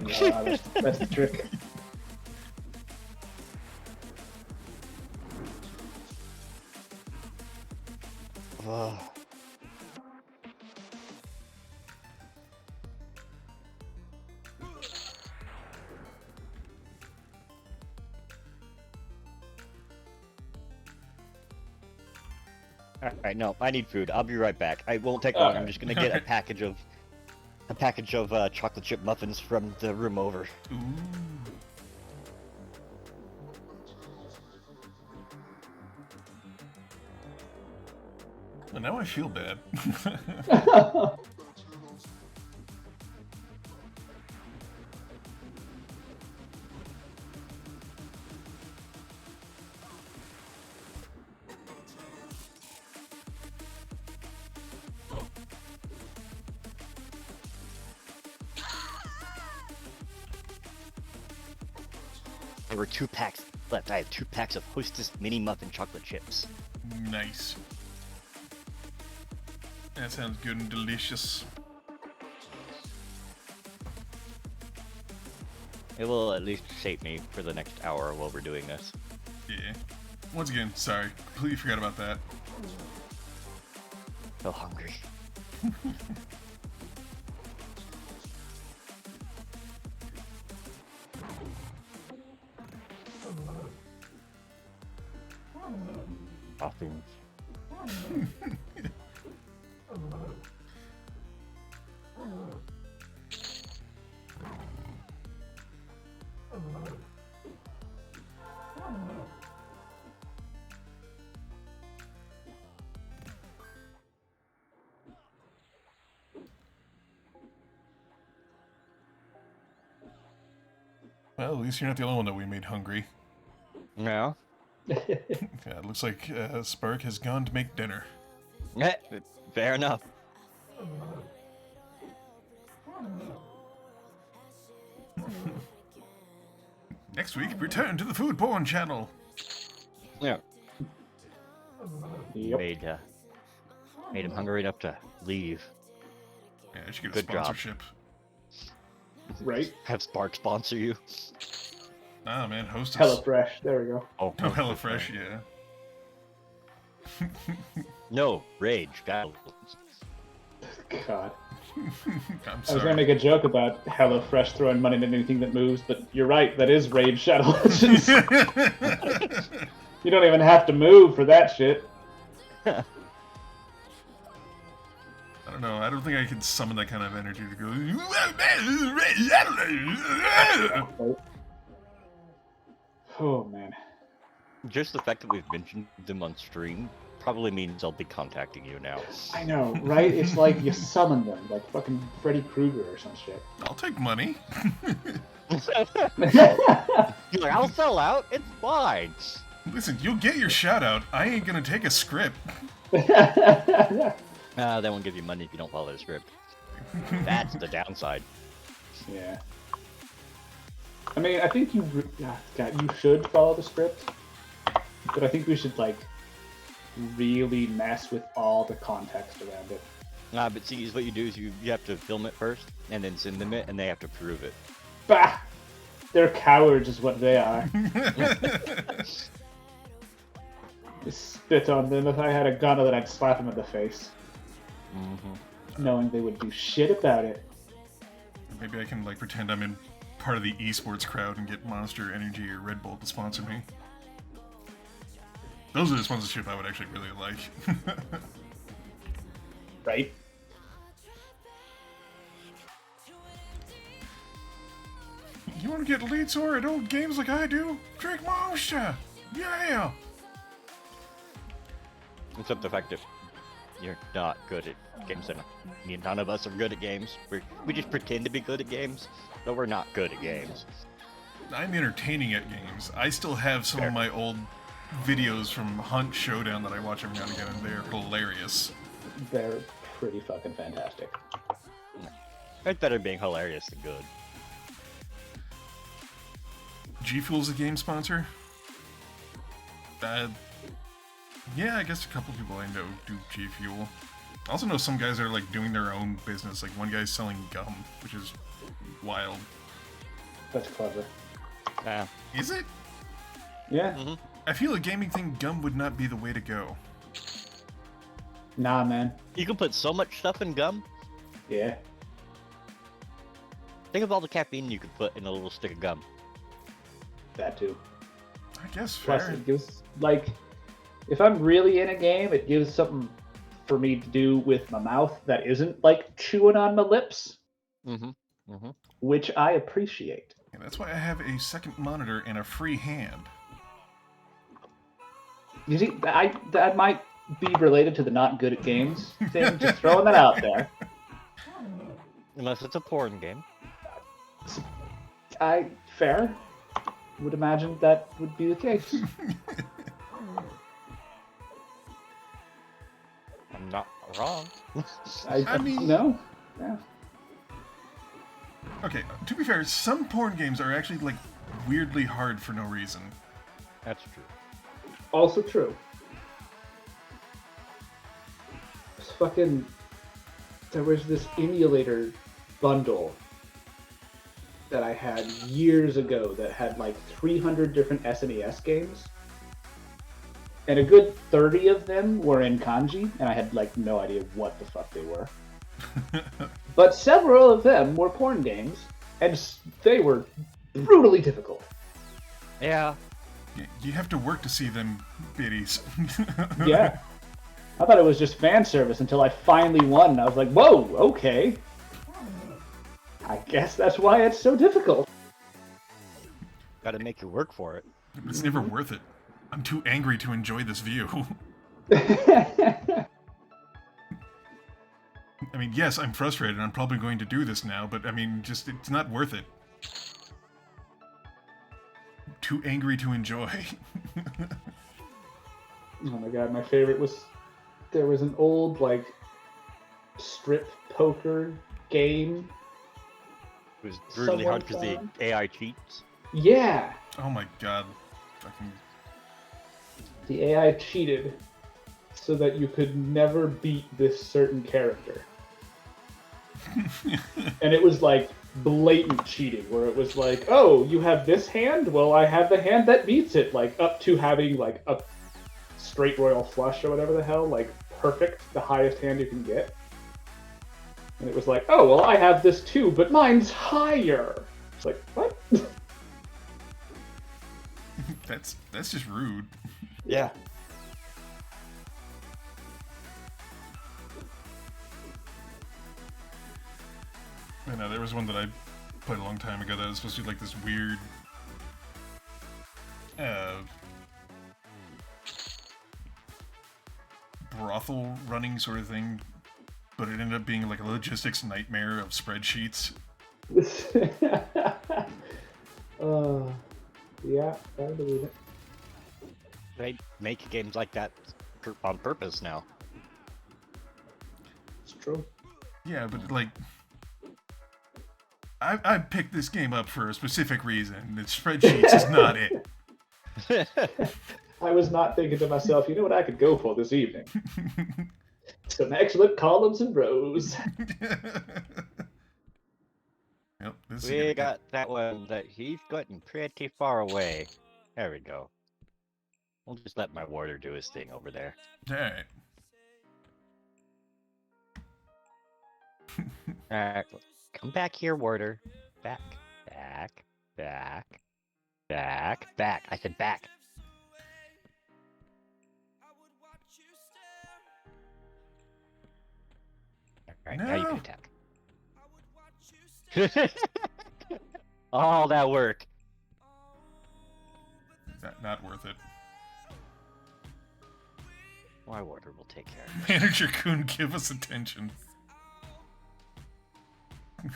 Yeah, that's the trick. Ugh. Alright, no, I need food. I'll be right back. I won't take long. I'm just gonna get a package of chocolate chip muffins from the room over. Ooh. Well, now I feel bad. There were 2 packs left. I have 2 packs of Hostess mini muffin chocolate chips. Nice. That sounds good and delicious. It will at least save me for the next hour while we're doing this. Yeah. Once again, sorry. Completely forgot about that. So hungry. Muffins. Well, at least you're not the only one that we made hungry. No. Yeah, it looks like Spark has gone to make dinner. Fair enough. Next week, return to the food porn channel. Yeah. Yep. Made him hungry enough to leave. Yeah, I should get a Good job. sponsorship. Right? Have Spark sponsor you. Ah, man, hostess. HelloFresh. There we go. Oh, Oh, HelloFresh, yeah. No, Rage. God. God. I'm I was sorry. gonna make a joke about HelloFresh throwing money at anything that moves, but you're right. That is Rage Shadow Legends. You don't even have to move for that shit. I don't know. I don't think I can summon that kind of energy to go. Oh man. Just the fact that we've mentioned them on stream probably means I'll be contacting you now. I know, right? It's like you summon them, like fucking Freddy Krueger or some shit. I'll take money. You're like, I'll sell out. It's fine. Listen, you'll get your shout out. I ain't gonna take a script. They won't give you money if you don't follow the script. That's the downside. Yeah. I mean, I think you should follow the script, but I think we should like really mess with all the context around it. But see, what you do is you have to film it first, and then send them it, and they have to prove it. Bah! They're cowards is what they are. I spit on them. If I had a gun, then I'd slap them in the face. Knowing they would do shit about it. Maybe I can like pretend I'm in part of the esports crowd and get Monster Energy or Red Bull to sponsor me. Those are the sponsorship I would actually really like. Right? You want to get lead sore at old games like I do? Drink Monster! Yeah! Except the fact that you're not good at games, and none of us are good at games. We just pretend to be good at games, but we're not good at games. I'm entertaining at games. I still have some of my old videos from Hunt Showdown that I watch every now and again, and they're hilarious. They're pretty fucking fantastic. It's better being hilarious than good. G Fuel's a game sponsor? Yeah, I guess a couple people I know do G Fuel. I also know some guys that are like doing their own business. Like one guy's selling gum, which is wild. That's clever. Yeah. Is it? Yeah. I feel a gaming thing gum would not be the way to go. Nah, man. You can put so much stuff in gum. Yeah. Think of all the caffeine you could put in a little stick of gum. That too. I guess Plus, fair. it gives, like, if I'm really in a game, it gives something for me to do with my mouth that isn't, like, chewing on my lips, which I appreciate. And that's why I have a second monitor and a free hand. You see, that might be related to the not good at games thing, just throwing that out there. Unless it's a porn game. Fair. Would imagine that would be the case. I'm not wrong. I mean- no. Yeah. Okay, to be fair, some porn games are actually like weirdly hard for no reason. That's true. Also true. There was this emulator bundle that I had years ago that had like 300 different SNES games. And a good 30 of them were in kanji, and I had like no idea what the fuck they were. But several of them were porn games, and they were brutally difficult. Yeah. You have to work to see them biddies. Yeah. I thought it was just fan service until I finally won, and I was like, whoa, okay. I guess that's why it's so difficult. Gotta make you work for it. It's never worth it. I'm too angry to enjoy this view. I mean, yes, I'm frustrated. I'm probably going to do this now, but I mean, just, it's not worth it. Too angry to enjoy. Oh my god, my favorite was, there was an old, like, strip poker game. It was brutally hard because the Someone AI cheats. Yeah! Oh my god. Fucking... The AI cheated so that you could never beat this certain character. And it was like blatant cheating, where it was like, oh, you have this hand? Well, I have the hand that beats it, like up to having like a straight royal flush or whatever the hell, like perfect, the highest hand you can get. And it was like, oh, well, I have this too, but mine's higher. It's like, what? That's just rude. Yeah. I know, there was one that I played a long time ago that was supposed to be like this weird... brothel running sort of thing, but it ended up being like a logistics nightmare of spreadsheets. Yeah, I believe it. They make games like that on purpose now. It's true. Yeah, but like, I picked this game up for a specific reason. The spreadsheets is not it. I was not thinking to myself, you know what I could go for this evening? Some excellent columns and rows. Yep, this is We gonna got that one that he's gotten pretty far away. There we go. We'll just let my warder do his thing over there. Alright. Alright, come back here, warder. Back, back, back, back, back. I said back. Alright, now you No. can attack. All that work. Not worth it. My warder will take care of it. Manager Kun, give us attention.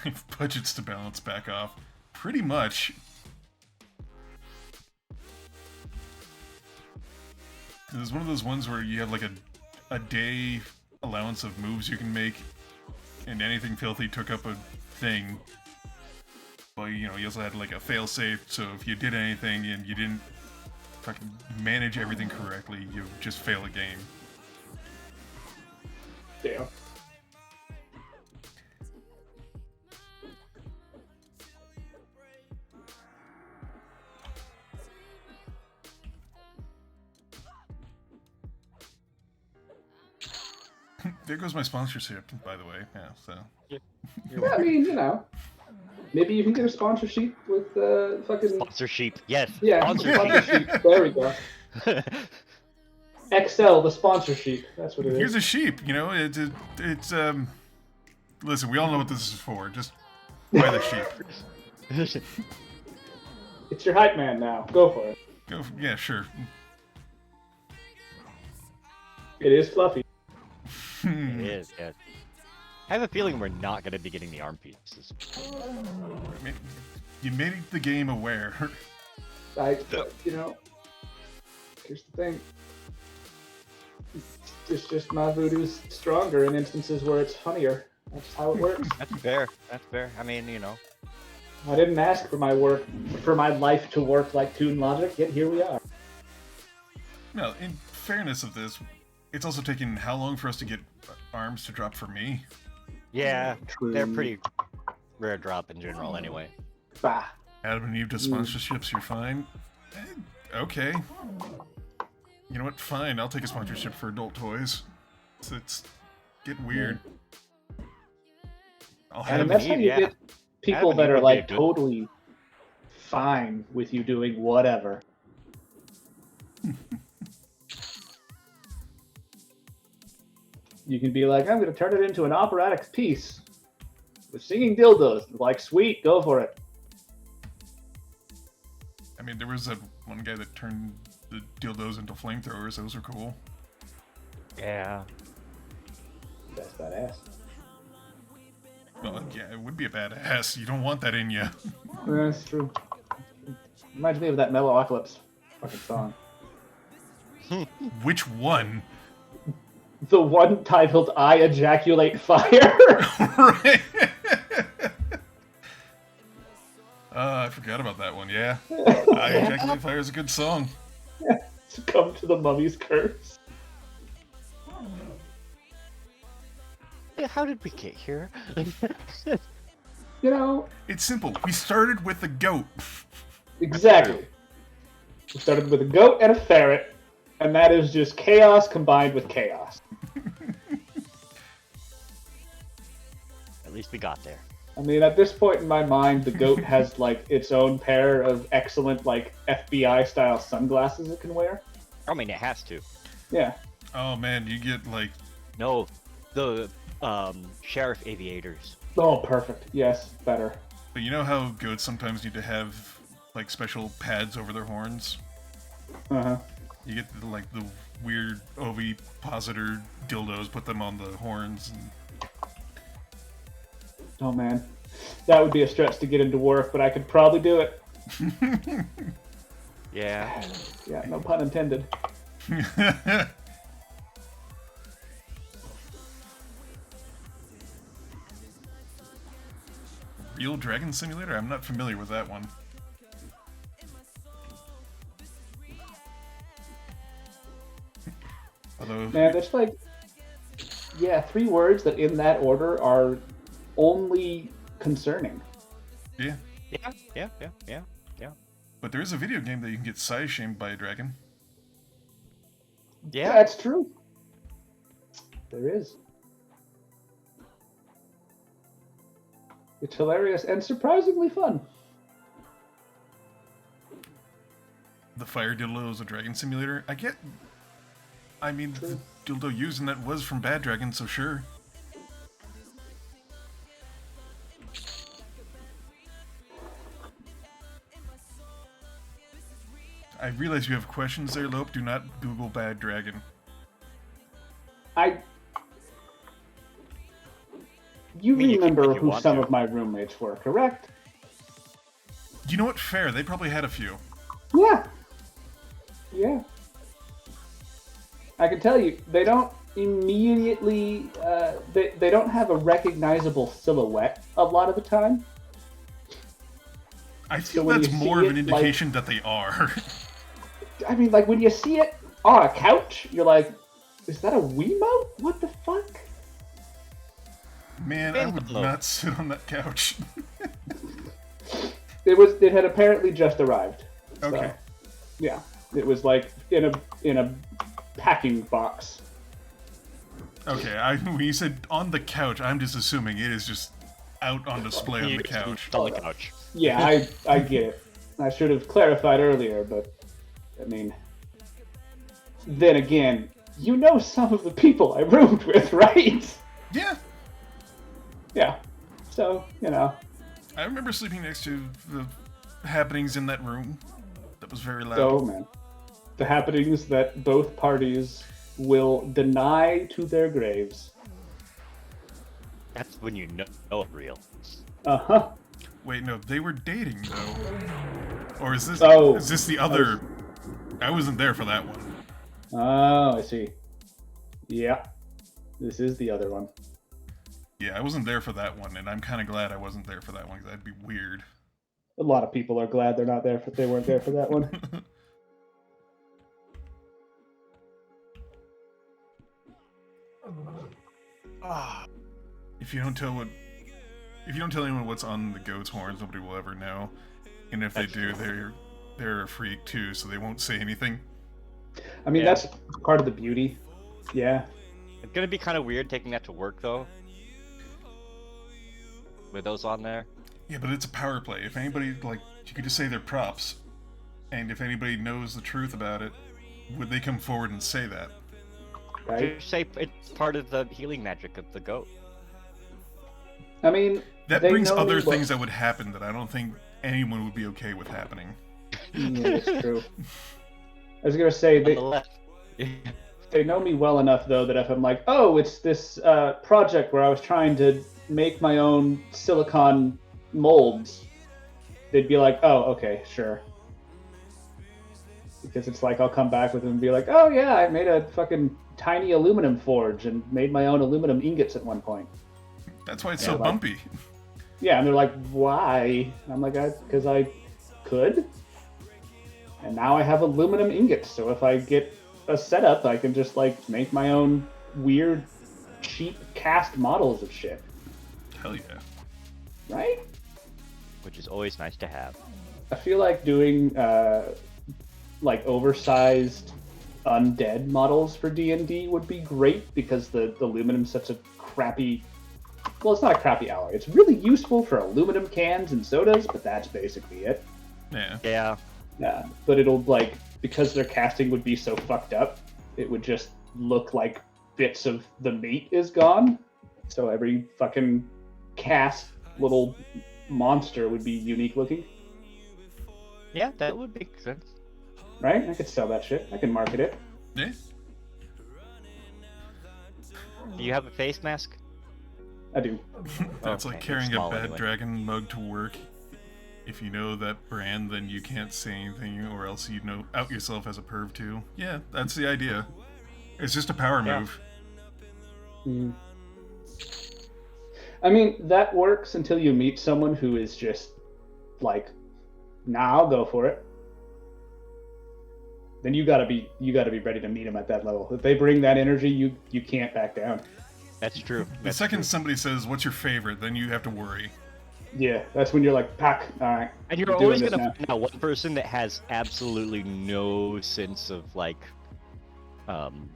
If budgets to balance back off. Pretty much. It's one of those ones where you have like a day allowance of moves you can make, and anything filthy took up a thing. But you know, you also had like a failsafe, so if you did anything and you didn't fucking manage everything correctly, you just fail a game. Damn. There goes my sponsorship, by the way. Yeah, so. Yeah, I mean, you know, maybe you can get a sponsorship with fucking. Sponsorship, yes. Yeah, Sponsorship. sponsorship. There we go. XL, the sponsorship. That's what it Here's is. a sheep, you know, it's listen, we all know what this is for, just buy the sheep. It's your hype man now. Go for it. Yeah, sure. It is fluffy. It is, yes. I have a feeling we're not going to be getting the arm pieces. I mean, you made the game aware. You know, here's the thing. It's just my voodoo's stronger in instances where it's funnier. That's how it works. That's fair. That's fair. I mean, you know. I didn't ask for my life to work like Toon Logic, yet here we are. No, in fairness of this, it's also taken how long for us to get arms to drop for me? Yeah, True. they're pretty rare drop in general anyway. Bah. Adam and Eve to sponsorships, you're fine? Okay. You know what? Fine, I'll take a sponsorship for adult toys. It's getting weird. I'll have And that's how you yeah. get people Adam that would are be like a good- totally fine with you doing whatever. You can be like, I'm going to turn it into an operatic piece with singing dildos. Like, sweet, go for it. I mean, there was that one guy that turned the dildos into flamethrowers. Those were cool. Yeah. That's badass. Well, yeah, it would be a badass. You don't want that in you. That's true. Reminds me of that Mellowocalypse fucking song. Which one? The one titled I Ejaculate Fire. Right. I forgot about that one. Yeah, I Ejaculate Fire is a good song. Succumb to the mummy's curse. How did we get here? You know, It's simple. We started with the goat. exactly. We started with a goat and a ferret, and that is just chaos combined with chaos. At least we got there. I mean, at this point in my mind, the goat has like its own pair of excellent like FBI style sunglasses it can wear. I mean, it has to. Yeah. Oh man, you get like No, the sheriff aviators. Oh, perfect. Yes, better. But you know how goats sometimes need to have like special pads over their horns? Uh-huh. You get the weird ovipositor dildos, put them on the horns. And... Oh man, that would be a stretch to get into work, but I could probably do it. Yeah. Yeah, no pun intended. Real Dragon Simulator? I'm not familiar with that one. Although, Man, there's like, yeah, 3 words that in that order are only concerning. yeah. Yeah. But there is a video game that you can get size shamed by a dragon. Yeah. That's true. There is. It's hilarious and surprisingly fun. The Fire Dildo is a dragon simulator. I mean, the dildo used in that was from Bad Dragon, so sure. I realize you have questions there, Lope. Do not Google Bad Dragon. You mean, you can remember if you who want some to. of my roommates were, correct? You know what? Fair. They probably had a few. Yeah. Yeah. I can tell you, they don't immediately, they don't have a recognizable silhouette a lot of the time. I feel when that's you more see of an it, like- indication that they are. I mean, like, when you see it on a couch, you're like, is that a Wiimote? What the fuck? Man, I would not sit on that couch. It had apparently just arrived. So, Okay. yeah. It was like in a packing box. Okay, when you said on the couch, I'm just assuming it is just out on display on the couch. On the couch. Yeah, I get it. I should have clarified earlier, but I mean, then again, you know some of the people I roomed with, right? Yeah, Yeah. So, you know. I remember sleeping next to the happenings in that room. That was very loud. Oh man. The happenings that both parties will deny to their graves. That's when you know it's real. Uh-huh. Wait, no, they were dating though. Or is this Oh. is this the other? I wasn't there for that one. Oh, I see. Yeah. This is the other one. Yeah, I wasn't there for that one, and I'm kind of glad I wasn't there for that one because that'd be weird. A lot of people are glad they weren't there for that one. If you don't tell anyone what's on the goat's horns, nobody will ever know. And if they do, they're a freak too, so they won't say anything. I mean, Yeah. that's part of the beauty. Yeah. It's gonna be kind of weird taking that to work though. With those on there. Yeah, but it's a power play. If anybody, like, you could just say they're props, and if anybody knows the truth about it, would they come forward and say that? Right. Just say it's part of the healing magic of the goat. I mean, That they brings know other me things that would happen that I don't think anyone would be okay with happening. Yeah, that's true. I was gonna say On the left. they know me well enough though that if I'm like, oh, it's this project where I was trying to make my own silicon molds, they'd be like, oh, okay, sure. Because it's like I'll come back with them and be like, oh yeah, I made a fucking tiny aluminum forge and made my own aluminum ingots at one point. That's why it's Yeah, so like- bumpy. Yeah, and they're like, why? I'm like, because I could. And now I have aluminum ingots, so if I get a setup, I can just like make my own weird, cheap cast models of shit, Hell yeah. right? Which is always nice to have. I feel like doing like oversized undead models for D&D would be great because the aluminum's such a crappy. Well, it's not a crappy alloy. It's really useful for aluminum cans and sodas, but that's basically it. Yeah. Yeah. Yeah, but it'll like because their casting would be so fucked up, it would just look like bits of the meat is gone. So every fucking cast little monster would be unique looking, Yeah, that would make sense. right? I could sell that shit. I can market it. Yeah. Do you have a face mask? I do. That's Okay, like carrying a small bad anyway. dragon mug to work. If you know that brand, then you can't say anything, or else you know out yourself as a perv too. Yeah, that's the idea. It's just a power Yeah. move. Mm. I mean, that works until you meet someone who is just like, nah, I'll go for it. Then you gotta be ready to meet them at that level. If they bring that energy, you can't back down. That's true. The That's second true. somebody says, "What's your favorite?" then you have to worry. Yeah, that's when you're like, pack, all right. And we're you're doing always this gonna now. find out one person that has absolutely no sense of like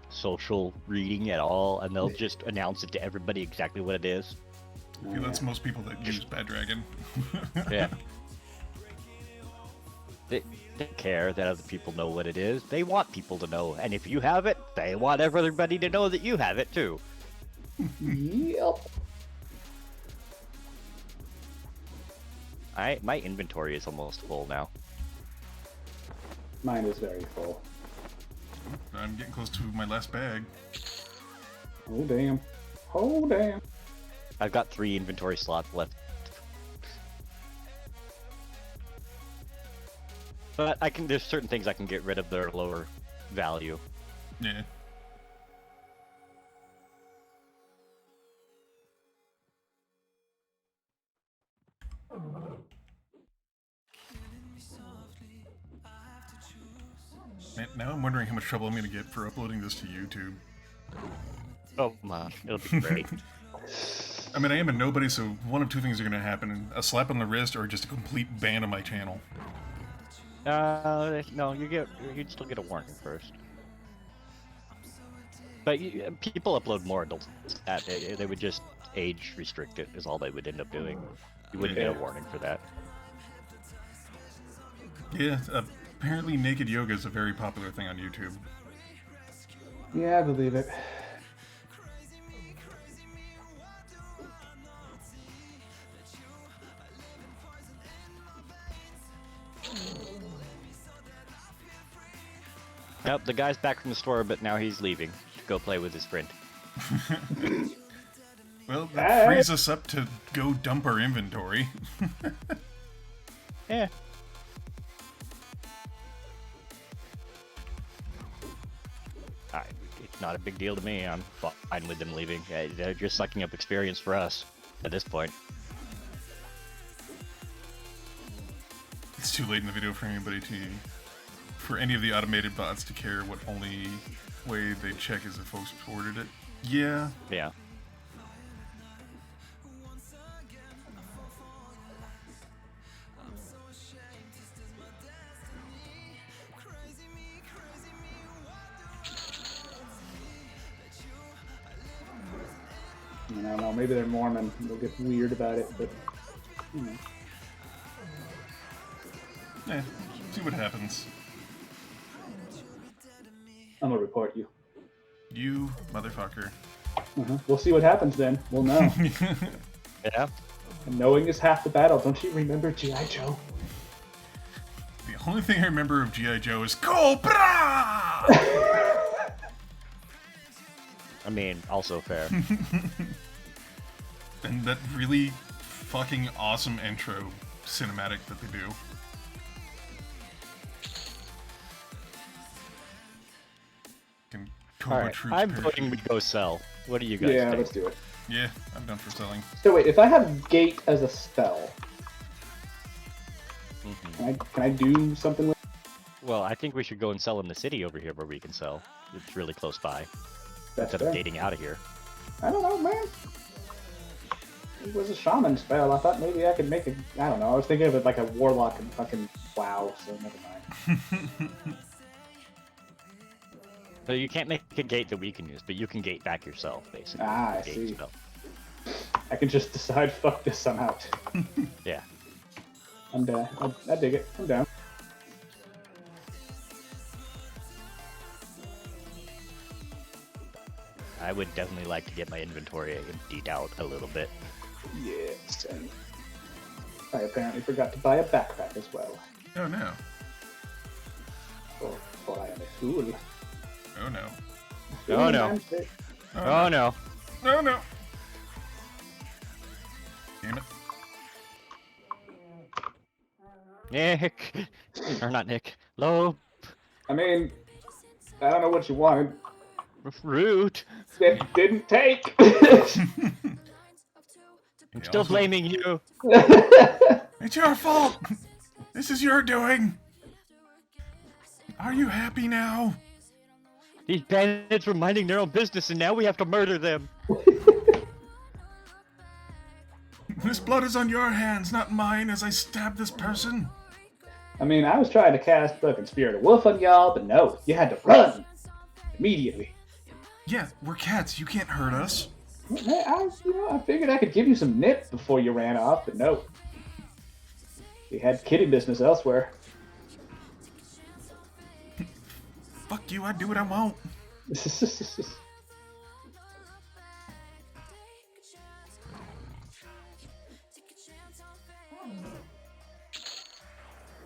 social reading at all, and they'll just announce it to everybody exactly what it is. I feel that's most people that use Bad Dragon. Yeah. They don't care that other people know what it is. They want people to know, and if you have it, they want everybody to know that you have it too. Yep. My inventory is almost full now. Mine is very full. I'm getting close to my last bag. Oh damn. Oh damn. I've got 3 inventory slots left. But there's certain things I can get rid of that are lower value. Yeah. Man, now I'm wondering how much trouble I'm gonna get for uploading this to YouTube. Oh my, it'll be great. I mean, I am a nobody, so one of two things are gonna happen: a slap on the wrist, or just a complete ban of my channel. No, you'd still get a warning first. But people upload more adults. They would just age restrict it. Is all they would end up doing. You wouldn't get a warning for that. Yeah, apparently naked yoga is a very popular thing on YouTube. Yeah, I believe it. Yep, the guy's back from the store, but now he's leaving to go play with his friend. Well, that frees us up to go dump our inventory. Yeah. It's not a big deal to me. I'm fine with them leaving. They're just sucking up experience for us at this point. It's too late in the video for anybody for any of the automated bots to care. What only way they check is if folks ordered it. Yeah. Yeah. I don't know, maybe they're Mormon. They'll get weird about it, but you know. Eh, see what happens. I'm gonna report you. You motherfucker. We'll see what happens then. We'll know. Yeah. And knowing is half the battle. Don't you remember G.I. Joe? The only thing I remember of G.I. Joe is Cobra! I mean, also fair. And that really fucking awesome intro cinematic that they do. Can Cobra Alright, Troops I'm parachute. voting we go sell. What do you guys Yeah, think? let's do it. Yeah, I'm done for selling. So wait, if I have Gate as a spell, can I do something with Well, I think we should go and sell in the city over here where we can sell. It's really close by. that? Instead of dating out of here. I don't know, man. It was a shaman spell. I thought maybe I could make it. I don't know. I was thinking of it like a warlock and fucking WoW, so never mind. So you can't make a gate that we can use, but you can gate back yourself, basically. Ah, I Gate see. spell. I can just decide, fuck this, I'm out. Yeah. I'm down. I dig it. I'm down. I would definitely like to get my inventory emptied out a little bit. Yes, and I apparently forgot to buy a backpack as well. Oh no. For I am a fool. Oh no. Oh no. Oh no. No, no. Damn it. Nick, or not Nick. Low, I mean, I don't know what you wanted. root. It didn't take. I'm Yeah, still also- blaming you. It's your fault! This is your doing! Are you happy now? These bandits were minding their own business, and now we have to murder them. This blood is on your hands, not mine, as I stab this person. I mean, I was trying to cast fucking Spirit of Wolf on y'all, but no, you had to run immediately. Yeah, we're cats. You can't hurt us. I figured I could give you some nip before you ran off, but no. We had kitty business elsewhere. Fuck you, I do what I want.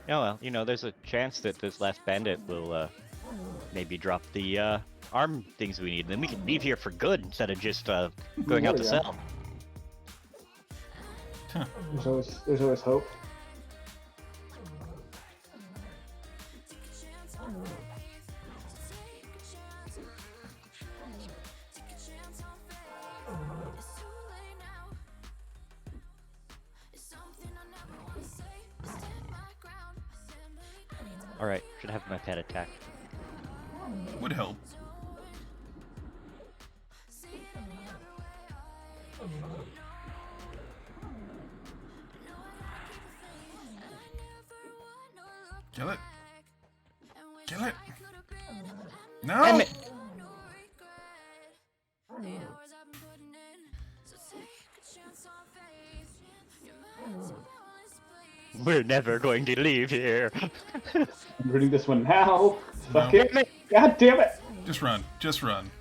Oh well, you know, there's a chance that this last bandit will maybe drop the arm things we need, and then we can leave here for good instead of just going out There to we go. sell. There's always hope. Alright, should have my pet attack. Would help. Kill it. Kill it. No! Damn it! We're never going to leave here. I'm reading this one now. Fuck No. it. God damn it. Just run. Just run.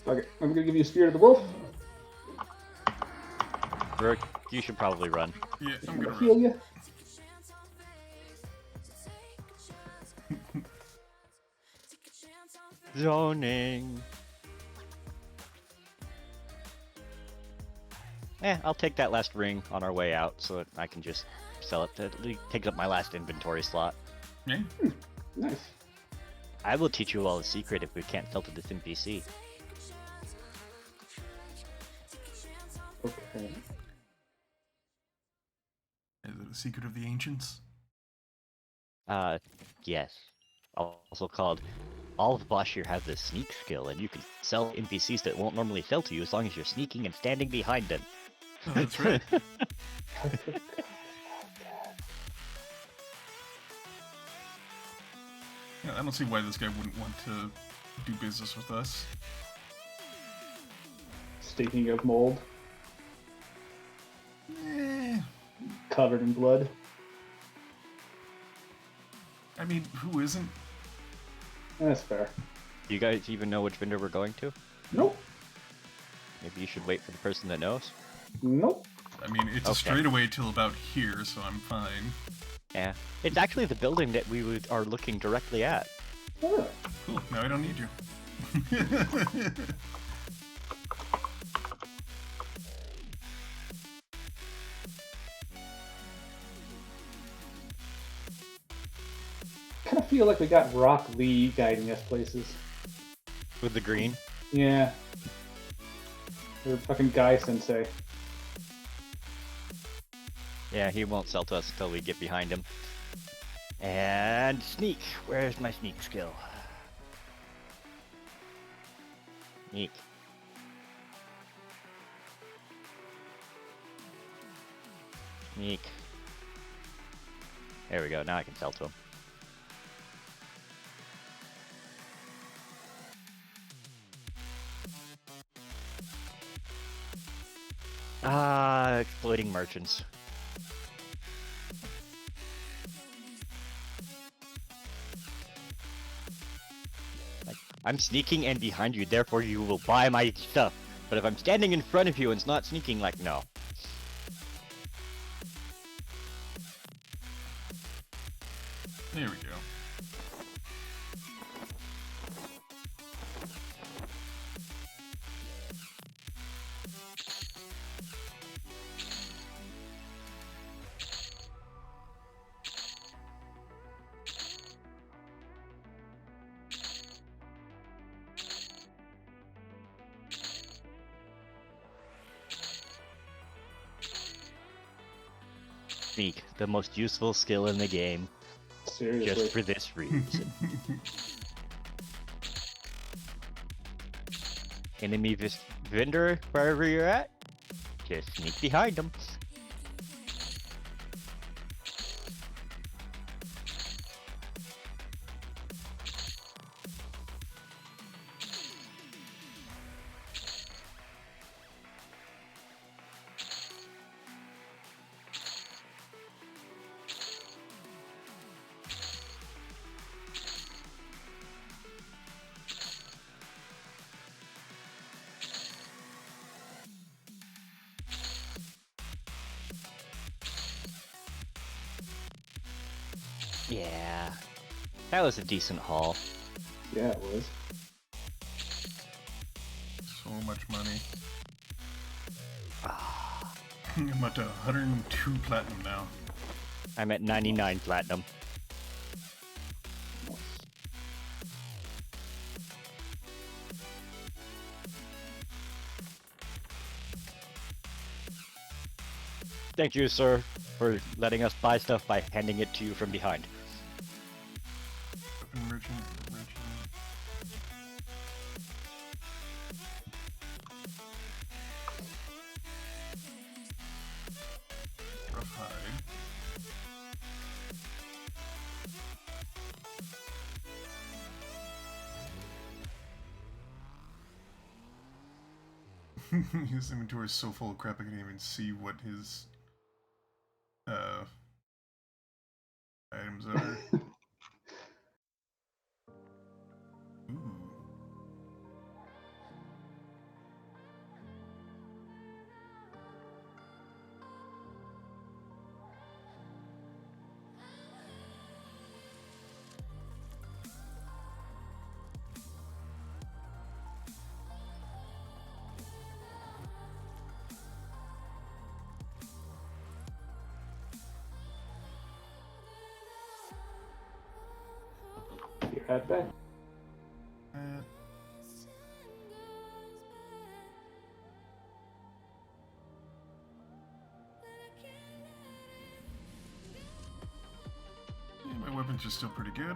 Fuck it. I'm gonna give you Spirit of the Wolf. Rook, you should probably run. Yeah, I'm I'm gonna gonna heal run. you. Zoning. I'll take that last ring on our way out so that I can just sell it. It takes up my last inventory slot. Yeah. Nice. I will teach you all a secret if we can't filter this NPC. Okay. Is it a secret of the ancients? Yes. Also called, all of Bosch here have this sneak skill, and you can sell NPCs that won't normally sell to you as long as you're sneaking and standing behind them. Oh, that's right. Yeah, I don't see why this guy wouldn't want to do business with us. Speaking of mold, Eh, covered in blood. I mean, who isn't? That's fair. You guys even know which vendor we're going to? Nope. Maybe you should wait for the person that knows? Nope. I mean, it's a Okay. straightaway till about here, so I'm fine. Yeah. It's actually the building that are looking directly at. Oh, Cool, now I don't need you. kind of feel like we got Rock Lee guiding us places. With the green? Yeah. Or fucking Guy Sensei. Yeah, he won't sell to us until we get behind him. And sneak. Where's my sneak skill? Sneak. Sneak. There we go. Now I can sell to him. Exploiting merchants. I'm sneaking and behind you, therefore you will buy my stuff. But if I'm standing in front of you and it's not sneaking, like, no. There we go. sneak, the most useful skill in the game, Seriously. just for this reason. Enemy vendor, wherever you're at, just sneak behind them. Yeah, that was a decent haul. Yeah, it was. So much money. I'm up to 102 platinum now. I'm at 99 platinum. Nice. Thank you, sir, for letting us buy stuff by handing it to you from behind. Weapon merchant, merchant. Rough hide. His inventory is so full of crap I can't even see what his items are. Ooh. You're right back. Yeah, my weapons are still pretty good.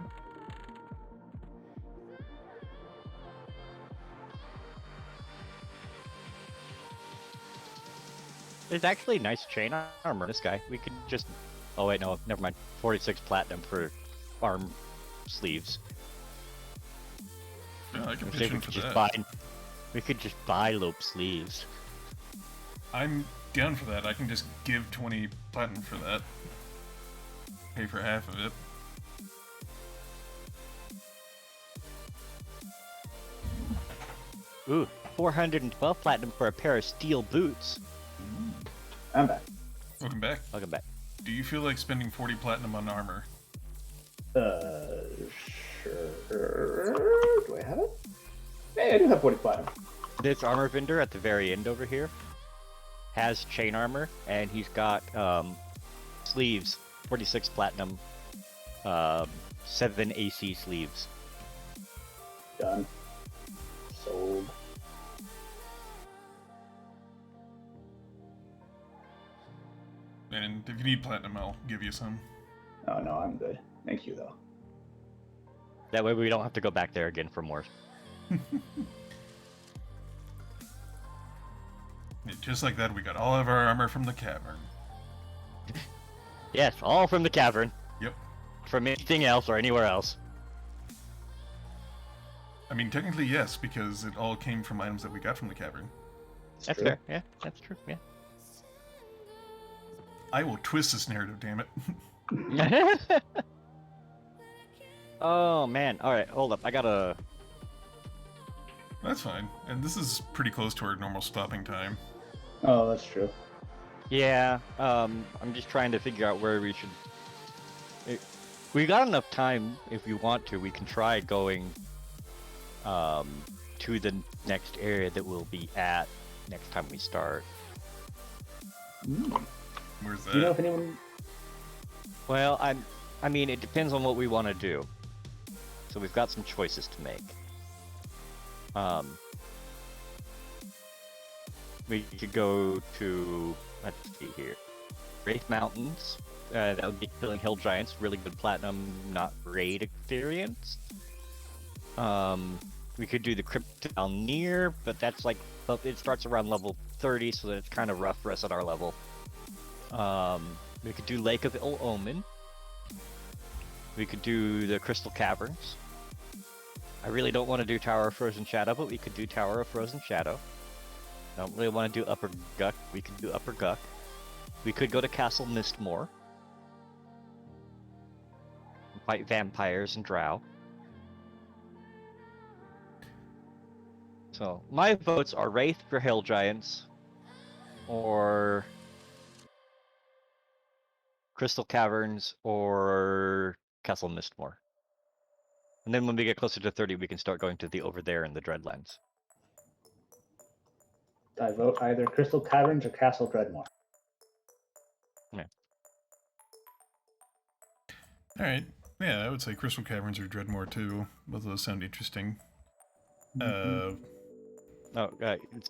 There's actually nice chain armor. This guy, we could just. Oh wait, no, never mind. 46 platinum for arm sleeves. Yeah, I can We pitch in could for just that. buy. We could just buy loop sleeves. I'm down for that. I can just give 20 platinum for that. Pay for half of it. Ooh, 412 platinum for a pair of steel boots. I'm back. Welcome back. Welcome back. Do you feel like spending 40 platinum on armor? Sure. Do I have it? Hey, I do have 40 platinum. This armor vendor at the very end over here has chain armor, and he's got sleeves, 46 platinum, 7 AC sleeves. Done. Sold. And if you need platinum, I'll give you some. Oh, no, I'm good. Thank you, though. That way we don't have to go back there again for more. Yeah, just like that, we got all of our armor from the cavern. Yes, all from the cavern. Yep. From anything else or anywhere else. I mean, technically, yes, because it all came from items that we got from the cavern. That's true. fair. Yeah, that's true. Yeah. I will twist this narrative, damn it. Oh man. All right, hold up. I gotta. That's fine. And this is pretty close to our normal stopping time. Oh, that's true. Yeah. I'm just trying to figure out where we should. We got enough time if we want to. We can try going to the next area that we'll be at next time we start. Where's that? Do you know if anyone... Well, I mean, it depends on what we want to do. So we've got some choices to make. We could go to, let's see here. Wraith Mountains. That would be killing hill giants. Really good platinum, not raid experience. We could do the Crypt Agnarr, but that's like it starts around level 30, so it's kind of rough for us at our level. We could do Lake of Ill Omen. We could do the Crystal Caverns. I really don't want to do Tower of Frozen Shadow, but we could do Tower of Frozen Shadow. I don't really want to do Upper Guck. We could do Upper Guck. We could go to Castle Mistmoor. Fight vampires and drow. So, my votes are Wraith for Hill Giants, or Crystal Caverns, or Castle Mistmoor. And then when we get closer to 30, we can start going to the Over There and the Dreadlands. I vote either Crystal Caverns or Castle Dreadmore. All right. Yeah, I would say Crystal Caverns or Dreadmore too. Both of those sound interesting. It's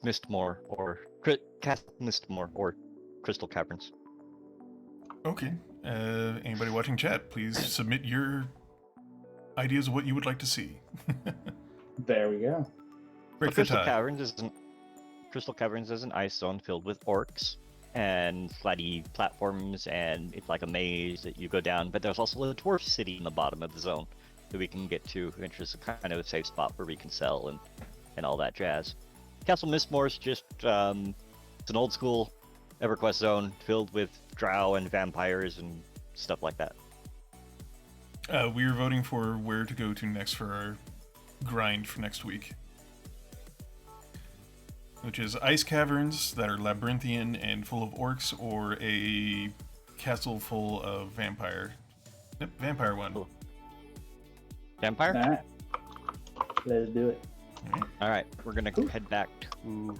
Mistmoor or Castle Mistmoor or Crystal Caverns. Okay. Anybody watching chat, please submit your ideas of what you would like to see. There we go. Break the Crystal tie. Caverns is an ice zone filled with orcs and flatty platforms, and it's like a maze that you go down. But there's also a dwarf city in the bottom of the zone that we can get to, which is kind of a safe spot where we can sell and all that jazz. Castle Mistmoor is just it's an old school EverQuest zone filled with drow and vampires and stuff like that. We are voting for where to go to next for our grind for next week. Which is ice caverns that are labyrinthian and full of orcs, or a castle full of vampire. Yep, vampire one. Cool. Vampire? All right. Let's do it. All right, we're gonna head back to.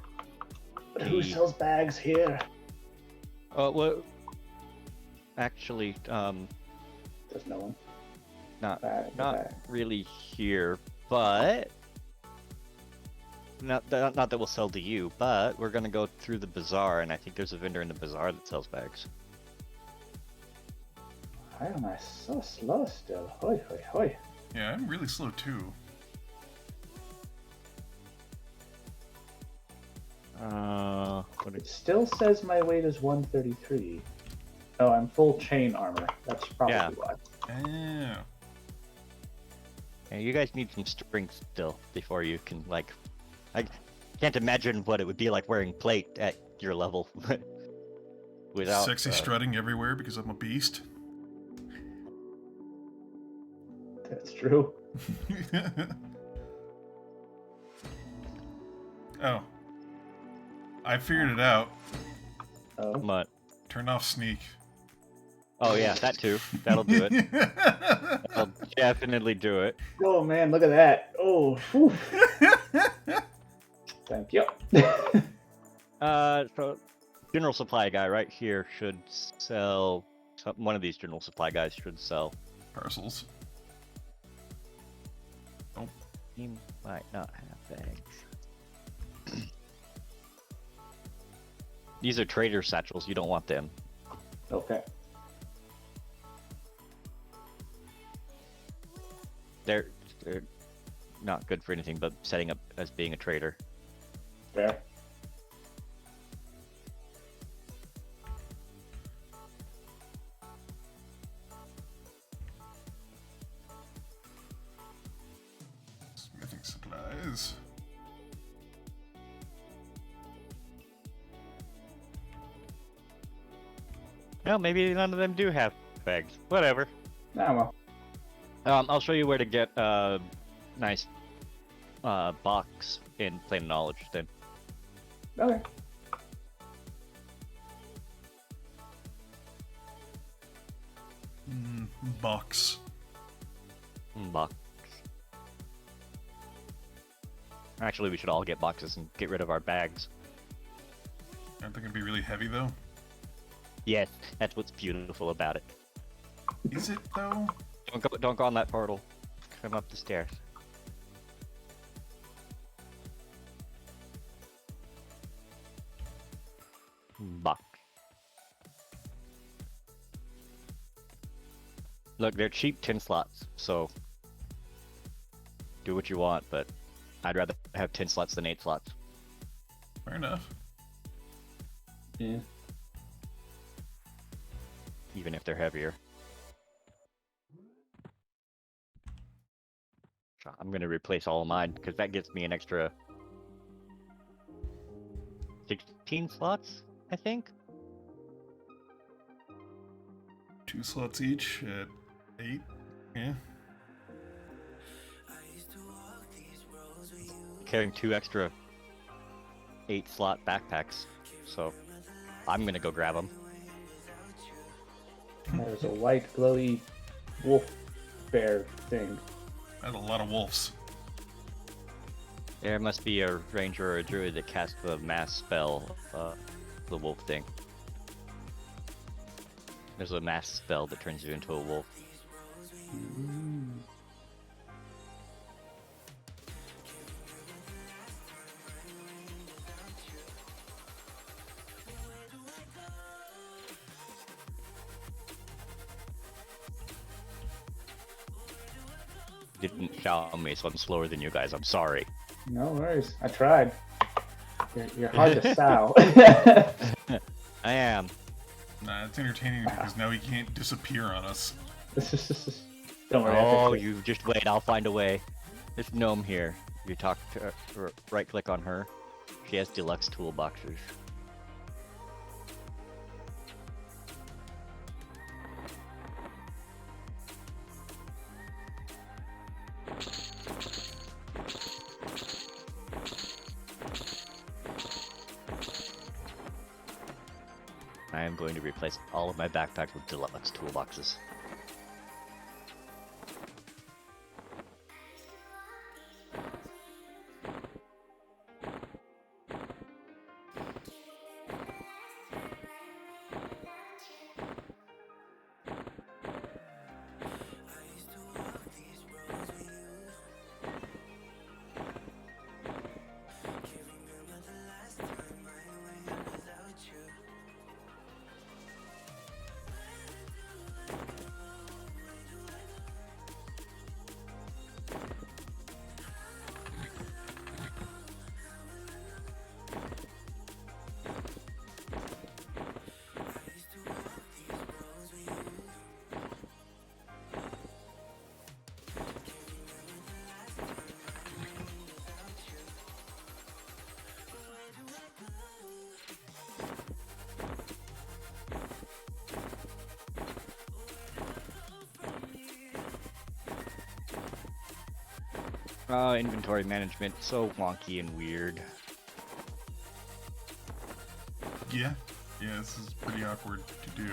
But who sells bags here? Well, actually, There's no one. not Bag. really here, but not that we'll sell to you, but we're gonna go through the bazaar, and I think there's a vendor in the bazaar that sells bags. Why am I so slow still? Hoi, hoi, hoi. Yeah, I'm really slow too. It still says my weight is 133. Oh, I'm full chain armor. That's probably Yeah. why. Oh. Yeah, you guys need some strength still before you can I can't imagine what it would be like wearing plate at your level without Sexy strutting everywhere because I'm a beast. That's true. Oh. I figured it out. Oh. But Turn off sneak. oh yeah, that too. That'll do it. That'll definitely do it. Oh man, look at that. Oh, whew. Thank you. So general supply guy right here should sell. One of these general supply guys should sell. Parcels. He might not have bags. These are trader satchels. You don't want them. Okay. They're not good for anything but setting up as being a trader. Fair. Smithing supplies. Well, maybe none of them do have bags. Whatever. Ah, well. I'll show you where to get a nice box in Plain Knowledge then. Okay. Box. Box. Actually, we should all get boxes and get rid of our bags. Aren't they gonna be really heavy though? Yes, that's what's beautiful about it. Is it though? Don't go on that portal. Come up the stairs. Box. Look, they're cheap 10 slots, so do what you want, but I'd rather have 10 slots than 8 slots. Fair enough. Yeah. Even if they're heavier. So I'm gonna replace all of mine, because that gets me an extra 16 slots, I think? 2 slots each at 8. Yeah. Carrying 2 extra 8 slot backpacks, so I'm gonna go grab them. There's a white glowy wolf bear thing. That's a lot of wolves. There must be a ranger or a druid that casts the mass spell, the wolf thing. There's a mass spell that turns you into a wolf. Didn't shout me, so I'm slower than you guys. I'm sorry. No worries. I tried. You're hard to sow. I am. Nah, it's entertaining because now he can't disappear on us. Don't worry. Oh, you just wait. I'll find a way. This gnome here. You talk to her, or right-click on her. She has deluxe toolboxes. I am going to replace all of my backpack with deluxe toolboxes. Inventory management, so wonky and weird. Yeah. Yeah, this is pretty awkward to do.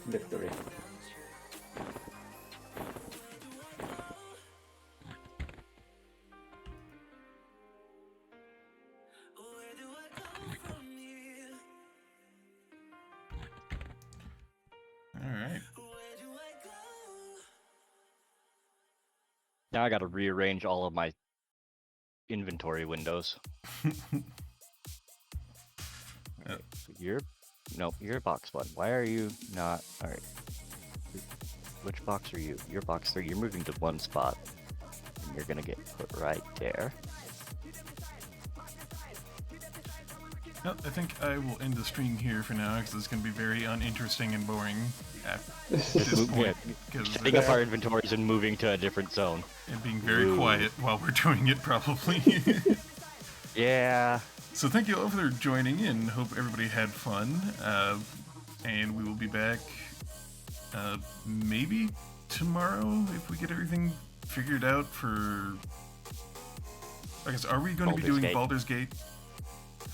Victory. Alright. Now I gotta rearrange all of my inventory windows. You're box 1. Why are you not? Alright. Which box are you? You're box 3. You're moving to 1 spot. And you're gonna get put right there. Well, I think I will end the stream here for now because it's going to be very uninteresting and boring at this point. Setting up our inventories and moving to a different zone. And being very quiet while we're doing it, probably. Yeah. So thank you all for joining in. Hope everybody had fun. And we will be back maybe tomorrow if we get everything figured out for... I guess, are we going to be doing Baldur's Gate?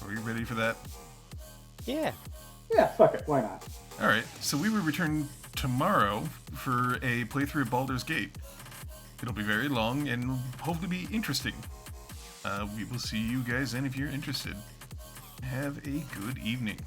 Are we ready for that? Yeah. Yeah, fuck it. Why not? Alright, so we will return tomorrow for a playthrough of Baldur's Gate. It'll be very long and hopefully be interesting. We will see you guys then if you're interested. Have a good evening.